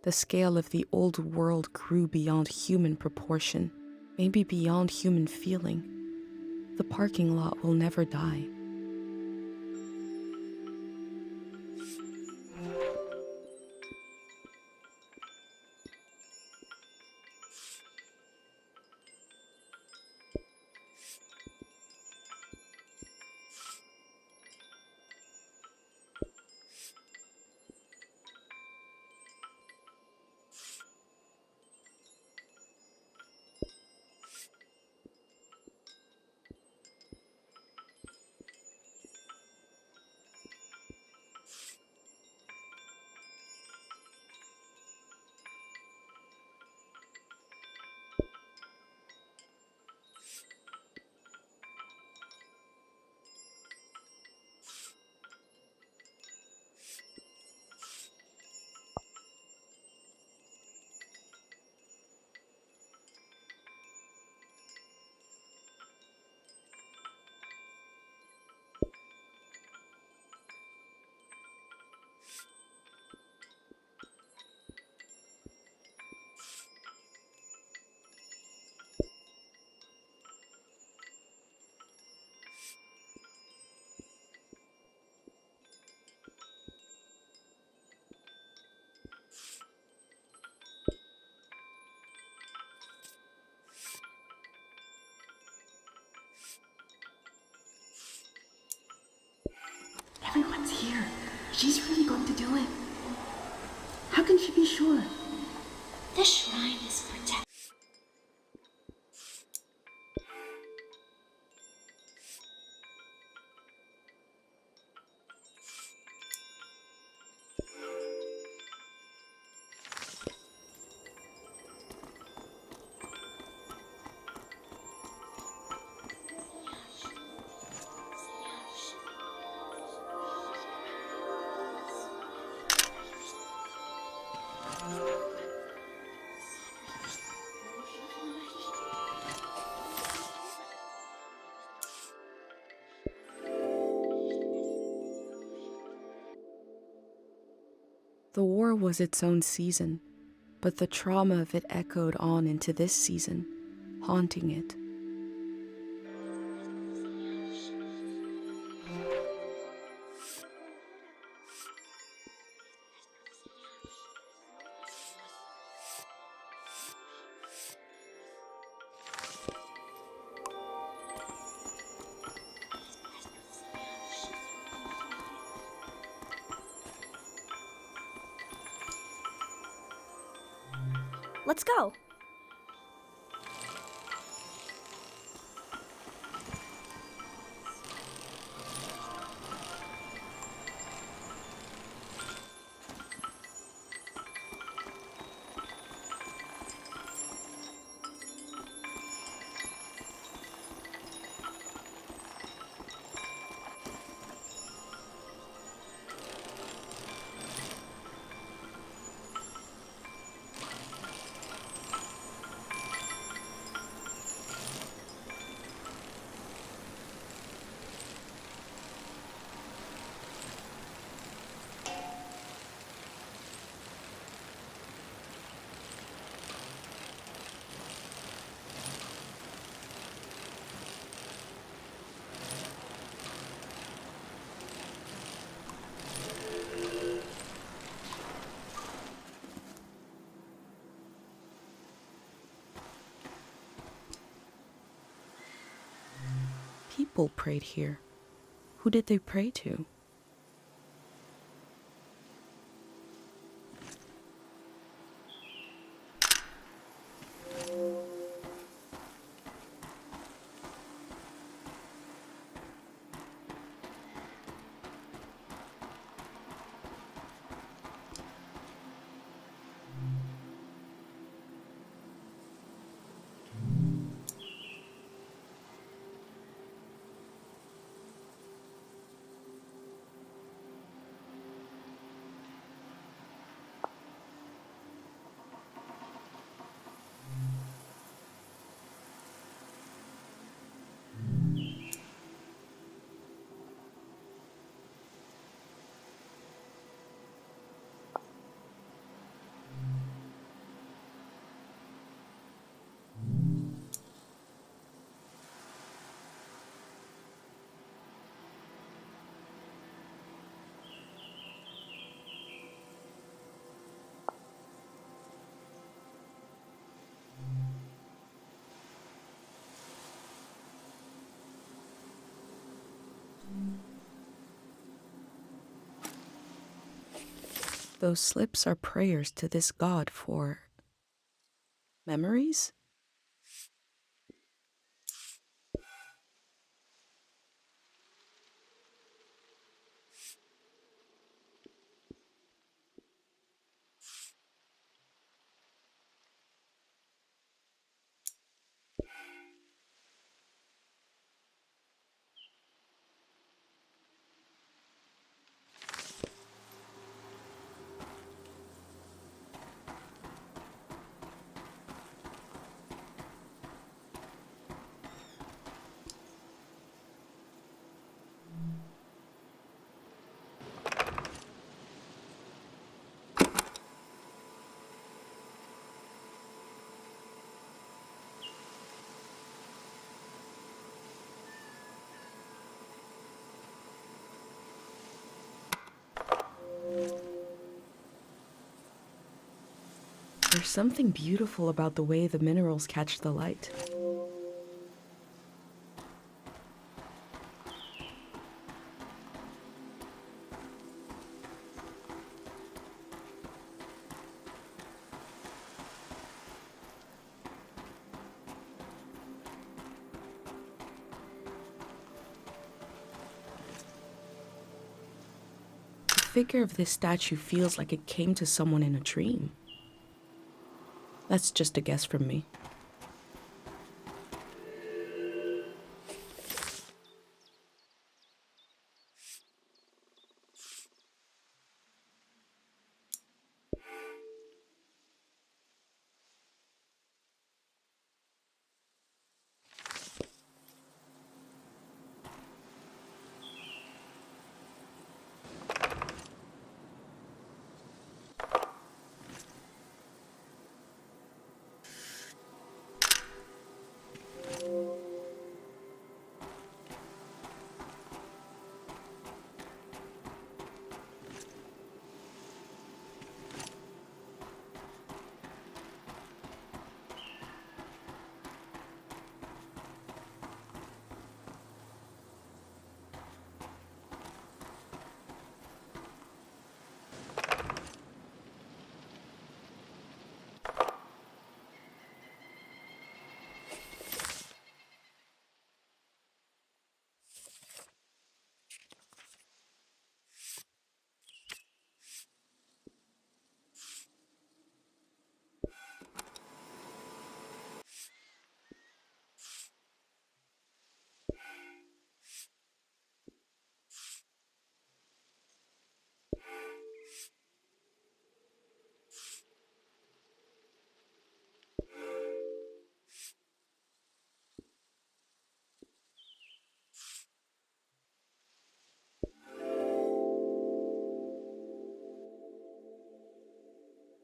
The scale of the old world grew beyond human proportion, maybe beyond human feeling. The parking lot will never die. Someone's here. She's really going to do it. How can she be sure? The shrine is protected. The war was its own season, but the trauma of it echoed on into this season, haunting it. Let's go. People prayed here. Who did they pray to? Those slips are prayers to this god for memories? There's something beautiful about the way the minerals catch the light. figure of this statue feels like it came to someone in a dream. That's just a guess from me.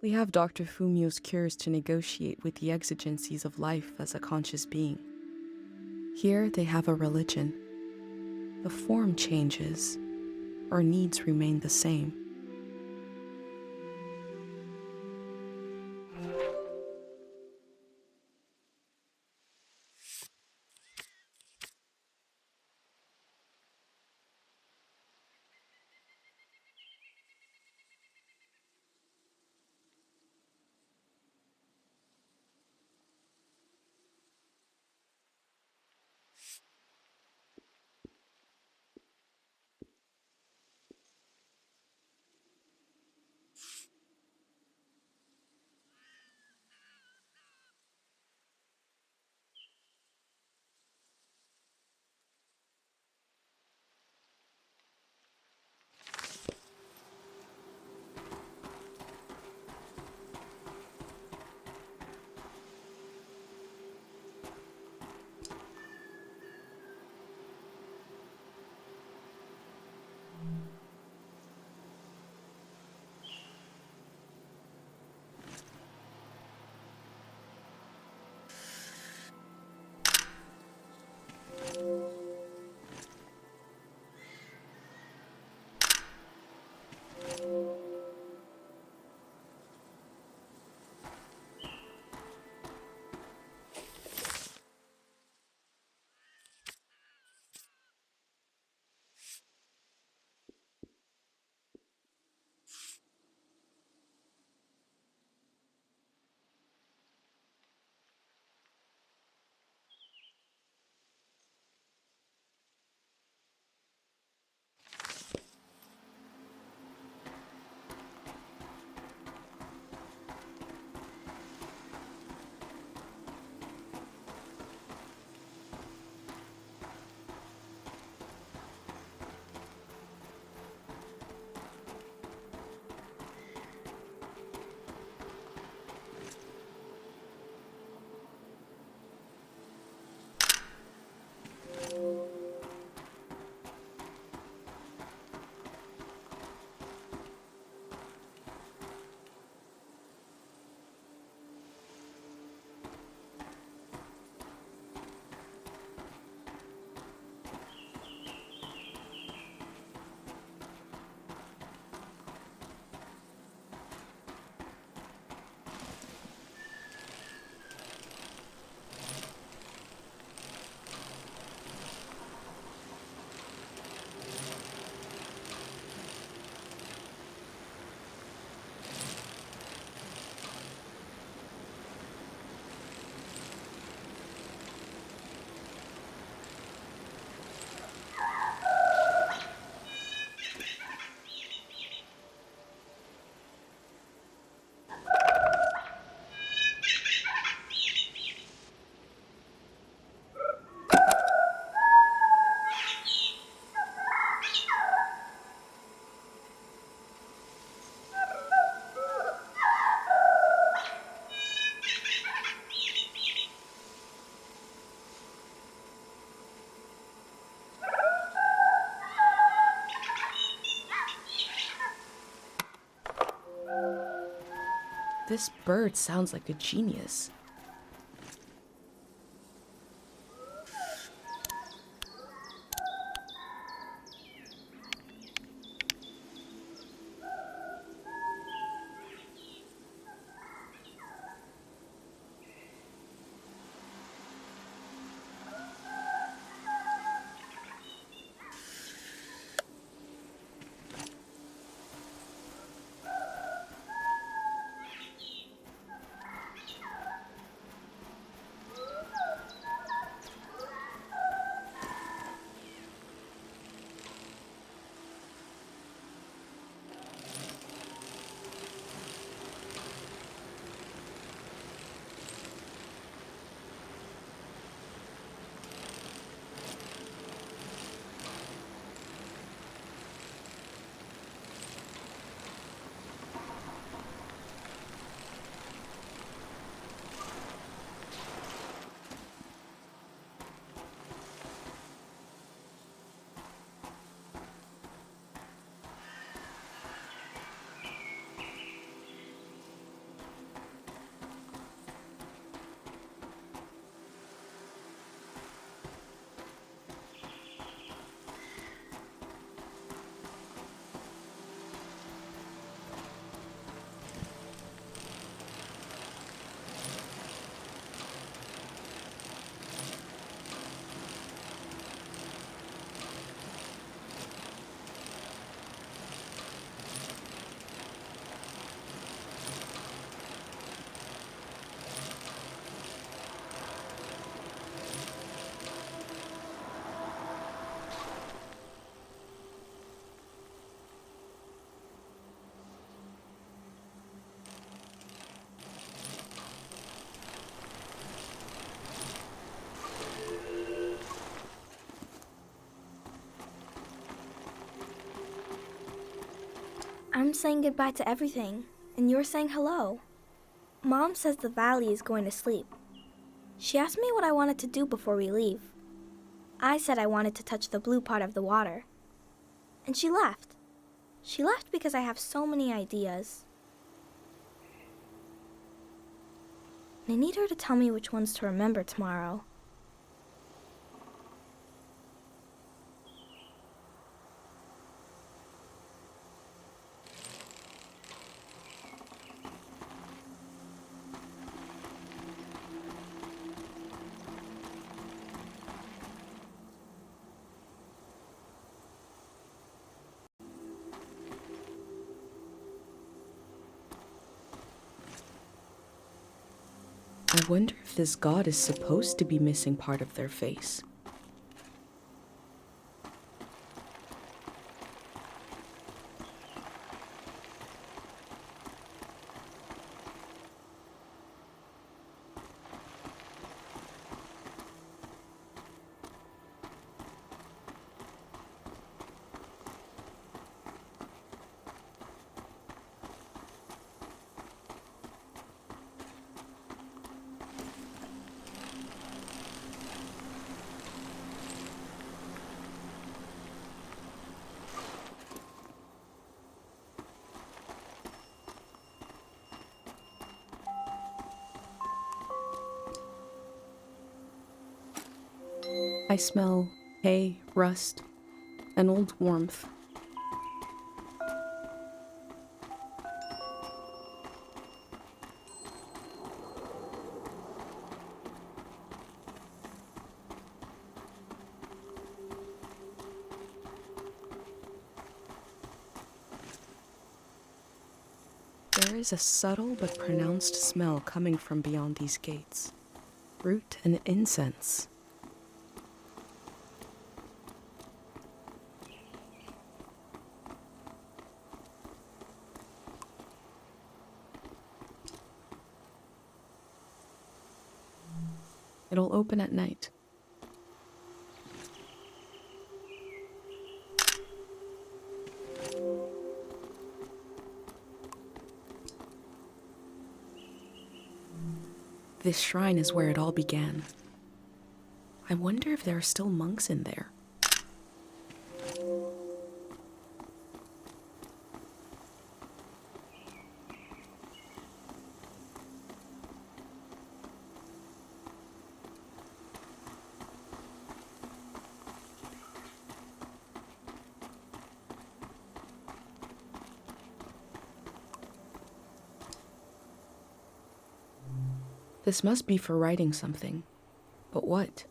We have Dr. Fumio's cures to negotiate with the exigencies of life as a conscious being. Here they have a religion. The form changes, our needs remain the same. This bird sounds like a genius. I'm saying goodbye to everything, and you're saying hello. Mom says the valley is going to sleep. She asked me what I wanted to do before we leave. I said I wanted to touch the blue part of the water. And she laughed. She laughed because I have so many ideas. And I need her to tell me which ones to remember tomorrow. I wonder if this god is supposed to be missing part of their face. I smell hay, rust, and old warmth. There is a subtle but pronounced smell coming from beyond these gates. Fruit and incense. It'll open at night. This shrine is where it all began. I wonder if there are still monks in there. This must be for writing something. But what?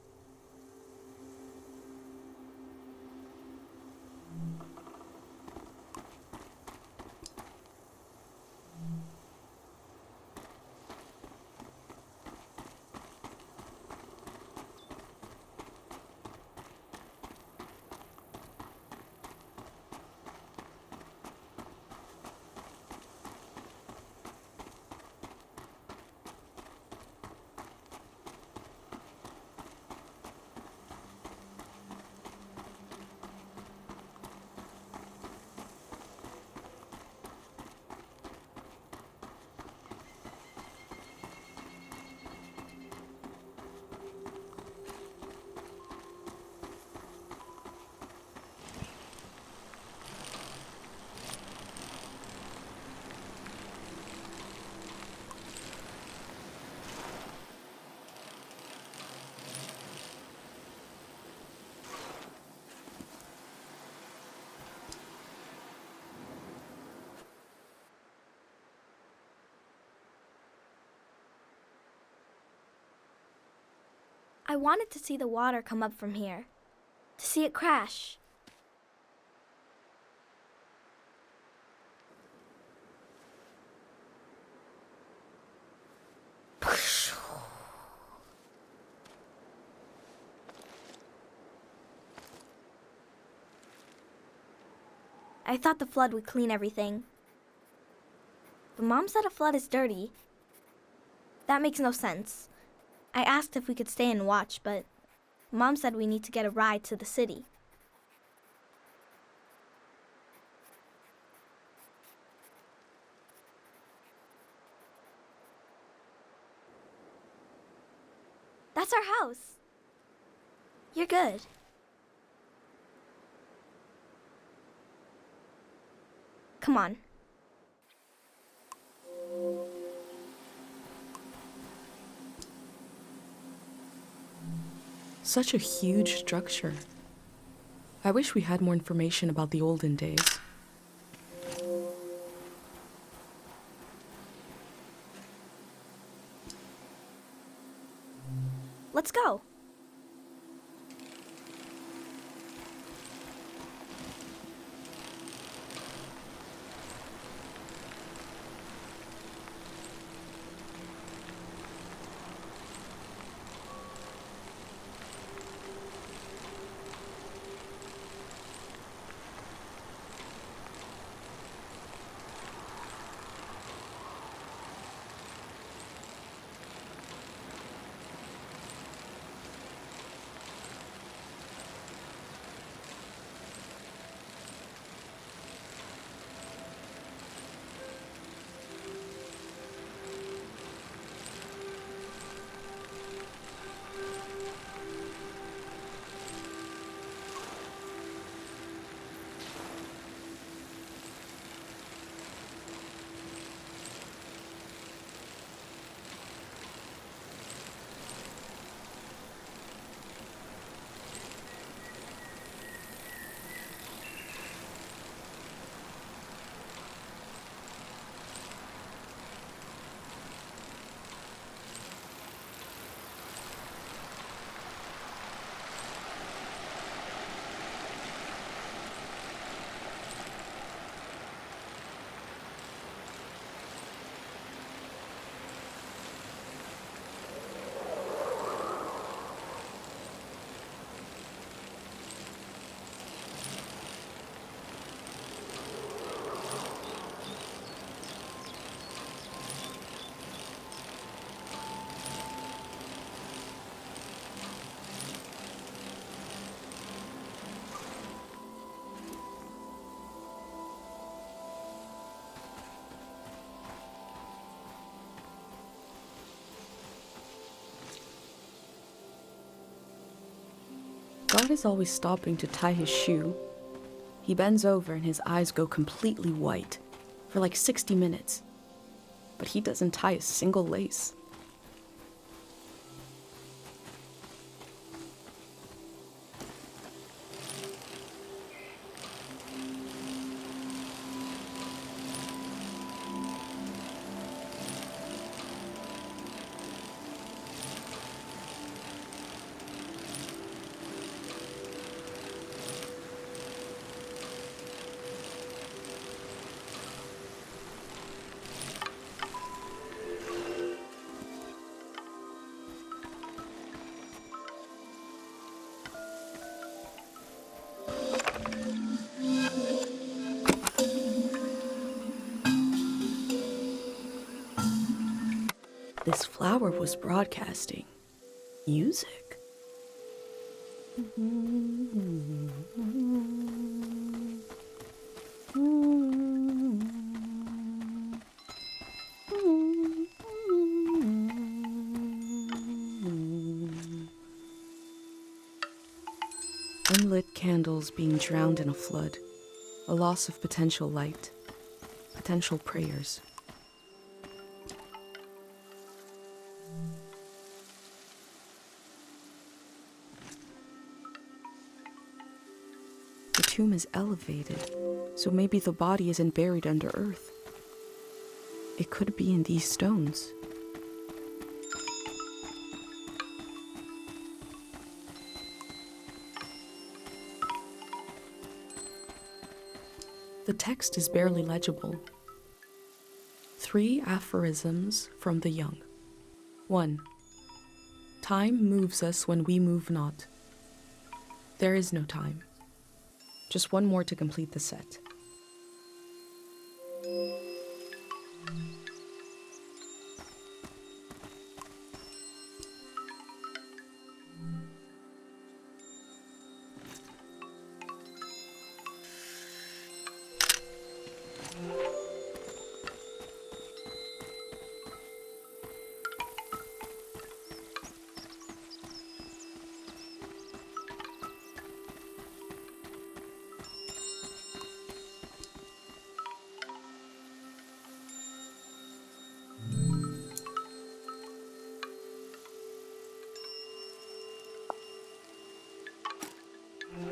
I wanted to see the water come up from here, to see it crash. I thought the flood would clean everything. But Mom said a flood is dirty. That makes no sense. I asked if we could stay and watch, but Mom said we need to get a ride to the city. That's our house. You're good. Come on. Such a huge structure. I wish we had more information about the olden days. Let's go. God is always stopping to tie his shoe. He bends over and his eyes go completely white for like 60 minutes. But he doesn't tie a single lace. This flower was broadcasting music. Unlit candles being drowned in a flood, a loss of potential light, potential prayers. The tomb is elevated, so maybe the body isn't buried under earth. It could be in these stones. The text is barely legible. 3 aphorisms from the young. 1. Time moves us when we move not. There is no time. Just one more to complete the set.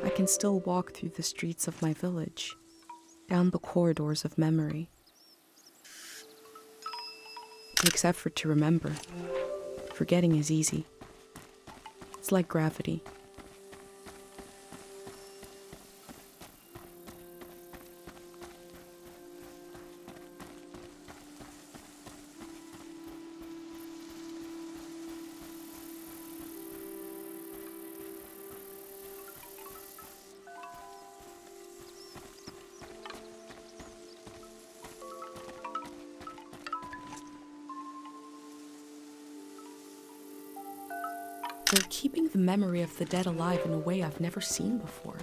I can still walk through the streets of my village, down the corridors of memory. It takes effort to remember. Forgetting is easy. It's like gravity. They're keeping the memory of the dead alive in a way I've never seen before.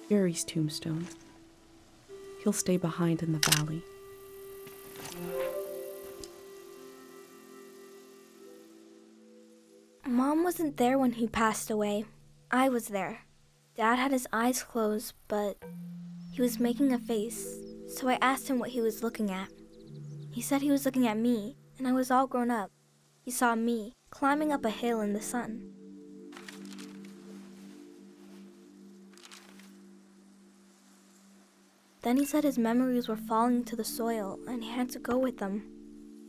Yuri's tombstone. He'll stay behind in the valley. Mom wasn't there when he passed away. I was there. Dad had his eyes closed, but he was making a face, so I asked him what he was looking at. He said he was looking at me, and I was all grown up. He saw me climbing up a hill in the sun. Then he said his memories were falling to the soil, and he had to go with them.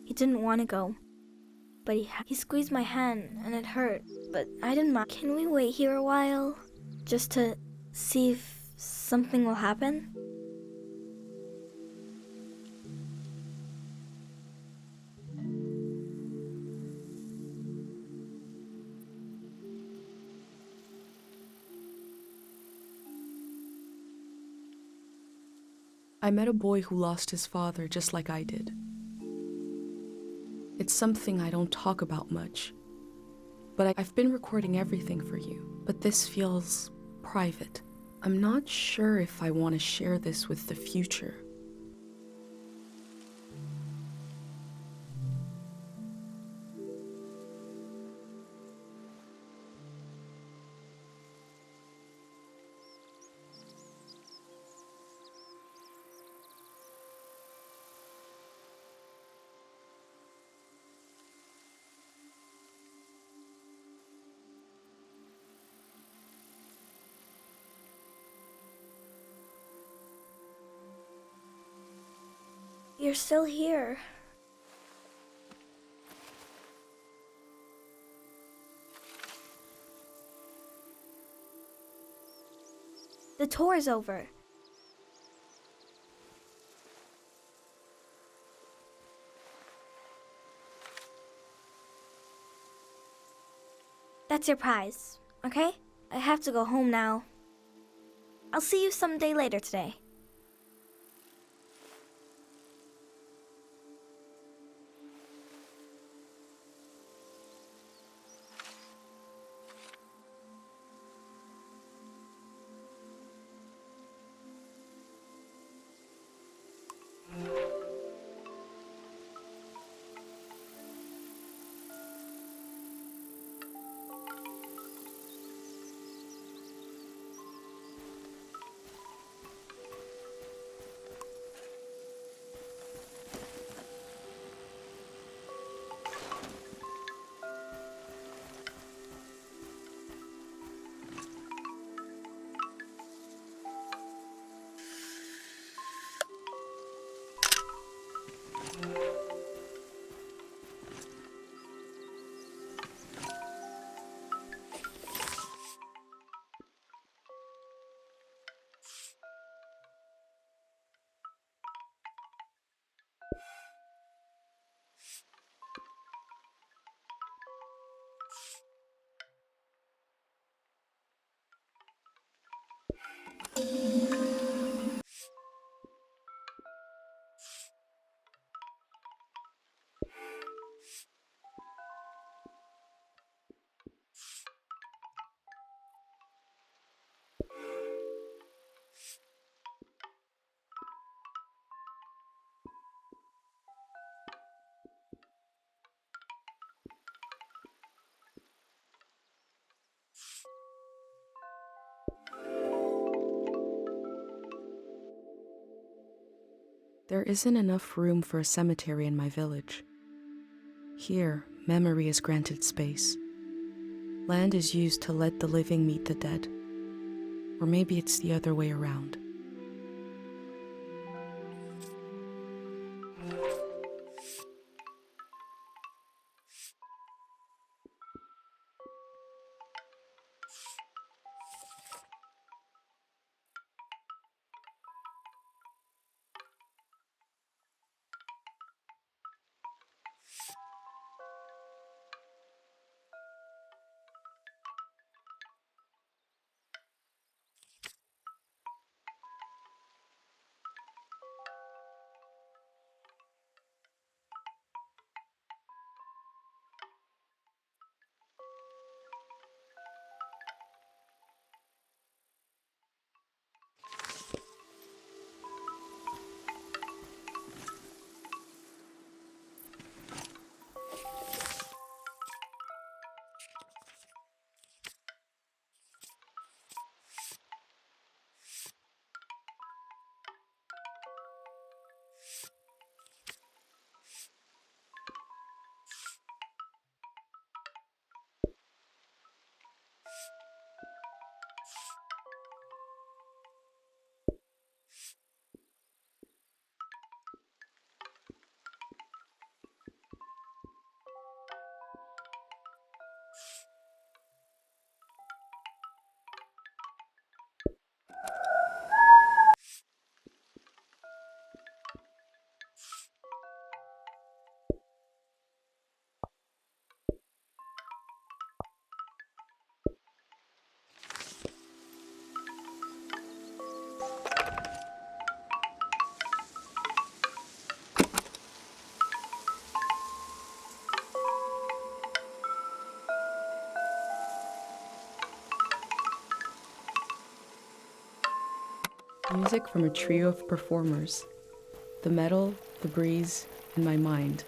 He didn't want to go, but he squeezed my hand, and it hurt, but I didn't mind. Can we wait here a while, just to see if something will happen? I met a boy who lost his father just like I did. It's something I don't talk about much, but I've been recording everything for you, but this feels private. I'm not sure if I want to share this with the future. You're still here. The tour's over. That's your prize, okay? I have to go home now. I'll see you someday later today. There isn't enough room for a cemetery in my village. Here, memory is granted space. Land is used to let the living meet the dead. Or maybe it's the other way around. Music from a trio of performers. The metal, the breeze, and my mind.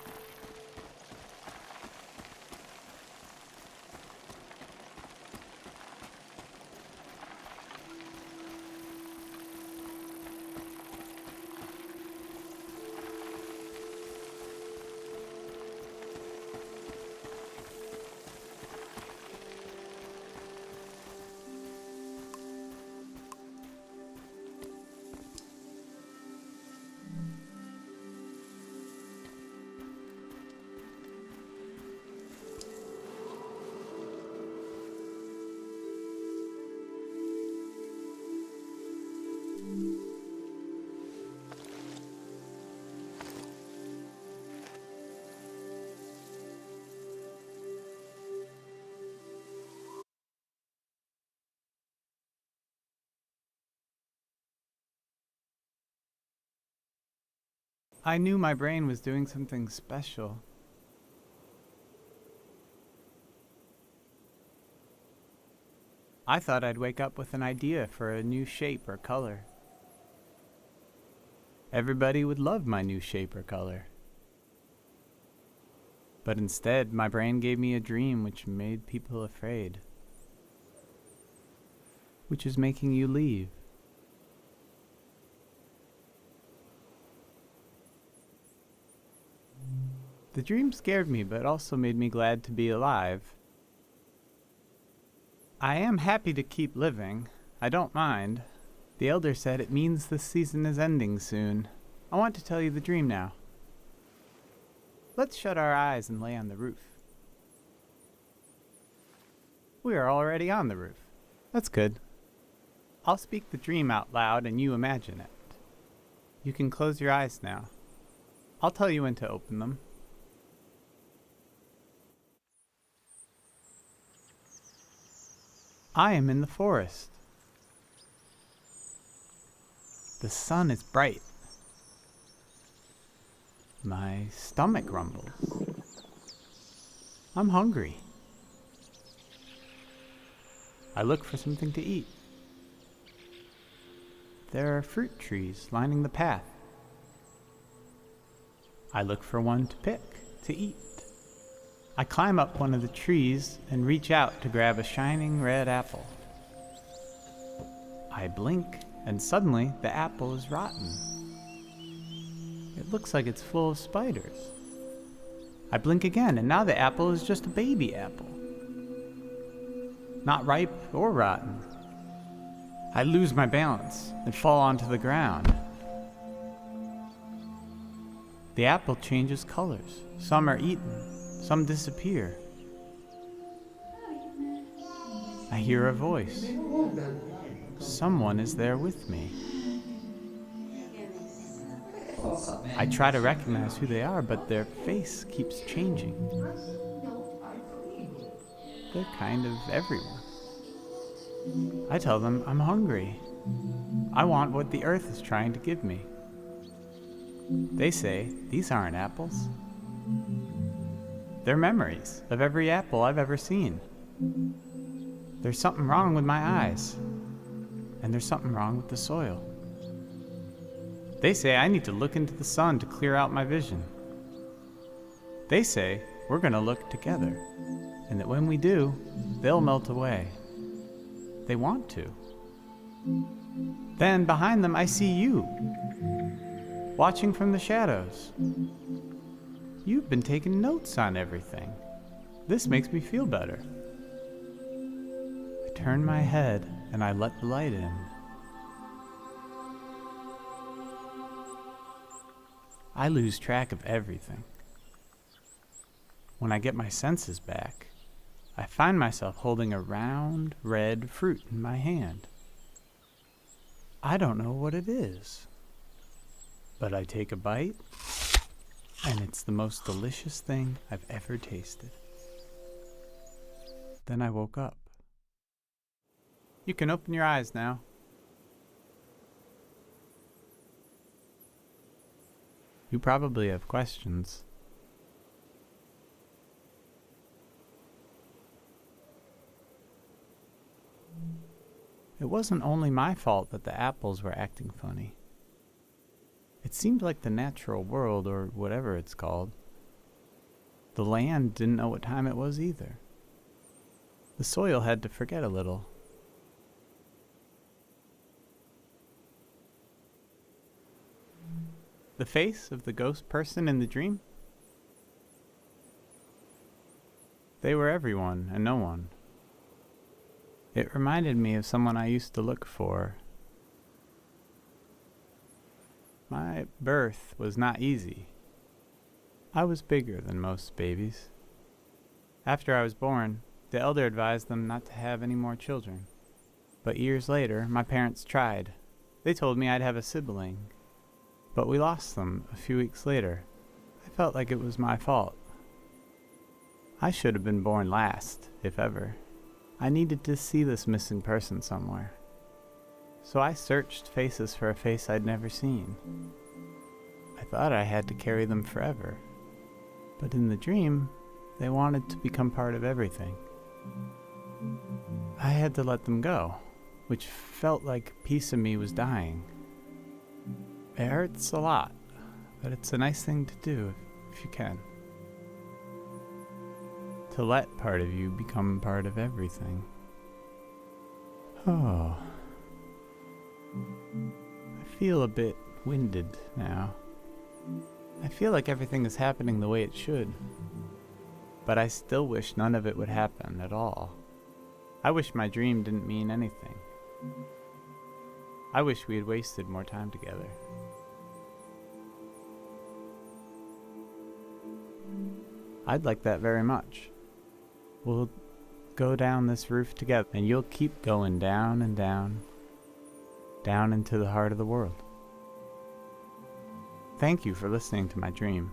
I knew my brain was doing something special. I thought I'd wake up with an idea for a new shape or color. Everybody would love my new shape or color. But instead, my brain gave me a dream which made people afraid. Which is making you leave. The dream scared me, but also made me glad to be alive. I am happy to keep living. I don't mind. The elder said it means this season is ending soon. I want to tell you the dream now. Let's shut our eyes and lay on the roof. We are already on the roof. That's good. I'll speak the dream out loud and you imagine it. You can close your eyes now. I'll tell you when to open them. I am in the forest. The sun is bright. My stomach rumbles. I'm hungry. I look for something to eat. There are fruit trees lining the path. I look for one to pick, to eat. I climb up one of the trees and reach out to grab a shining red apple. I blink, and suddenly the apple is rotten. It looks like it's full of spiders. I blink again, and now the apple is just a baby apple. Not ripe or rotten. I lose my balance and fall onto the ground. The apple changes colors. Some are eaten, some disappear. I hear a voice. Someone is there with me. I try to recognize who they are, but their face keeps changing. They're kind of everyone. I tell them I'm hungry. I want what the earth is trying to give me. They say, these aren't apples. They're memories of every apple I've ever seen. There's something wrong with my eyes. And there's something wrong with the soil. They say I need to look into the sun to clear out my vision. They say we're going to look together, and that when we do, they'll melt away. They want to. Then behind them I see you, watching from the shadows. You've been taking notes on everything. This makes me feel better. I turn my head and I let the light in. I lose track of everything. When I get my senses back, I find myself holding a round, red fruit in my hand. I don't know what it is, but I take a bite, and it's the most delicious thing I've ever tasted. Then I woke up. You can open your eyes now. You probably have questions. It wasn't only my fault that the apples were acting funny. It seemed like the natural world, or whatever it's called. The land didn't know what time it was either. The soil had to forget a little. The face of the ghost person in the dream? They were everyone and no one. It reminded me of someone I used to look for. My birth was not easy. I was bigger than most babies. After I was born, the elder advised them not to have any more children. But years later, my parents tried. They told me I'd have a sibling. But we lost them a few weeks later. I felt like it was my fault. I should have been born last, if ever. I needed to see this missing person somewhere. So I searched faces for a face I'd never seen. I thought I had to carry them forever. But in the dream, they wanted to become part of everything. I had to let them go, which felt like a piece of me was dying. It hurts a lot, but it's a nice thing to do if you can. To let part of you become part of everything. Oh. I feel a bit winded now. I feel like everything is happening the way it should. But I still wish none of it would happen at all. I wish my dream didn't mean anything. I wish we had wasted more time together. I'd like that very much. We'll go down this roof together, and you'll keep going down and down, down into the heart of the world. Thank you for listening to my dream.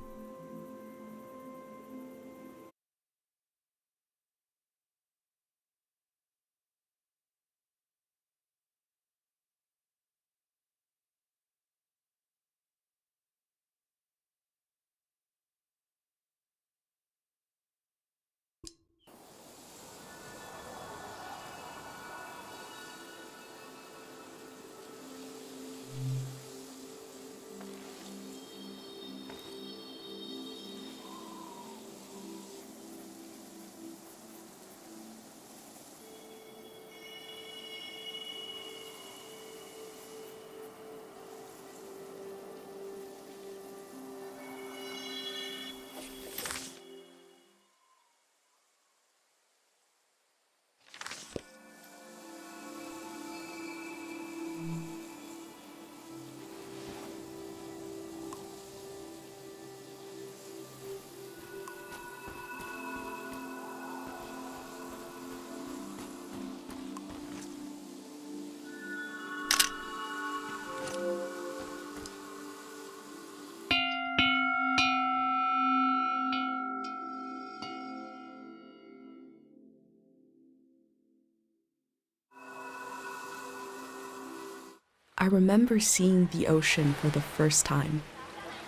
I remember seeing the ocean for the first time,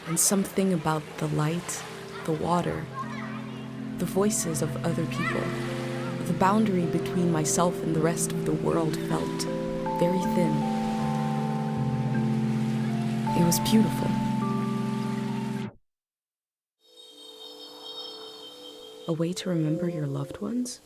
and something about the light, the water, the voices of other people, the boundary between myself and the rest of the world felt very thin. It was beautiful. A way to remember your loved ones?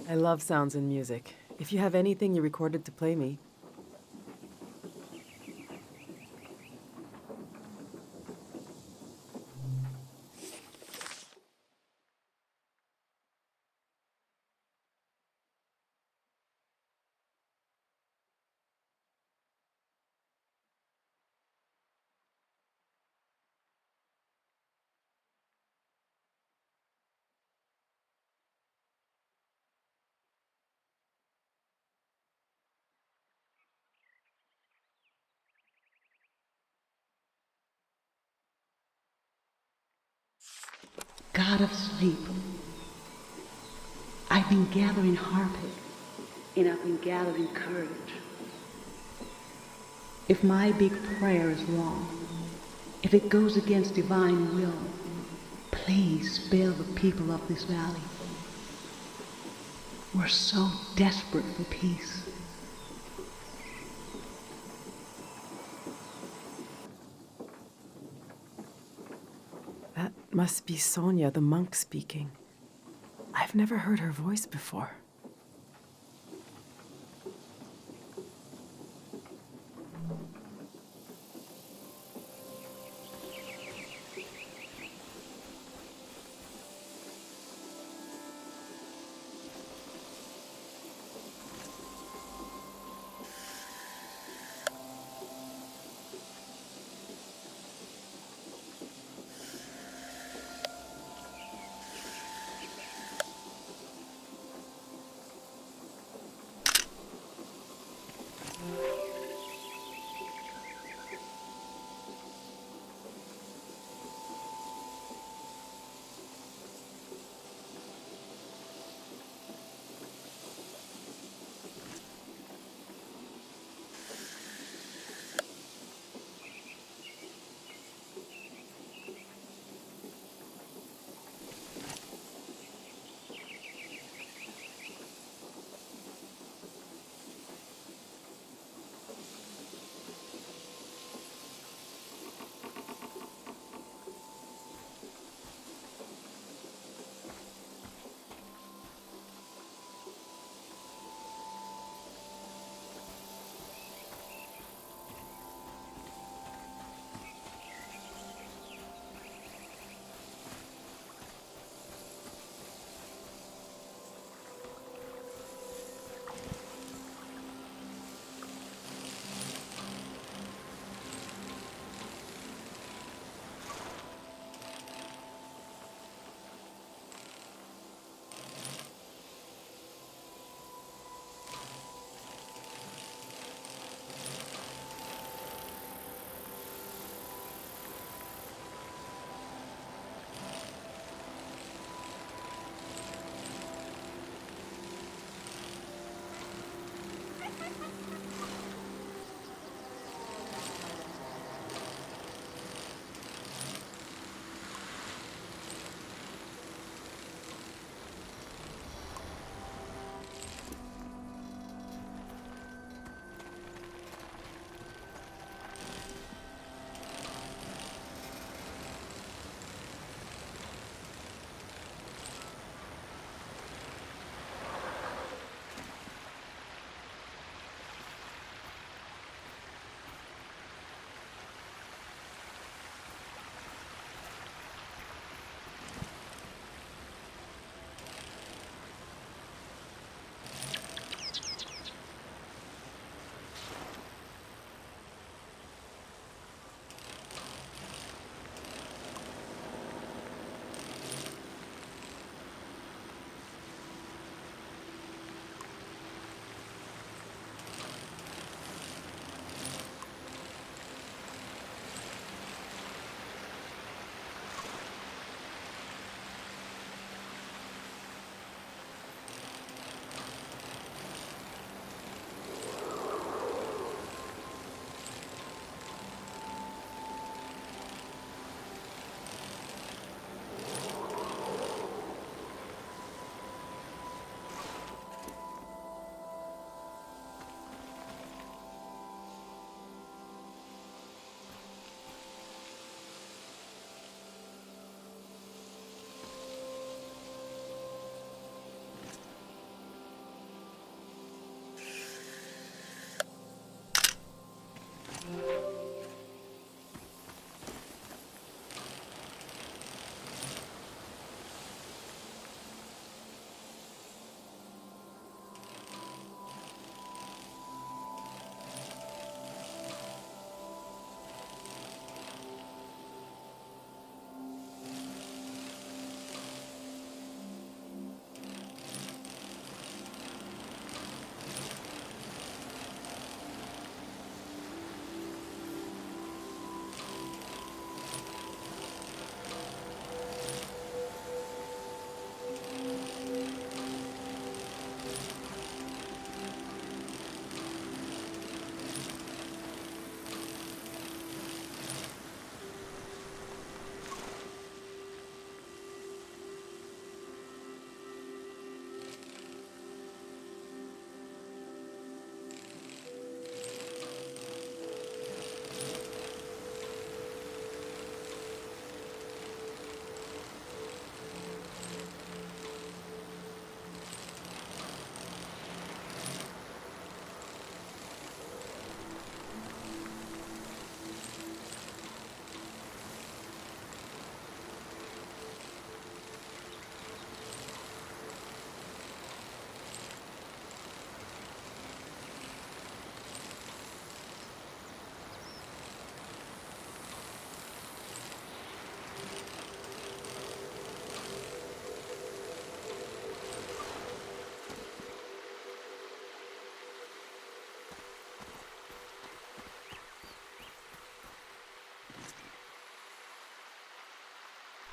I love sounds and music. If you have anything you recorded to play me. God of sleep. I've been gathering harpic, and I've been gathering courage. If my big prayer is wrong, if it goes against divine will, please spare the people of this valley. We're so desperate for peace. That must be Sonia, the monk, speaking. I've never heard her voice before.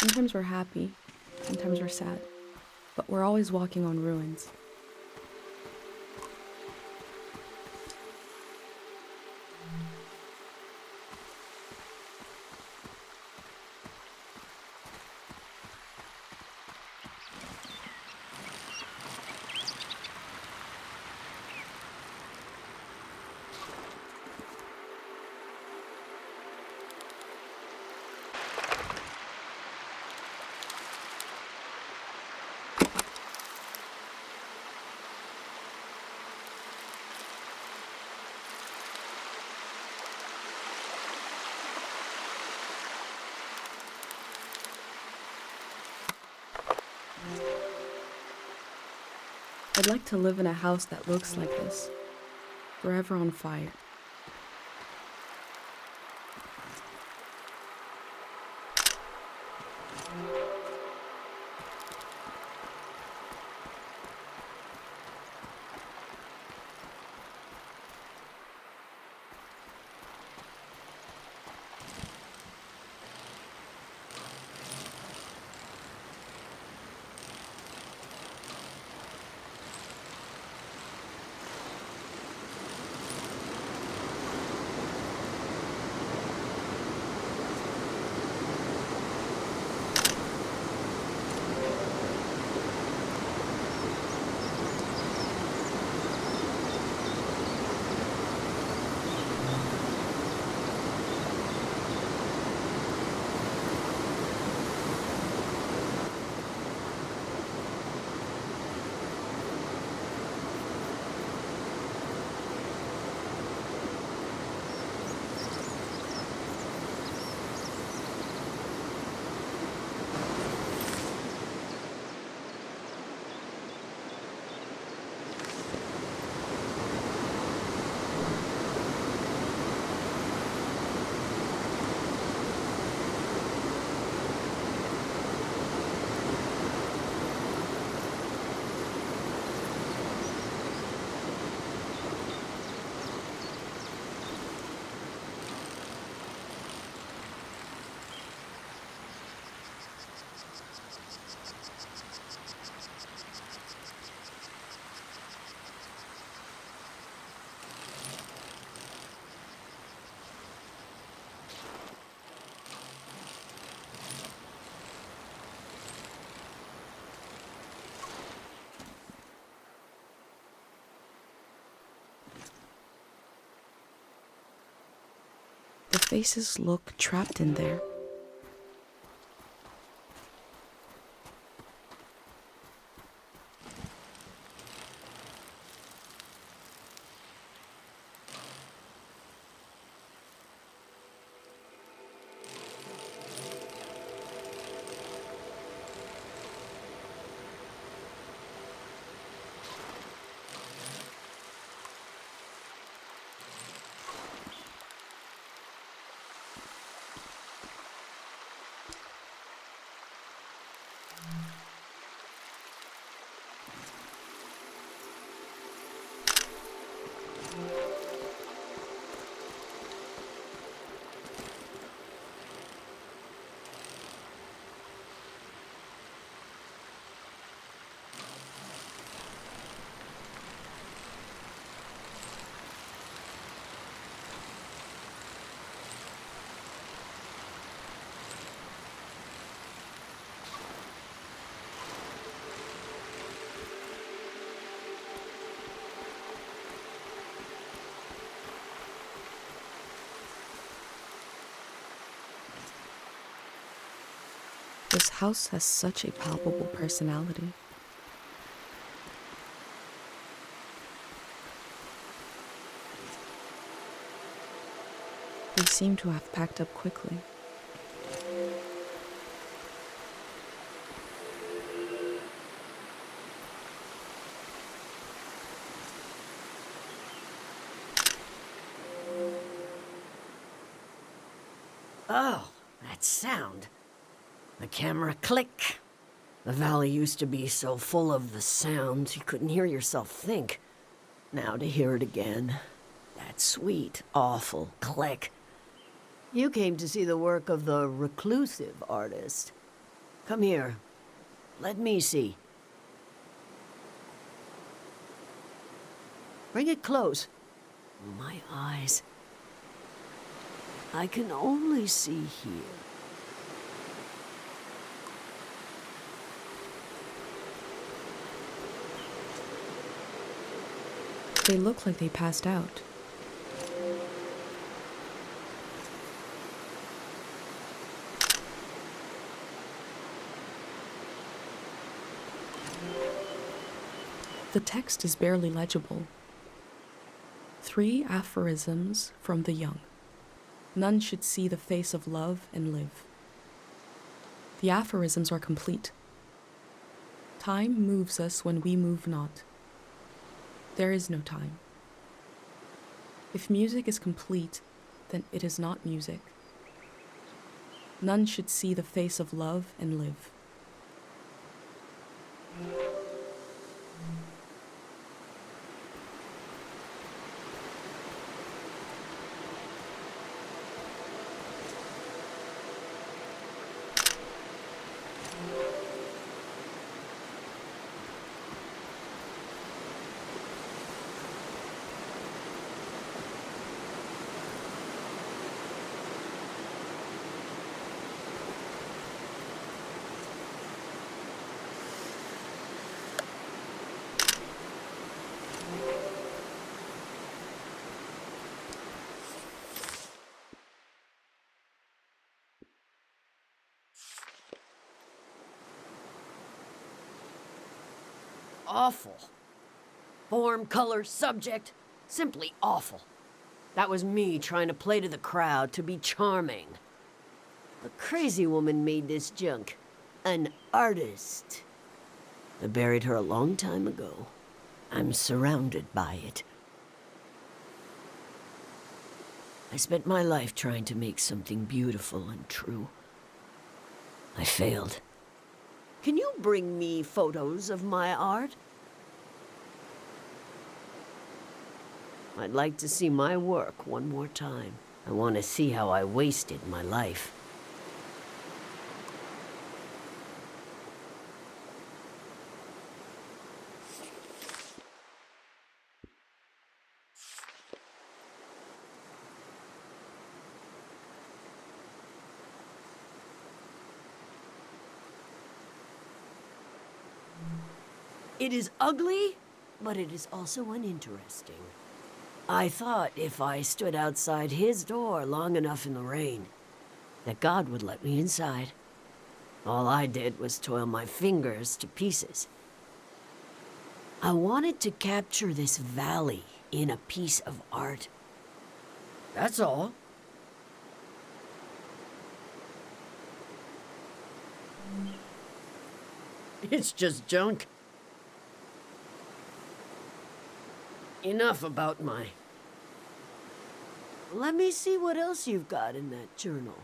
Sometimes we're happy, sometimes we're sad, but we're always walking on ruins. I'd like to live in a house that looks like this, forever on fire. The faces look trapped in there. This house has such a palpable personality. They seem to have packed up quickly. Oh, that sound. The camera click. The valley used to be so full of the sounds you couldn't hear yourself think. Now to hear it again. That sweet, awful click. You came to see the work of the reclusive artist. Come here. Let me see. Bring it close. My eyes. I can only see here. They look like they passed out. The text is barely legible. 3 aphorisms from the young. None should see the face of love and live. The aphorisms are complete. Time moves us when we move not. There is no time. If music is complete, then it is not music. None should see the face of love and live. Awful. Form, color, subject. Simply awful. That was me trying to play to the crowd, to be charming. A crazy woman made this junk. An artist. I buried her a long time ago. I'm surrounded by it. I spent my life trying to make something beautiful and true. I failed. Can you bring me photos of my art? I'd like to see my work one more time. I want to see how I wasted my life. It is ugly, but it is also uninteresting. I thought if I stood outside his door long enough in the rain, that God would let me inside. All I did was toil my fingers to pieces. I wanted to capture this valley in a piece of art. That's all. It's just junk. Enough about my... Let me see what else you've got in that journal.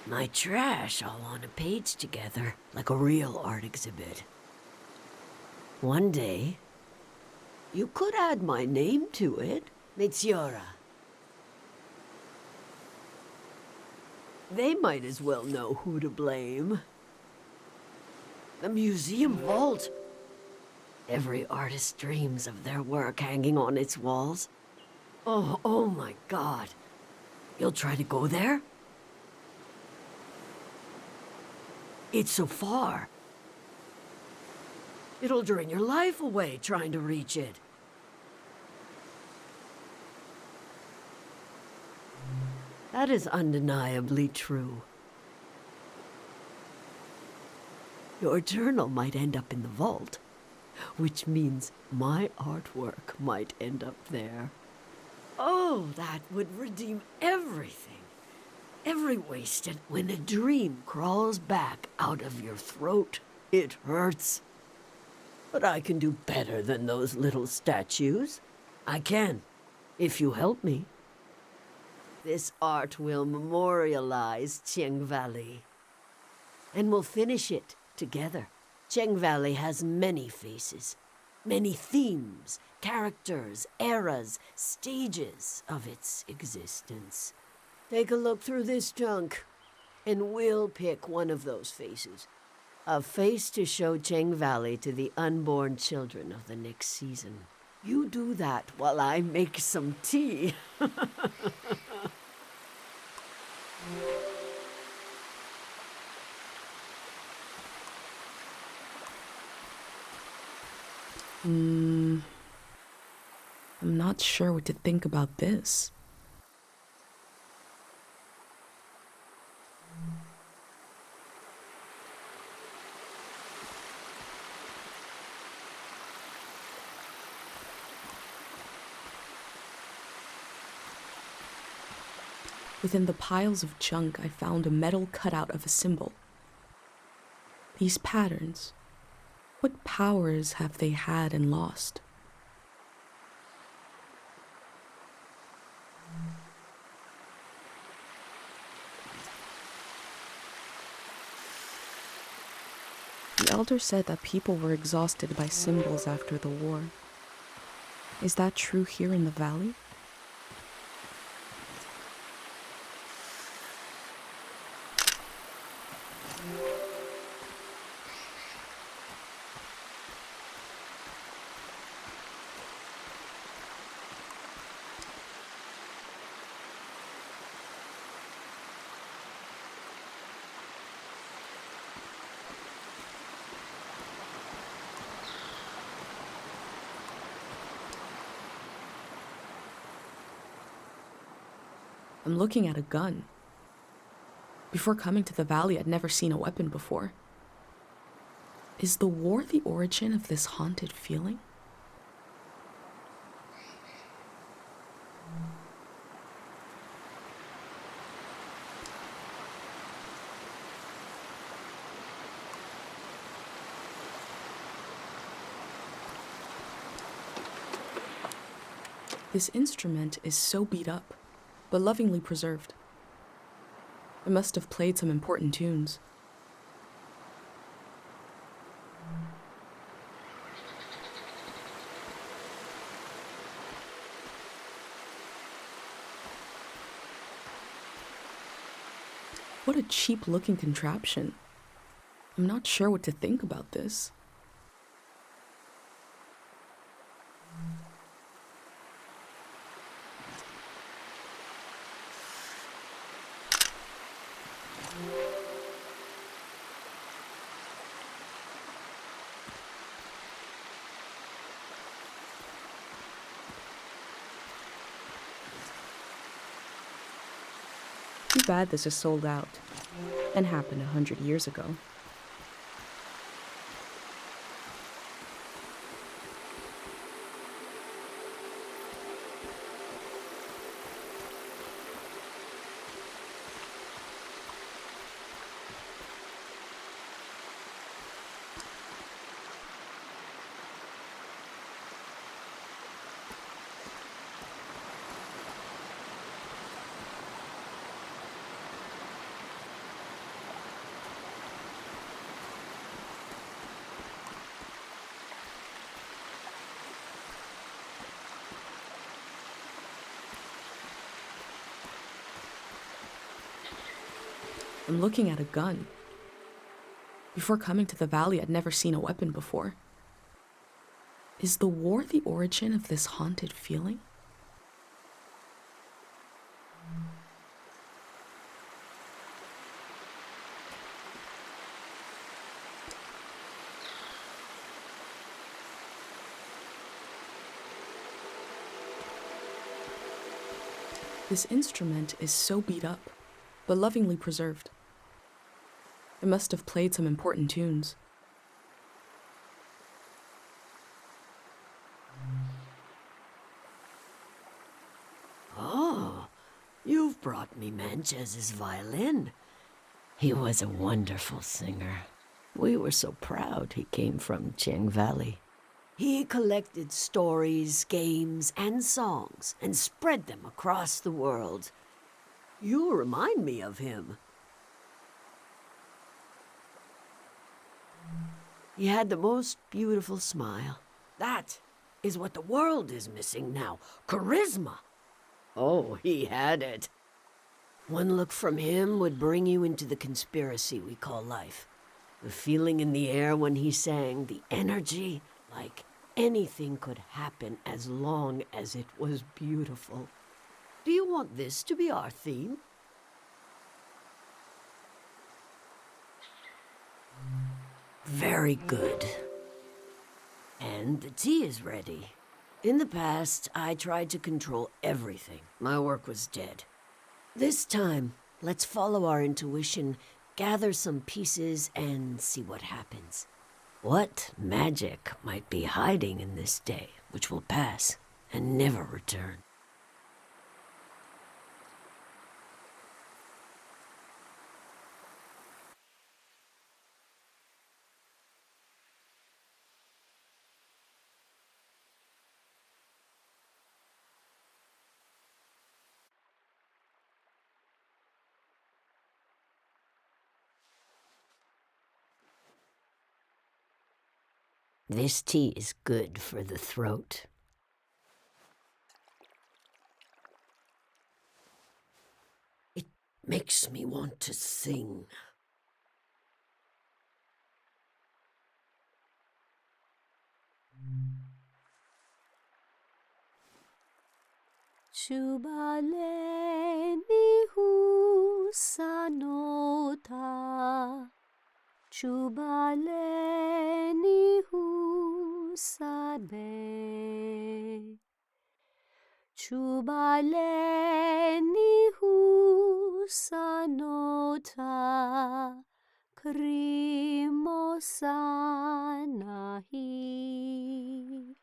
My trash all on a page together, like a real art exhibit. One day, you could add my name to it, Mitziora. They might as well know who to blame. The museum vault. Every artist dreams of their work hanging on its walls. Oh my God. You'll try to go there? It's so far. It'll drain your life away trying to reach it. That is undeniably true. Your journal might end up in the vault, which means my artwork might end up there. Oh, that would redeem everything. Every wasted... When a dream crawls back out of your throat, it hurts. But I can do better than those little statues. I can, if you help me. This art will memorialize Cheng Valley. And we'll finish it together. Cheng Valley has many faces, many themes, characters, eras, stages of its existence. Take a look through this junk, and we'll pick one of those faces. A face to show Cheng Valley to the unborn children of the next season. You do that while I make some tea. I'm not sure what to think about this. Within the piles of junk, I found a metal cutout of a symbol. These patterns, what powers have they had and lost? The elder said that people were exhausted by symbols after the war. Is that true here in the valley? I'm looking at a gun. Before coming to the valley, I'd never seen a weapon before. Is the war the origin of this haunted feeling? This instrument is so beat up, but lovingly preserved. It must have played some important tunes. What a cheap-looking contraption. I'm not sure what to think about this. Too bad this is sold out, and happened 100 years ago. I'm looking at a gun. Before coming to the valley, I'd never seen a weapon before. Is the war the origin of this haunted feeling? This instrument is so beat up, but lovingly preserved. It must have played some important tunes. Oh, you've brought me Manchez's violin. He was a wonderful singer. We were so proud he came from Cheng Valley. He collected stories, games, and songs and spread them across the world. You remind me of him. He had the most beautiful smile. That is what the world is missing now. Charisma. Oh, he had it. One look from him would bring you into the conspiracy we call life. The feeling in the air when he sang, the energy, like anything could happen as long as it was beautiful. Do you want this to be our theme? Very good. And the tea is ready. In the past, I tried to control everything. My work was dead. This time, let's follow our intuition, gather some pieces, and see what happens. What magic might be hiding in this day, which will pass and never return? This tea is good for the throat. It makes me want to sing. Chubaleni husanota, Chubaleni husabe, Chubaleni husanota, Krimosanahi.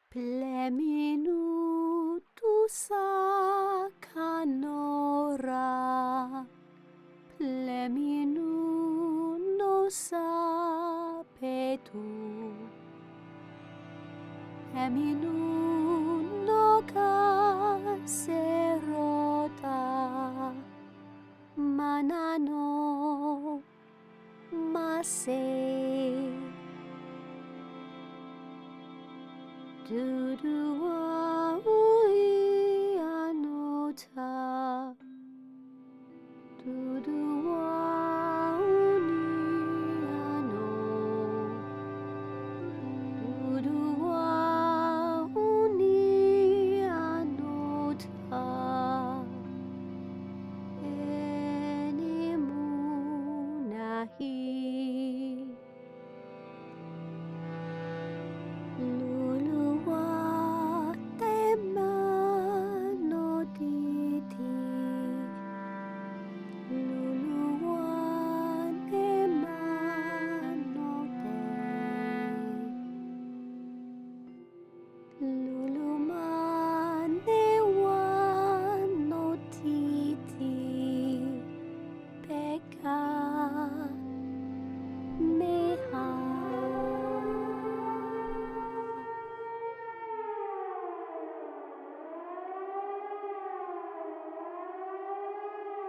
Pleminutu sakanora, Pleminu sapetu, Eminu no kaserota, Manano mase. Dudua ui anota, Dudua uni ano, Dudua uni anota, Enimunahi.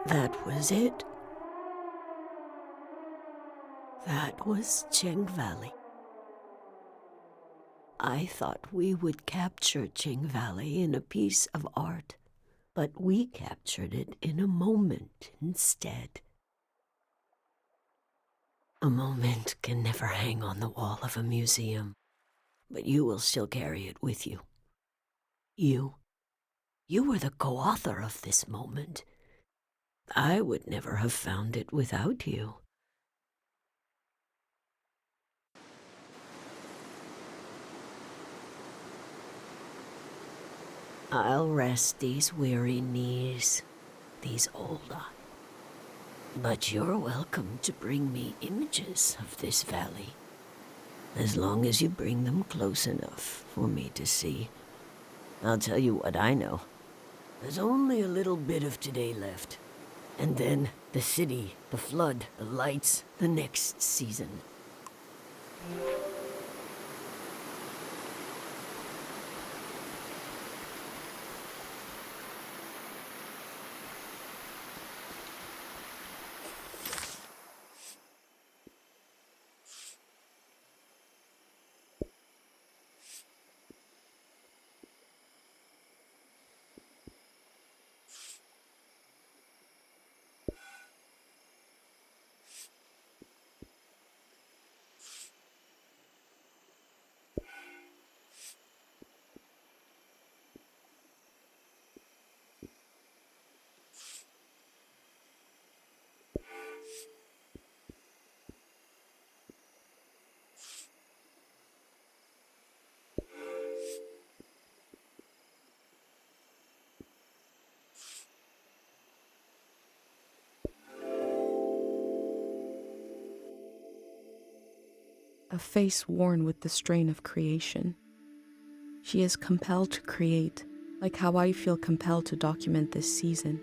That was it. That was Cheng Valley. I thought we would capture Cheng Valley in a piece of art, but we captured it in a moment instead. A moment can never hang on the wall of a museum, but you will still carry it with you. You were the co-author of this moment. I would never have found it without you. I'll rest these weary knees, these old eyes. But you're welcome to bring me images of this valley, as long as you bring them close enough for me to see. I'll tell you what I know. There's only a little bit of today left. And then the city, the flood, the lights, the next season. a face worn with the strain of creation. She is compelled to create, like how I feel compelled to document this season.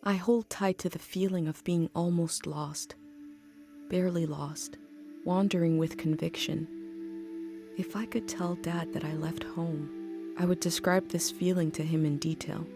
I hold tight to the feeling of being almost lost, barely lost, wandering with conviction. If I could tell Dad that I left home, I would describe this feeling to him in detail.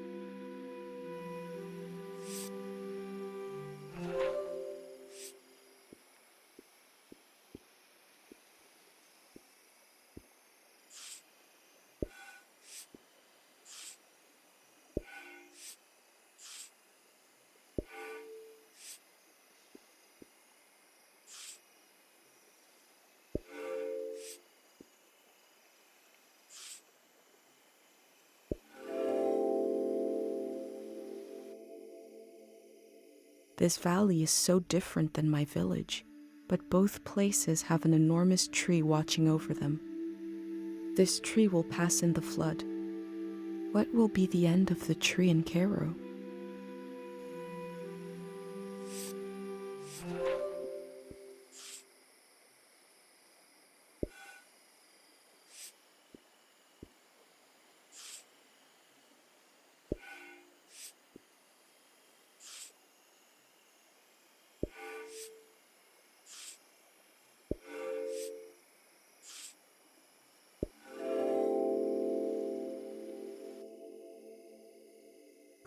This valley is so different than my village, but both places have an enormous tree watching over them. This tree will pass in the flood. What will be the end of the tree in Cairo?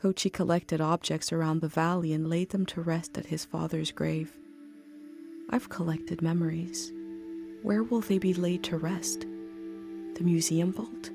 Kochi collected objects around the valley and laid them to rest at his father's grave. I've collected memories. Where will they be laid to rest? The museum vault?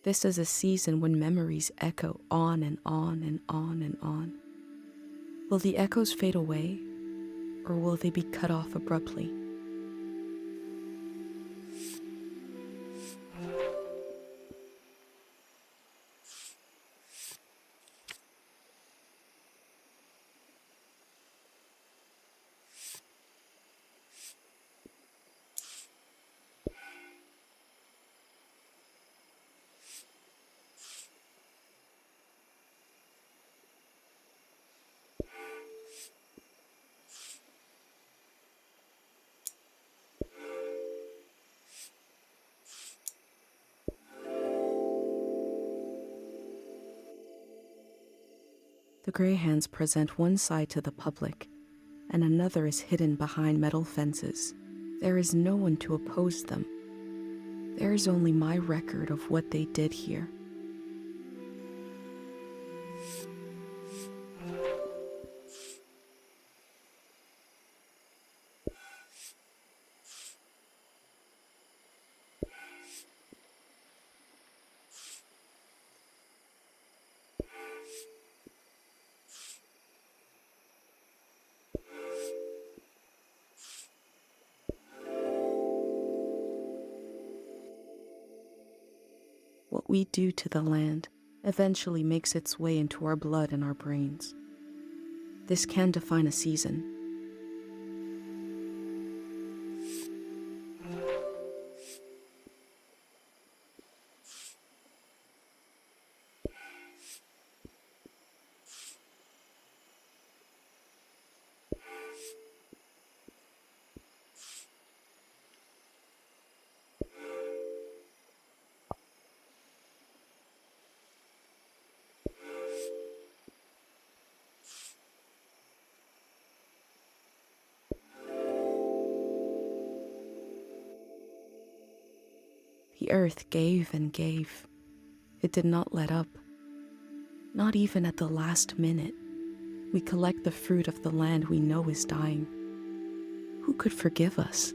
This is a season when memories echo on and on and on and on. Will the echoes fade away, or will they be cut off abruptly? The Greyhands present one side to the public, and another is hidden behind metal fences. There is no one to oppose them. There is only my record of what they did here. What we do to the land eventually makes its way into our blood and our brains. This can define a season. The earth gave and gave. It did not let up. Not even at the last minute. We collect the fruit of the land we know is dying. Who could forgive us?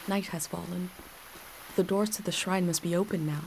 Night has fallen. The doors to the shrine must be open now.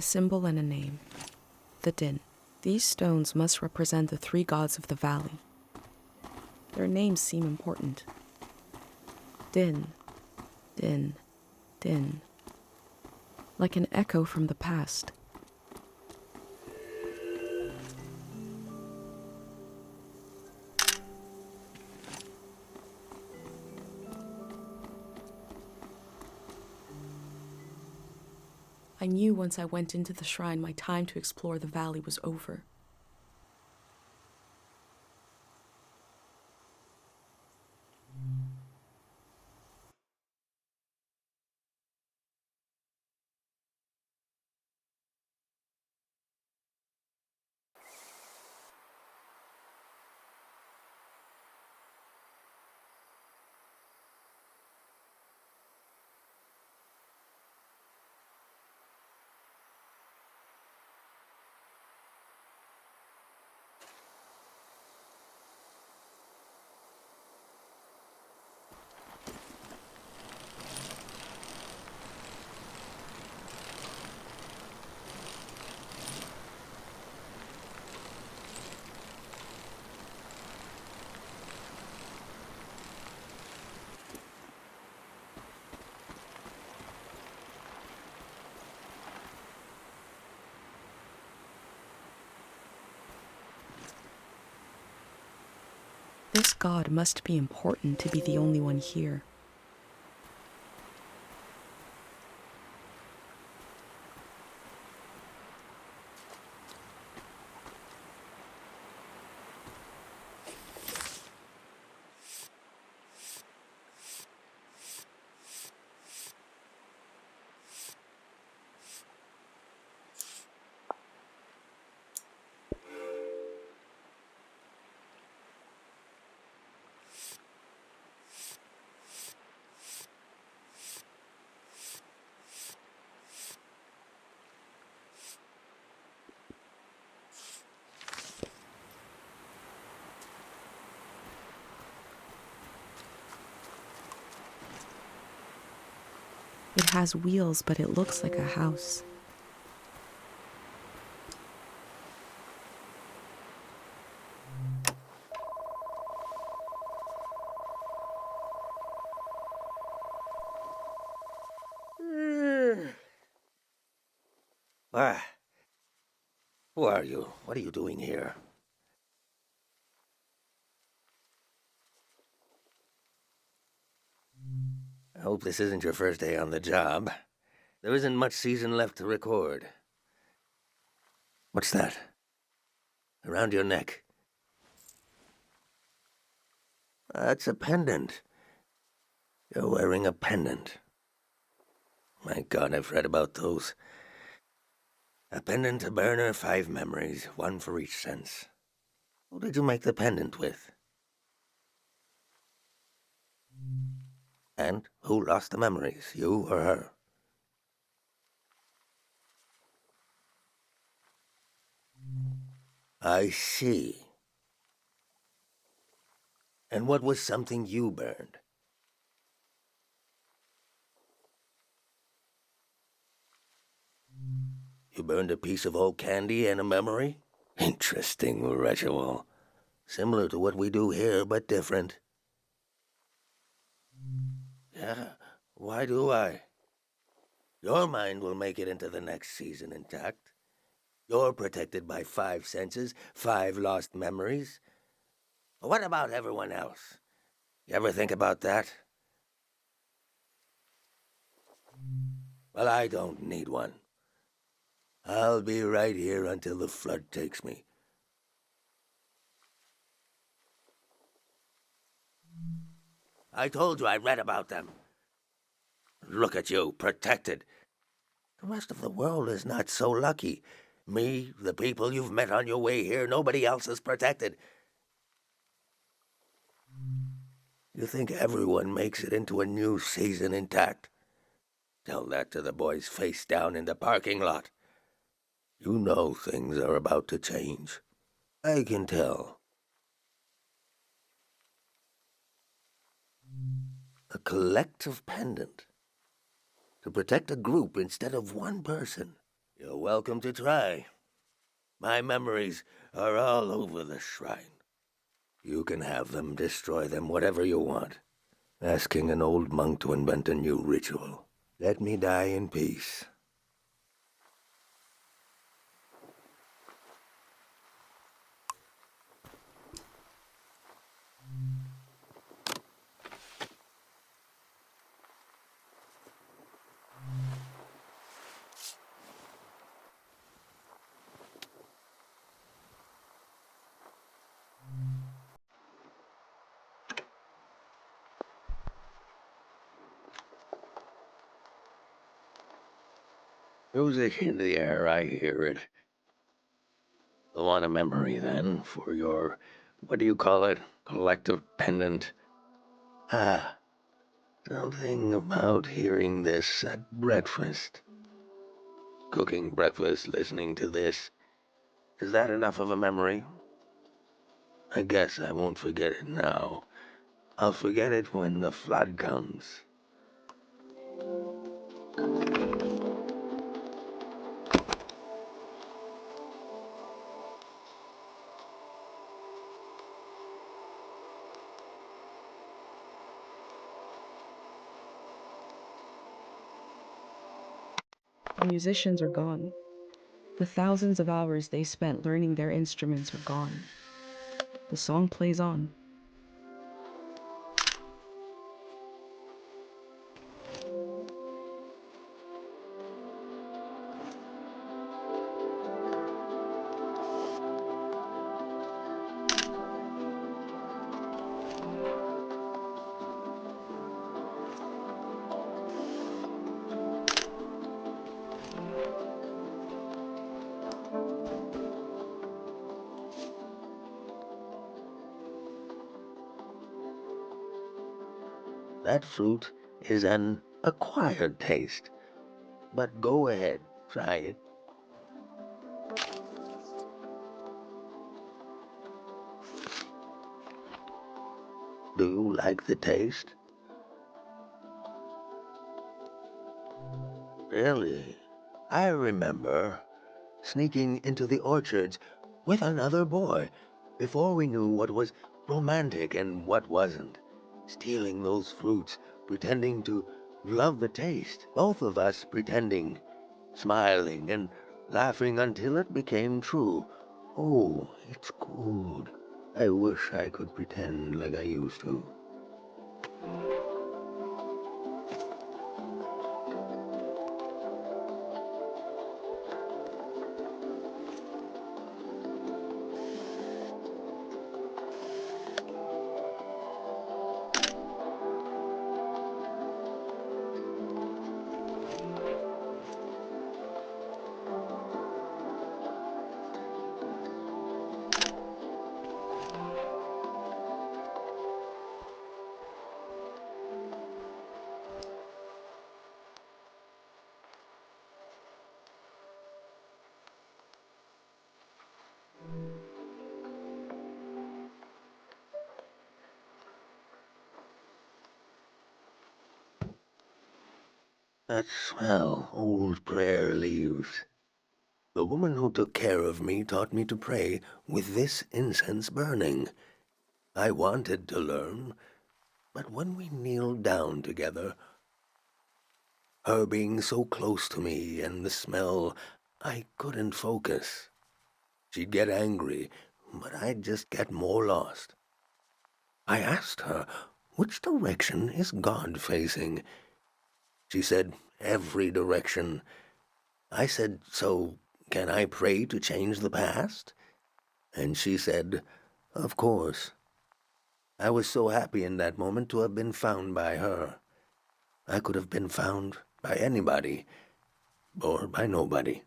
symbol and a name. The Din. These stones must represent the three gods of the valley. Their names seem important. Din, Din, Din. Like an echo from the past. I knew once I went into the shrine my time to explore the valley was over. This god must be important to be the only one here. It has wheels, but it looks like a house. Ah. Who are you? What are you doing here? I hope this isn't your first day on the job. There isn't much season left to record. What's that? Around your neck? That's a pendant. You're wearing a pendant. My God, I've read about those. A pendant, a burner, 5 memories, 1 for each sense. Who did you make the pendant with? And who lost the memories, you or her? I see. And what was something you burned? You burned a piece of old candy and a memory? Interesting ritual. Similar to what we do here, but different. Yeah, why do I? Your mind will make it into the next season intact. You're protected by 5 senses, 5 lost memories. What about everyone else? You ever think about that? Well, I don't need one. I'll be right here until the flood takes me. I told you I read about them. Look at you, protected. The rest of the world is not so lucky. Me, the people you've met on your way here, nobody else is protected. You think everyone makes it into a new season intact? Tell that to the boys face down in the parking lot. You know things are about to change. I can tell. A collective pendant. To protect a group instead of one person. You're welcome to try. My memories are all over the shrine. You can have them, destroy them, whatever you want. Asking an old monk to invent a new ritual. Let me die in peace. Music in the air, I hear it. You want a memory, then, for your, what do you call it, collective pendant? Ah, something about hearing this at breakfast. Cooking breakfast, listening to this. Is that enough of a memory? I guess I won't forget it now. I'll forget it when the flood comes. The musicians are gone. The thousands of hours they spent learning their instruments are gone. The song plays on. That fruit is an acquired taste. But go ahead, try it. Do you like the taste? Really? I remember sneaking into the orchards with another boy before we knew what was romantic and what wasn't. Stealing those fruits, pretending to love the taste. Both of us pretending, smiling and laughing until it became true. Oh, it's good. I wish I could pretend like I used to. That swell old prayer leaves. The woman who took care of me taught me to pray with this incense burning. I wanted to learn, but when we kneeled down together, her being so close to me and the smell, I couldn't focus. She'd get angry, but I'd just get more lost. I asked her, which direction is God facing? She said, every direction. I said, so can I pray to change the past? And she said, of course. I was so happy in that moment to have been found by her. I could have been found by anybody, or by nobody.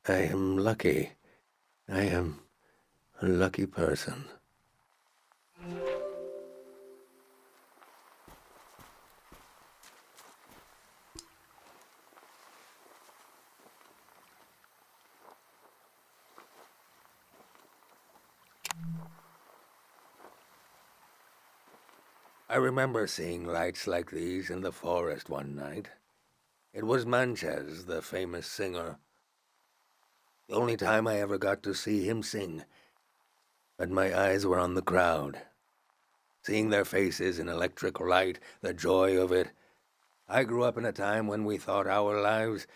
I am lucky. I am a lucky person. I remember seeing lights like these in the forest one night. It was Manches, the famous singer. The only time I ever got to see him sing. But my eyes were on the crowd. Seeing their faces in electric light, the joy of it. I grew up in a time when we thought our lives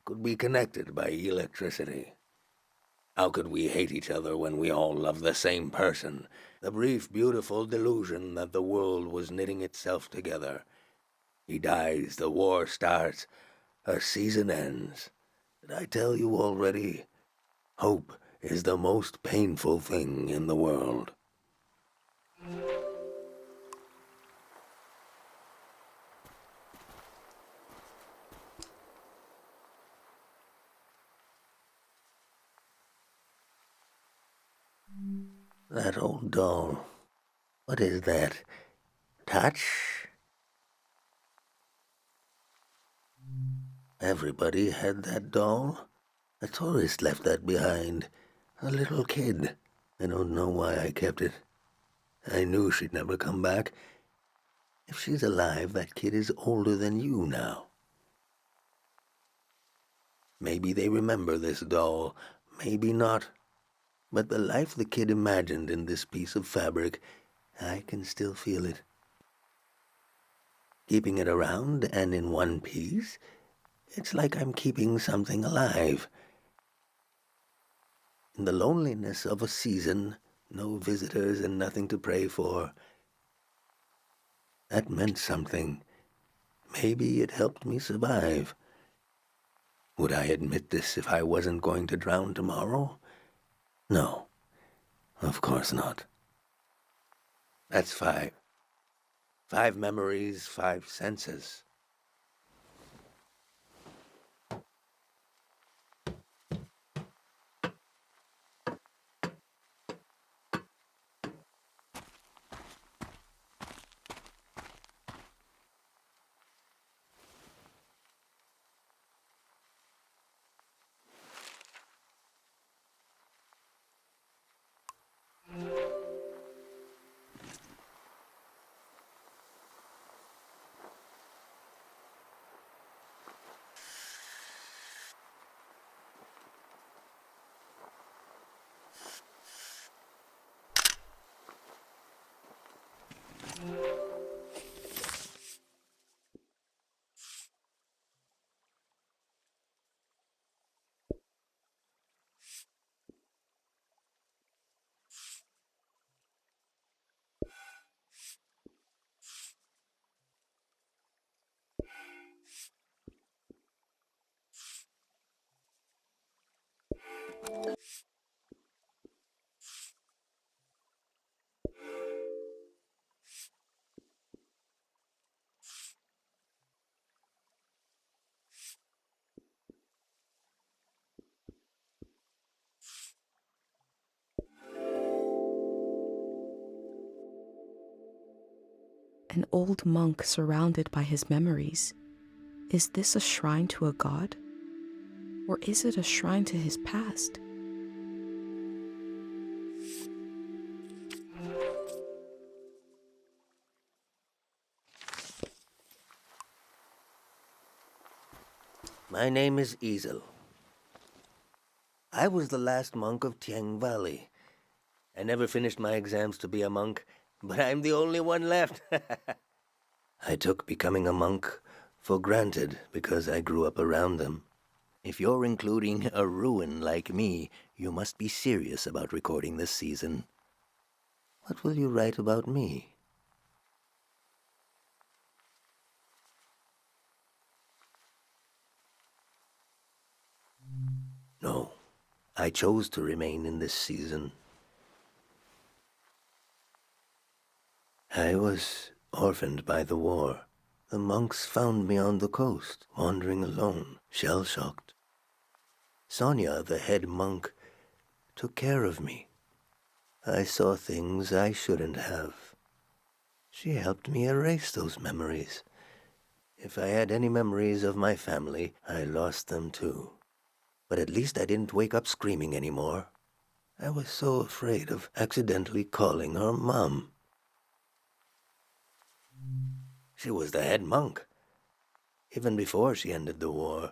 could be connected by electricity. How could we hate each other when we all love the same person? The brief, beautiful delusion that the world was knitting itself together. He dies, the war starts, a season ends. Did I tell you already? Hope is the most painful thing in the world. That old doll. What is that? Touch? Everybody had that doll. A tourist left that behind. A little kid. I don't know why I kept it. I knew she'd never come back. If she's alive, that kid is older than you now. Maybe they remember this doll, maybe not. But the life the kid imagined in this piece of fabric, I can still feel it. Keeping it around and in one piece, it's like I'm keeping something alive. In the loneliness of a season, no visitors and nothing to pray for, that meant something. Maybe it helped me survive. Would I admit this if I wasn't going to drown tomorrow? No, of course not. That's 5. 5 memories, 5 senses. An old monk surrounded by his memories. Is this a shrine to a god? Or is it a shrine to his past? My name is Easel. I was the last monk of Tiang Valley. I never finished my exams to be a monk, but I'm the only one left. I took becoming a monk for granted because I grew up around them. If you're including a ruin like me, you must be serious about recording this season. What will you write about me? No, I chose to remain in this season. I was orphaned by the war. The monks found me on the coast, wandering alone, shell-shocked. Sonia, the head monk, took care of me. I saw things I shouldn't have. She helped me erase those memories. If I had any memories of my family, I lost them too. But at least I didn't wake up screaming anymore. I was so afraid of accidentally calling her Mom. She was the head monk. Even before she ended the war,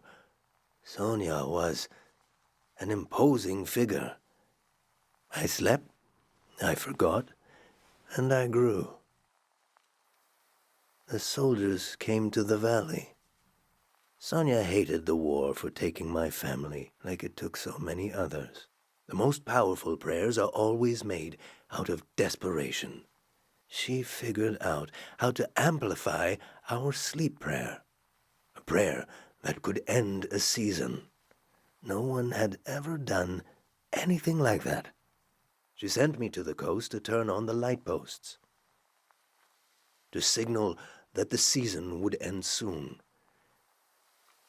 Sonia was... an imposing figure. I slept, I forgot, and I grew. The soldiers came to the valley. Sonia hated the war for taking my family like it took so many others. The most powerful prayers are always made out of desperation. She figured out how to amplify our sleep prayer, a prayer that could end a season. No one had ever done anything like that. She sent me to the coast to turn on the light posts, to signal that the season would end soon.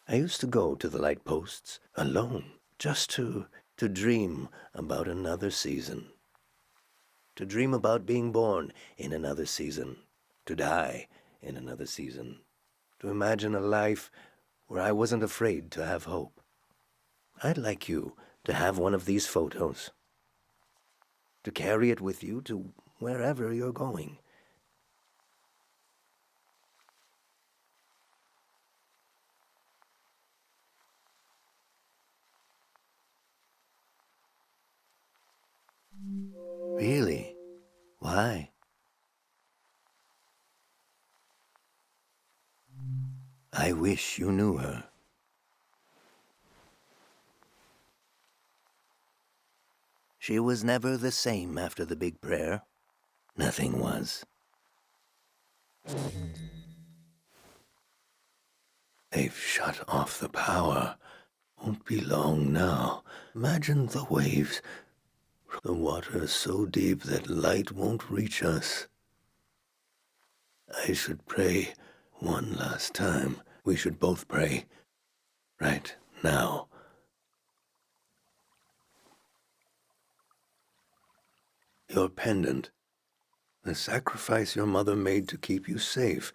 I used to go to the light posts alone, just to dream about another season. To dream about being born in another season, to die in another season, to imagine a life where I wasn't afraid to have hope. I'd like you to have one of these photos, to carry it with you to wherever you're going. Really? Why? I wish you knew her. She was never the same after the big prayer. Nothing was. They've shut off the power. Won't be long now. Imagine the waves. The water so deep that light won't reach us. I should pray one last time. We should both pray. Right now. Your pendant. The sacrifice your mother made to keep you safe.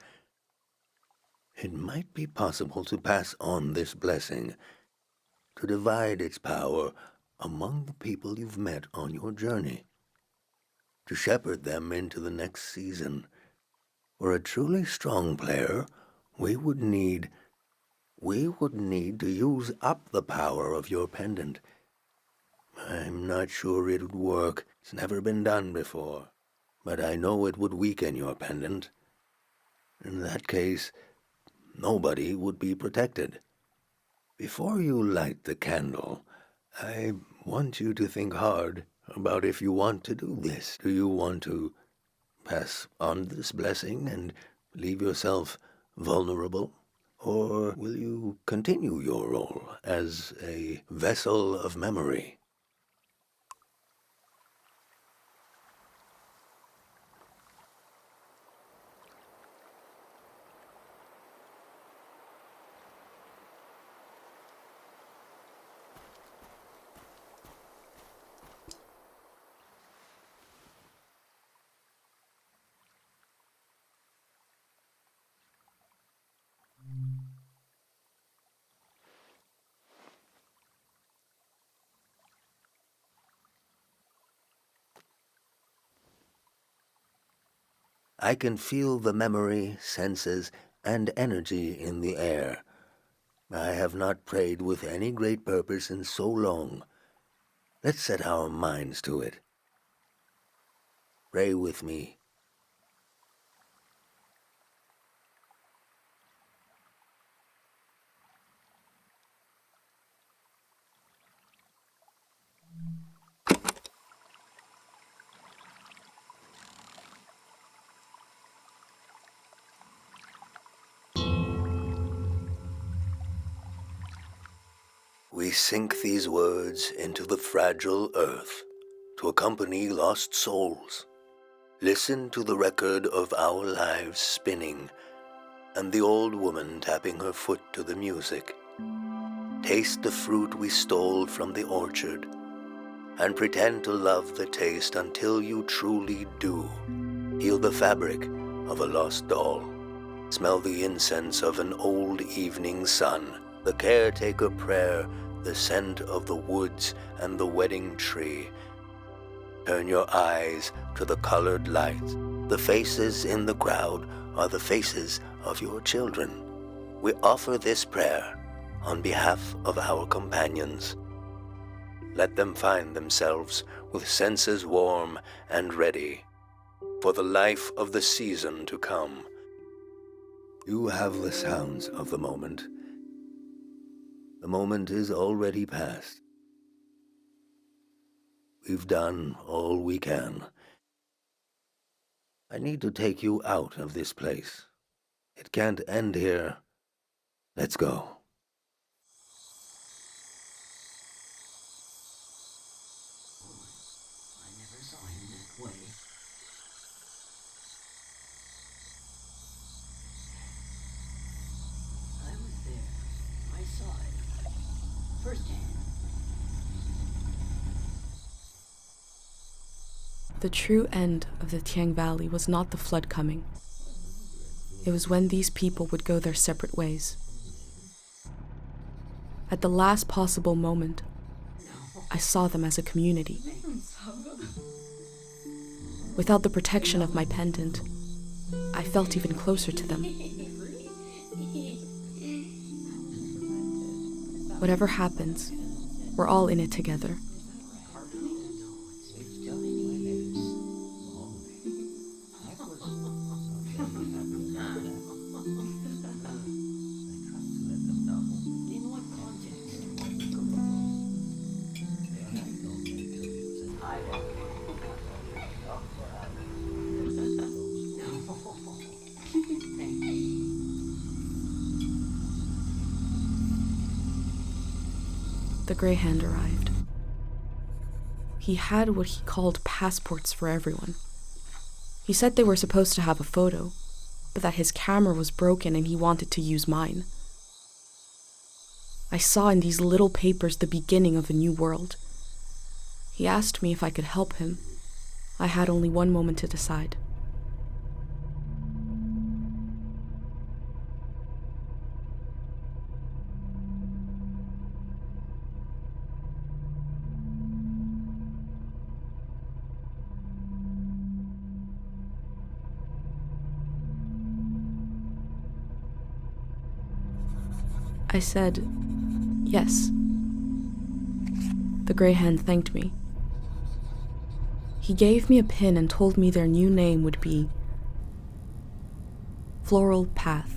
It might be possible to pass on this blessing, to divide its power among the people you've met on your journey, to shepherd them into the next season. For a truly strong player, we would need to use up the power of your pendant. I'm not sure it would work. It's never been done before. But I know it would weaken your pendant. In that case, nobody would be protected. Before you light the candle, I want you to think hard about if you want to do this. Do you want to pass on this blessing and leave yourself vulnerable? Or will you continue your role as a vessel of memory? I can feel the memory, senses, and energy in the air. I have not prayed with any great purpose in so long. Let's set our minds to it. Pray with me. We sink these words into the fragile earth to accompany lost souls. Listen to the record of our lives spinning and the old woman tapping her foot to the music. Taste the fruit we stole from the orchard and pretend to love the taste until you truly do. Feel the fabric of a lost doll. Smell the incense of an old evening sun. The caretaker prayer, the scent of the woods and the wedding tree. Turn your eyes to the colored lights. The faces in the crowd are the faces of your children. We offer this prayer on behalf of our companions. Let them find themselves with senses warm and ready for the life of the season to come. You have the sounds of the moment. The moment is already past. We've done all we can. I need to take you out of this place. It can't end here. Let's go. I never saw him that way. I was there. I saw it. Firsthand. The true end of the Tiang Valley was not the flood coming. It was when these people would go their separate ways. At the last possible moment, I saw them as a community. Without the protection of my pendant, I felt even closer to them. Whatever happens, we're all in it together. The Greyhound arrived. He had what he called passports for everyone. He said they were supposed to have a photo, but that his camera was broken and he wanted to use mine. I saw in these little papers the beginning of a new world. He asked me if I could help him. I had only one moment to decide. I said, yes. The Greyhound thanked me. He gave me a pin and told me their new name would be Floral Path.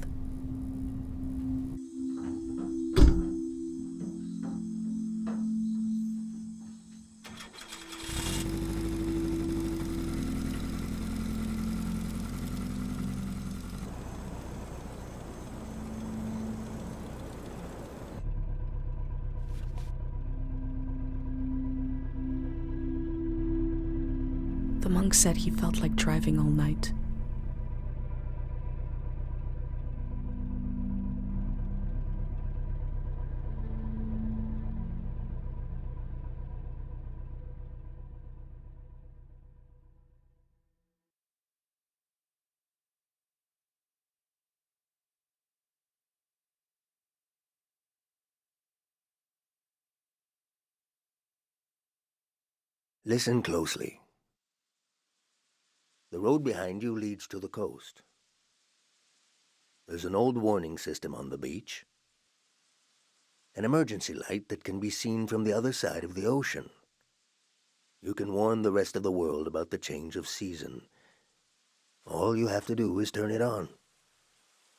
The monk said he felt like driving all night. Listen closely. The road behind you leads to the coast. There's an old warning system on the beach. An emergency light that can be seen from the other side of the ocean. You can warn the rest of the world about the change of season. All you have to do is turn it on.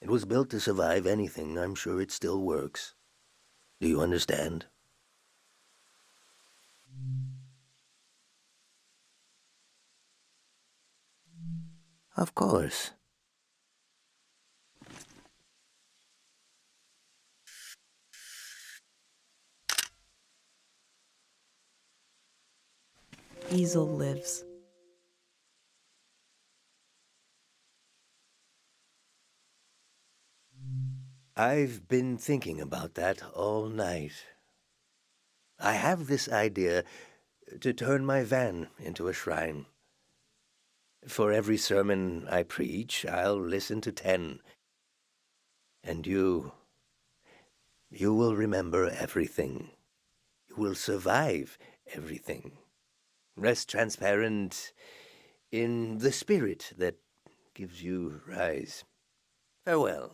It was built to survive anything. I'm sure it still works. Do you understand? Of course. Easel lives. I've been thinking about that all night. I have this idea to turn my van into a shrine. For every sermon I preach, I'll listen to 10. And you will remember everything. You will survive everything. Rest transparent in the spirit that gives you rise. Farewell.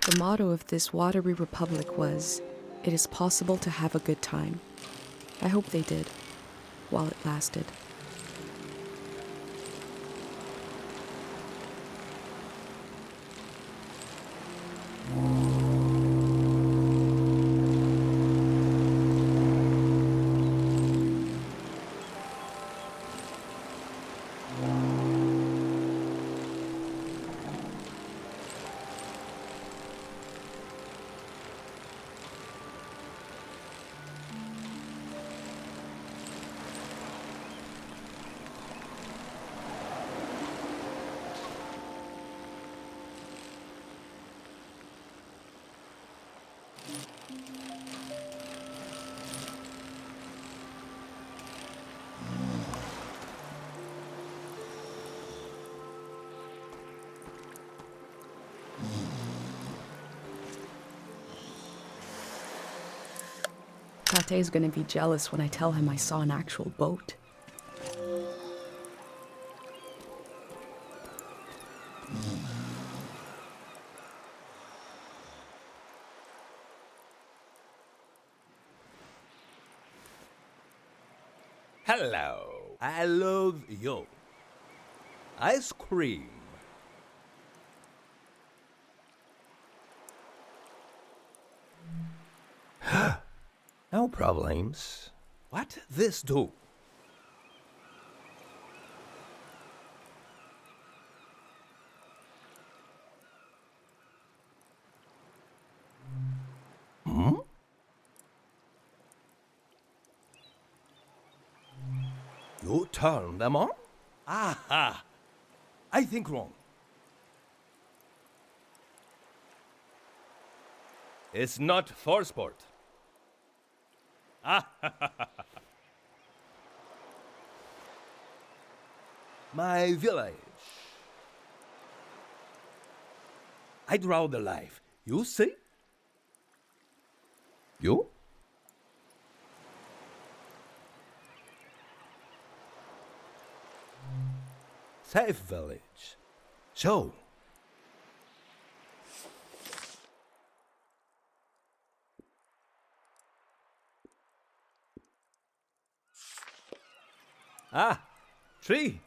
The motto of this watery republic was, "It is possible to have a good time." I hope they did, while it lasted. Tate is gonna be jealous when I tell him I saw an actual boat. Hello, I love you. Ice cream. No problems. What this do? Hmm? You turn them on? Aha! I think wrong. It's not for sport. Ah! My village. I draw the life. You see? You? Safe village. So. Ah, tree.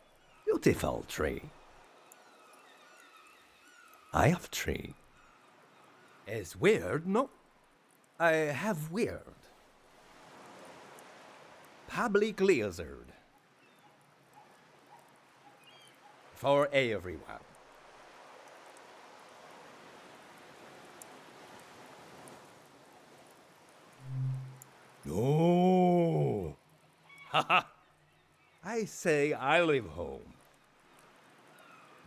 Beautiful tree. I have tree. It's weird, no? I have weird. Public lizard. For everyone. No. Haha. I say I live home.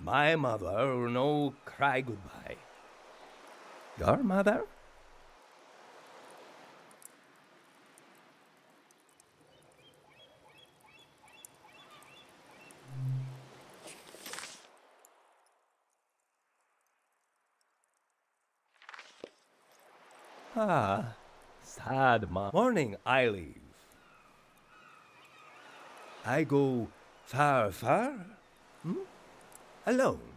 My mother no cry goodbye. Your mother? Ah, sad morning I leave. I go far, far? Hmm? Alone.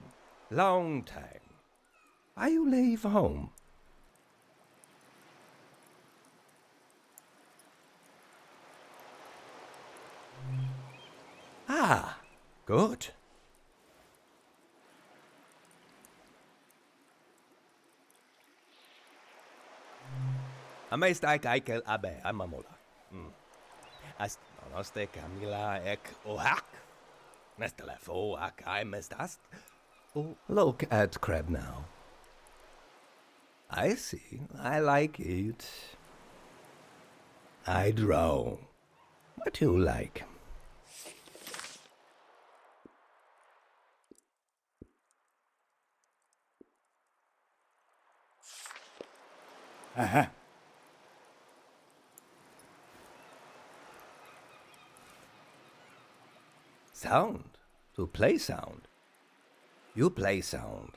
Long time. Why you leave home? Ah, good. Amestai kaikel abe amamola. Ast nonoste Camila ek ohak. Nestelefo ak I mestast. Oh, look at crab now. I see. I like it. I draw. What you like? Aha. Sound. To play sound. You play sound.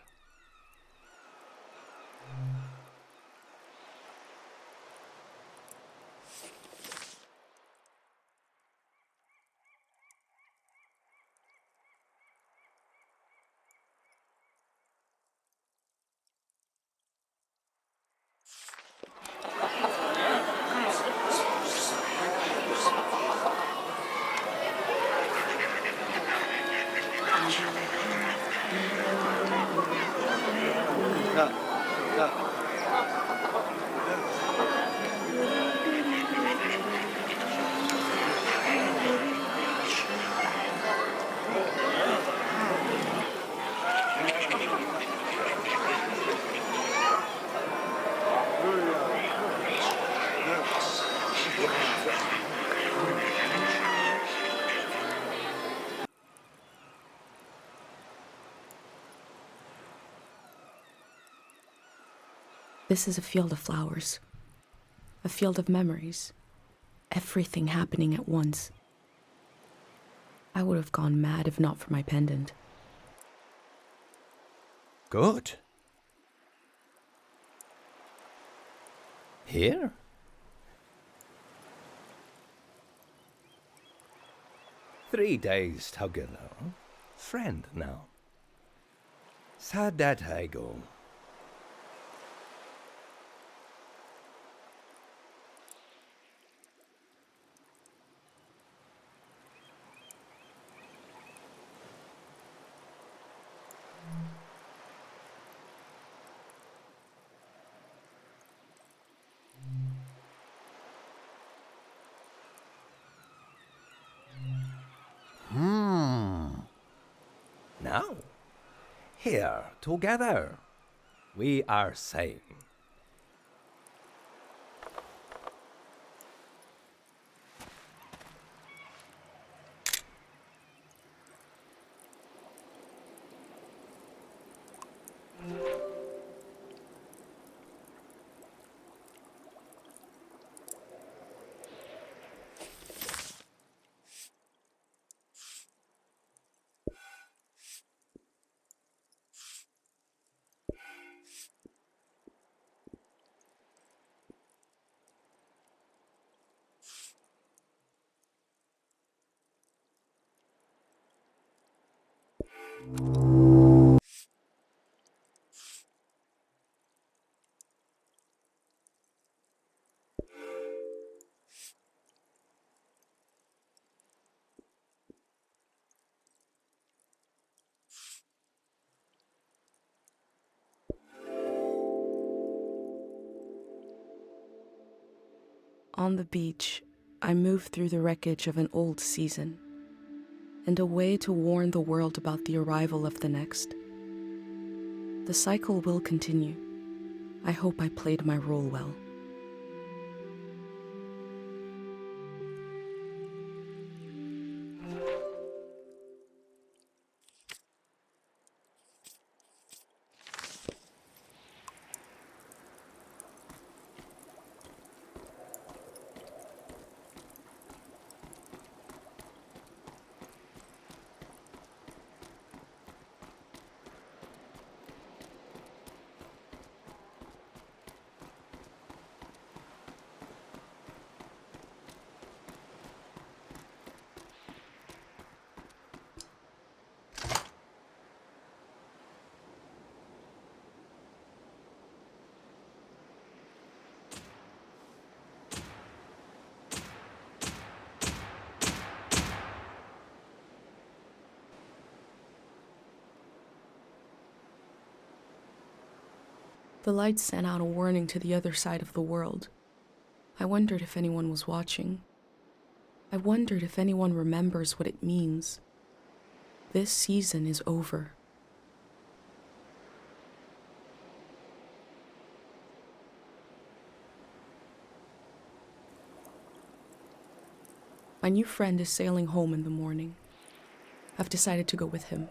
This is a field of flowers, a field of memories, everything happening at once. I would have gone mad if not for my pendant. Good. Here? Three days together. Friend now. Sad that I go. Now, here, together, we are same. On the beach, I move through the wreckage of an old season, and a way to warn the world about the arrival of the next. The cycle will continue. I hope I played my role well. The lights sent out a warning to the other side of the world. I wondered if anyone was watching. I wondered if anyone remembers what it means. This season is over. My new friend is sailing home in the morning. I've decided to go with him.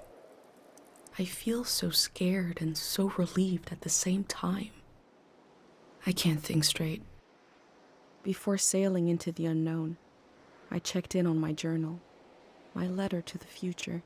I feel so scared and so relieved at the same time. I can't think straight. Before sailing into the unknown, I checked in on my journal, my letter to the future.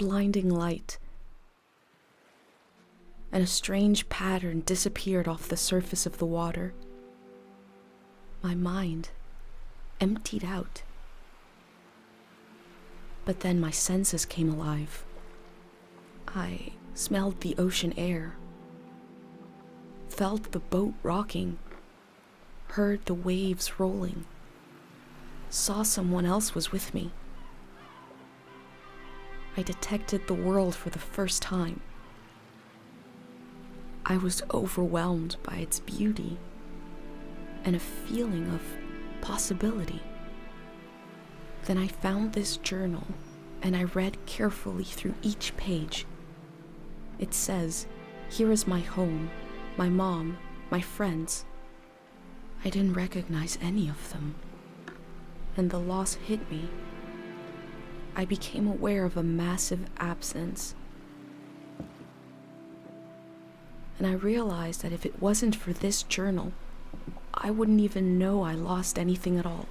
blinding light, and a strange pattern disappeared off the surface of the water. My mind emptied out. But then my senses came alive. I smelled the ocean air, felt the boat rocking, heard the waves rolling, saw someone else was with me. I detected the world for the first time. I was overwhelmed by its beauty and a feeling of possibility. Then I found this journal and I read carefully through each page. It says, "Here is my home, my mom, my friends." I didn't recognize any of them, and the loss hit me. I became aware of a massive absence. And I realized that if it wasn't for this journal, I wouldn't even know I lost anything at all.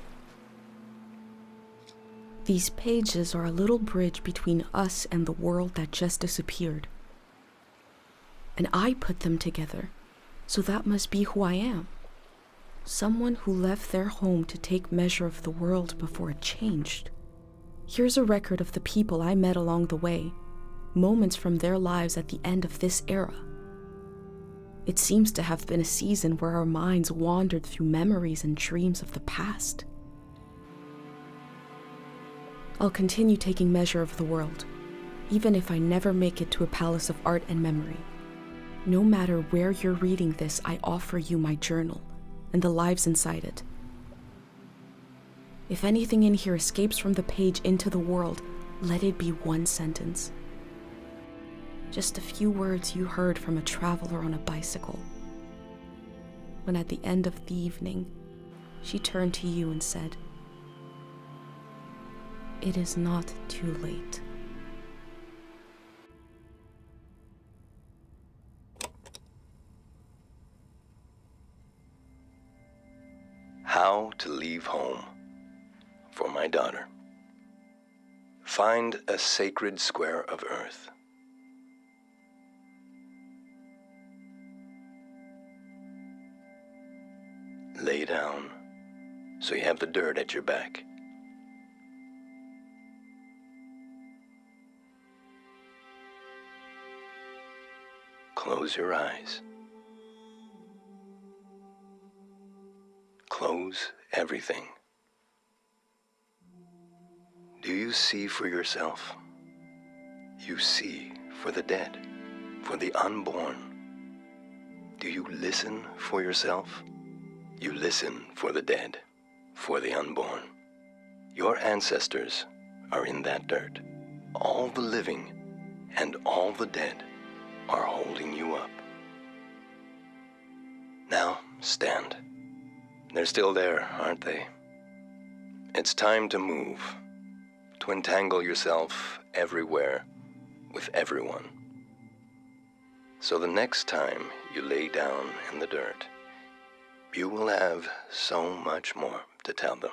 These pages are a little bridge between us and the world that just disappeared. And I put them together, so that must be who I am. Someone who left their home to take measure of the world before it changed. Here's a record of the people I met along the way, moments from their lives at the end of this era. It seems to have been a season where our minds wandered through memories and dreams of the past. I'll continue taking measure of the world, even if I never make it to a palace of art and memory. No matter where you're reading this, I offer you my journal and the lives inside it. If anything in here escapes from the page into the world, let it be one sentence. Just a few words you heard from a traveler on a bicycle. When at the end of the evening, she turned to you and said, "It is not too late." How to leave home for my daughter. Find a sacred square of earth. Lay down so you have the dirt at your back. Close your eyes. Close everything. Do you see for yourself? You see for the dead, for the unborn. Do you listen for yourself? You listen for the dead, for the unborn. Your ancestors are in that dirt. All the living and all the dead are holding you up. Now, stand. They're still there, aren't they? It's time to move, to entangle yourself everywhere with everyone. So the next time you lay down in the dirt, you will have so much more to tell them.